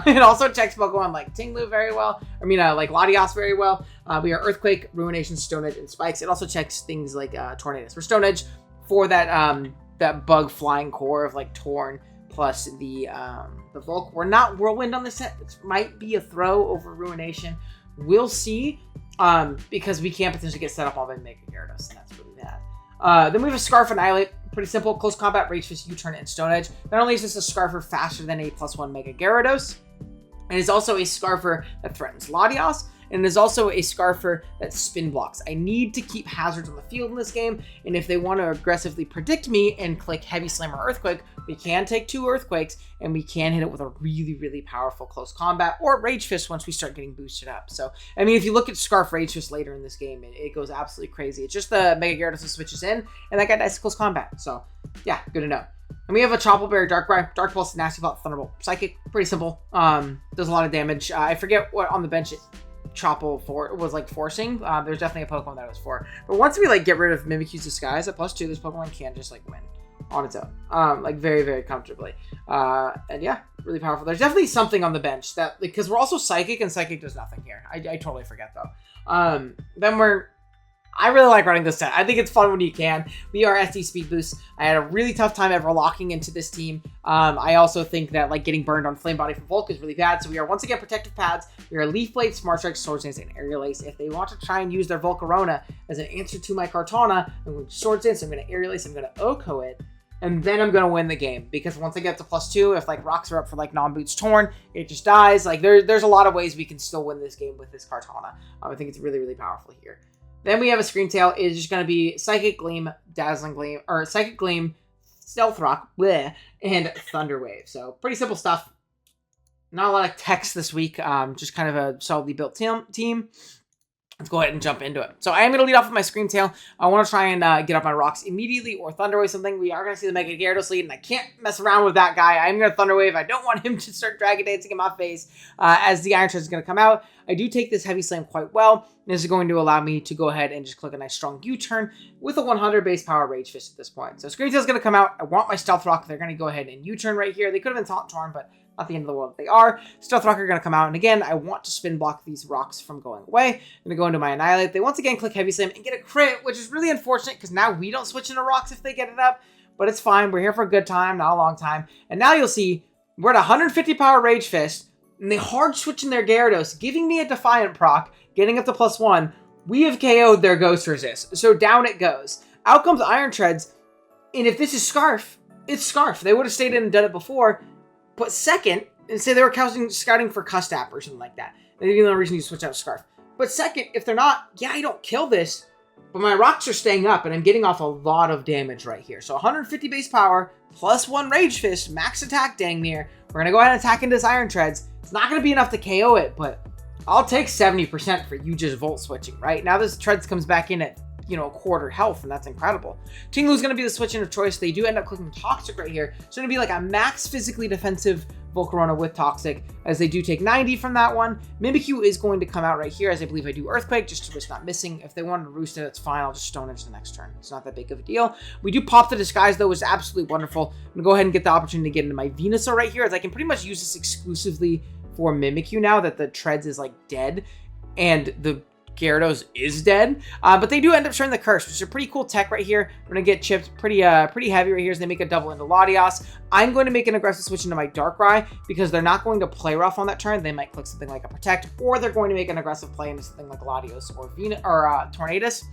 It also checks Pokemon like Ting-Lu very well. Like Latias very well. We are Earthquake, Ruination, Stone Edge, and Spikes. It also checks things like Tornadus. For Stone Edge, for that bug flying core of like Torn plus the Volk. We're not Whirlwind on this set. This might be a throw over Ruination. We'll see. Because we can't potentially get set up on by Mega Gyarados, and that's really bad. Then we have a Scarf Annihilate. Pretty simple. Close Combat, Rage Fist, U-Turn, and Stone Edge. Not only is this a Scarfer faster than a +1 Mega Gyarados, it is also a Scarfer that threatens Latias, and it is also a Scarfer that spin blocks. I need to keep hazards on the field in this game, and if they want to aggressively predict me and click Heavy Slam or Earthquake, we can take 2 Earthquakes, and we can hit it with a really, really powerful Close Combat or Rage Fist once we start getting boosted up. So, I mean, if you look at Scarf Rage Fist later in this game, it goes absolutely crazy. It's just the Mega Gyarados that switches in, and that guy dies to Close Combat. So, yeah, good to know. And we have a Chople Berry, Darkrai, Dark Pulse, Nasty Plot, Thunderbolt, Psychic. Pretty simple. Does a lot of damage. I forget what on the bench Chople was like forcing. There's definitely a Pokemon that it was for. But once we like get rid of Mimikyu's disguise at +2, this Pokemon can just like win on its own, like very, very comfortably. And yeah, really powerful. There's definitely something on the bench that, because we're also Psychic, and Psychic does nothing here. I totally forget though. Then I really like running this set. I think it's fun when you can. We are SD Speed Boost. I had a really tough time ever locking into this team. I also think that like getting burned on Flame Body from Volk is really bad. So we are once again Protective Pads. We are Leaf Blade, Smart Strike, Swords Dance, and Aerial Ace. If they want to try and use their Volcarona as an answer to my Cartana, I'm going to Swords Dance, I'm going to Aerial Ace, I'm going to Oko it, and then I'm going to win the game. Because once I get to +2, if like rocks are up for like non-boots Torn, it just dies. Like there's a lot of ways we can still win this game with this Cartana. I think it's really, really powerful here. Then we have a Screen Tail. It's just going to be Psychic Gleam, Dazzling Gleam, or Psychic Gleam, Stealth Rock, bleh, and Thunder Wave. So pretty simple stuff. Not a lot of text this week. Just kind of a solidly built team. Let's go ahead and jump into it. So I am going to lead off with my Scream Tail. I want to try and get up my rocks immediately or Thunder Wave something. We are going to see the Mega Gyarados lead, and I can't mess around with that guy. I'm going to Thunder Wave. I don't want him to start Dragon Dancing in my face as the Iron Tread is going to come out. I do take this Heavy Slam quite well. This is going to allow me to go ahead and just click a nice strong U-turn with a 100 base power Rage Fist at this point. So Scream Tail is going to come out. I want my Stealth Rock. They're going to go ahead and U-turn right here. They could have been Torn, but not the end of the world if they are. Stealth Rock are going to come out, and again, I want to spin block these rocks from going away. I'm going to go into my Annihilate. They once again click Heavy Slam and get a crit, which is really unfortunate because now we don't switch into rocks if they get it up, but it's fine. We're here for a good time, not a long time. And now you'll see we're at 150 power Rage Fist, and they hard switch in their Gyarados, giving me a Defiant proc, getting up to +1. We have KO'd their Ghost Resist, so down it goes. Out comes Iron Treads, and if this is Scarf, it's Scarf. They would have stayed in and done it before. But second, and say they were scouting for Custap or something like that. Maybe the only reason you switch out a Scarf. But second, if they're not, yeah, I don't kill this, but my rocks are staying up, and I'm getting off a lot of damage right here. So 150 base power, +1 Rage Fist, max attack dang near. We're going to go ahead and attack into this Iron Treads. It's not going to be enough to KO it, but I'll take 70% for you just Volt switching, right? Now this Treads comes back in at, a quarter health, and that's incredible. Ting-Lu is going to be the switch in of choice. They do end up clicking Toxic right here. So it's going to be like a max physically defensive Volcarona with Toxic, as they do take 90 from that one. Mimikyu is going to come out right here, as I believe I do Earthquake, just to risk not missing. If they wanted to roost it, it's fine. I'll just Stone Edge the next turn. It's not that big of a deal. We do pop the Disguise, though, which is absolutely wonderful. I'm going to go ahead and get the opportunity to get into my Venusaur right here, as I can pretty much use this exclusively for Mimikyu now that the Treads is, like, dead, and the Gyarados is dead, but they do end up showing the Curse, which is a pretty cool tech right here. We're going to get chipped pretty heavy right here as they make a double into Latias. I'm going to make an aggressive switch into my Darkrai because they're not going to play rough on that turn. They might click something like a Protect, or they're going to make an aggressive play into something like Latios or Tornadus.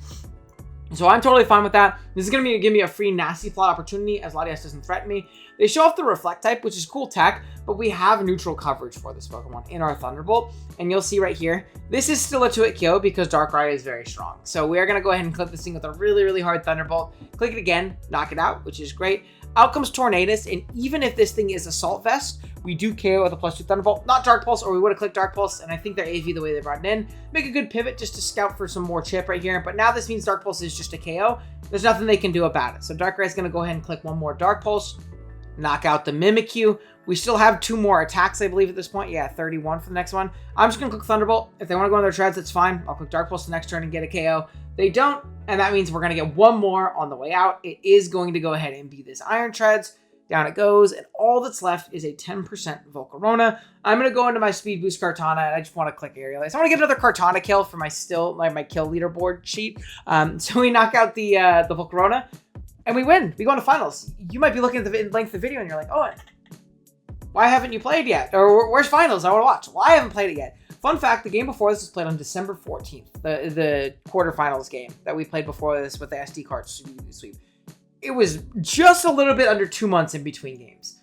So I'm totally fine with that. This is going to give me a free nasty plot opportunity as Latias doesn't threaten me. They show off the Reflect type, which is cool tech, but we have neutral coverage for this Pokemon in our Thunderbolt. And you'll see right here, this is still a 2-hit KO because Darkrai is very strong. So we are going to go ahead and clip this thing with a really, really hard Thunderbolt. Click it again, knock it out, which is great. Out comes Tornadus, and even if this thing is Assault Vest, we do KO with a +2 Thunderbolt, not Dark Pulse, or we would have clicked Dark Pulse, and I think they're AV the way they brought it in. Make a good pivot just to scout for some more chip right here, but now this means Dark Pulse is just a KO. There's nothing they can do about it. So Darkrai is going to go ahead and click one more Dark Pulse, knock out the Mimikyu. We still have 2 more attacks, I believe, at this point. Yeah, 31 for the next one. I'm just going to click Thunderbolt. If they want to go on their treads, that's fine. I'll click Dark Pulse the next turn and get a KO. They don't, and that means we're going to get 1 more on the way out. It is going to go ahead and be this Iron Treads. Down it goes, and all that's left is a 10% Volcarona. I'm going to go into my Speed Boost Cartana, and I just want to click Aerial Ace. I want to get another Cartana kill for my my kill leaderboard sheet. So we knock out the Volcarona, and we win. We go into finals. You might be looking at the length of the video, and you're like, oh, why haven't you played yet? Or where's finals? I want to watch. Well, I haven't played it yet. Fun fact, the game before this was played on December 14th, the quarterfinals game that we played before this with the SD card sweep. It was just a little bit under 2 months in between games.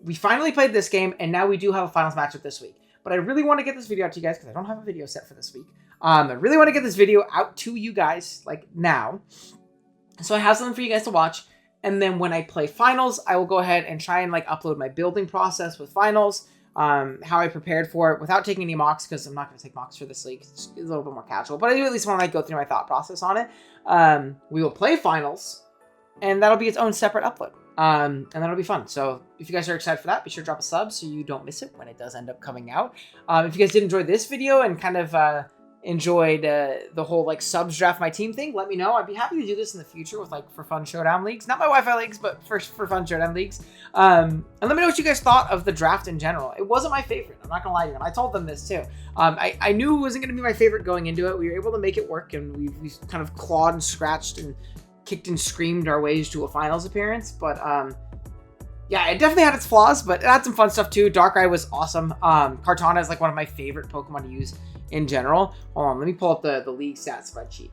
We finally played this game, and now we do have a finals matchup this week. But I really want to get this video out to you guys because I don't have a video set for this week. I really want to get this video out to you guys, like, now. So I have something for you guys to watch. And then when I play finals, I will go ahead and try and, like, upload my building process with finals. How I prepared for it without taking any mocks, because I'm not going to take mocks for this league. It's a little bit more casual. But I do at least want to, like, go through my thought process on it. We will play finals. And that'll be its own separate upload. And that'll be fun. So if you guys are excited for that, be sure to drop a sub so you don't miss it when it does end up coming out. If you guys did enjoy this video and kind of enjoyed the whole like subs draft my team thing, let me know. I'd be happy to do this in the future with like for fun showdown leagues. Not my Wi-Fi leagues, but for fun showdown leagues. And let me know what you guys thought of the draft in general. It wasn't my favorite. I'm not going to lie to you. And I told them this too. I knew it wasn't going to be my favorite going into it. We were able to make it work, and we kind of clawed and scratched and kicked and screamed our ways to a finals appearance, but yeah, it definitely had its flaws, but it had some fun stuff too. Darkrai was awesome. Cartana is like one of my favorite Pokemon to use in general. Hold on, let me pull up the league stats spreadsheet.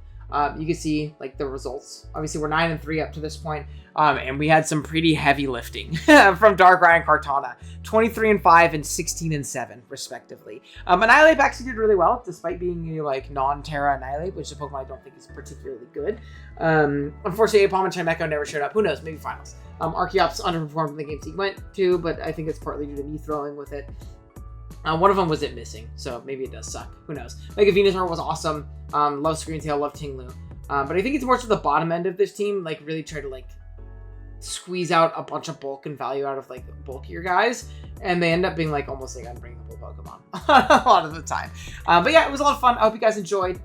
You can see like the results. Obviously, we're 9-3 up to this point, and we had some pretty heavy lifting from Darkrai and Cartana. 23-5 and 16-7 respectively. Annihilape actually did really well, despite being a like non-Terra Annihilape, which is a Pokemon I don't think is particularly good. Unfortunately, Apom and Chimecho never showed up. Who knows? Maybe finals. Archeops underperformed in the games he went to, but I think it's partly due to me throwing with it. One of them was it missing, so maybe it does suck. Who knows? Mega Venusaur was awesome. Love Screentail, love Ting-Lu. But I think it's more to the bottom end of this team, like really try to like squeeze out a bunch of bulk and value out of like bulkier guys, and they end up being like almost like unbringable Pokemon a lot of the time. But yeah, it was a lot of fun. I hope you guys enjoyed.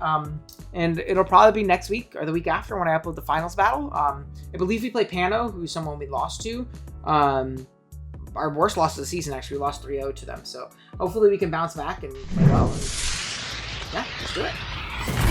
And it'll probably be next week or the week after when I upload the finals battle. I believe we play Pano, who's someone we lost to. Our worst loss of the season, actually. We lost 3-0 to them. So hopefully we can bounce back and play well. And yeah, let's do it.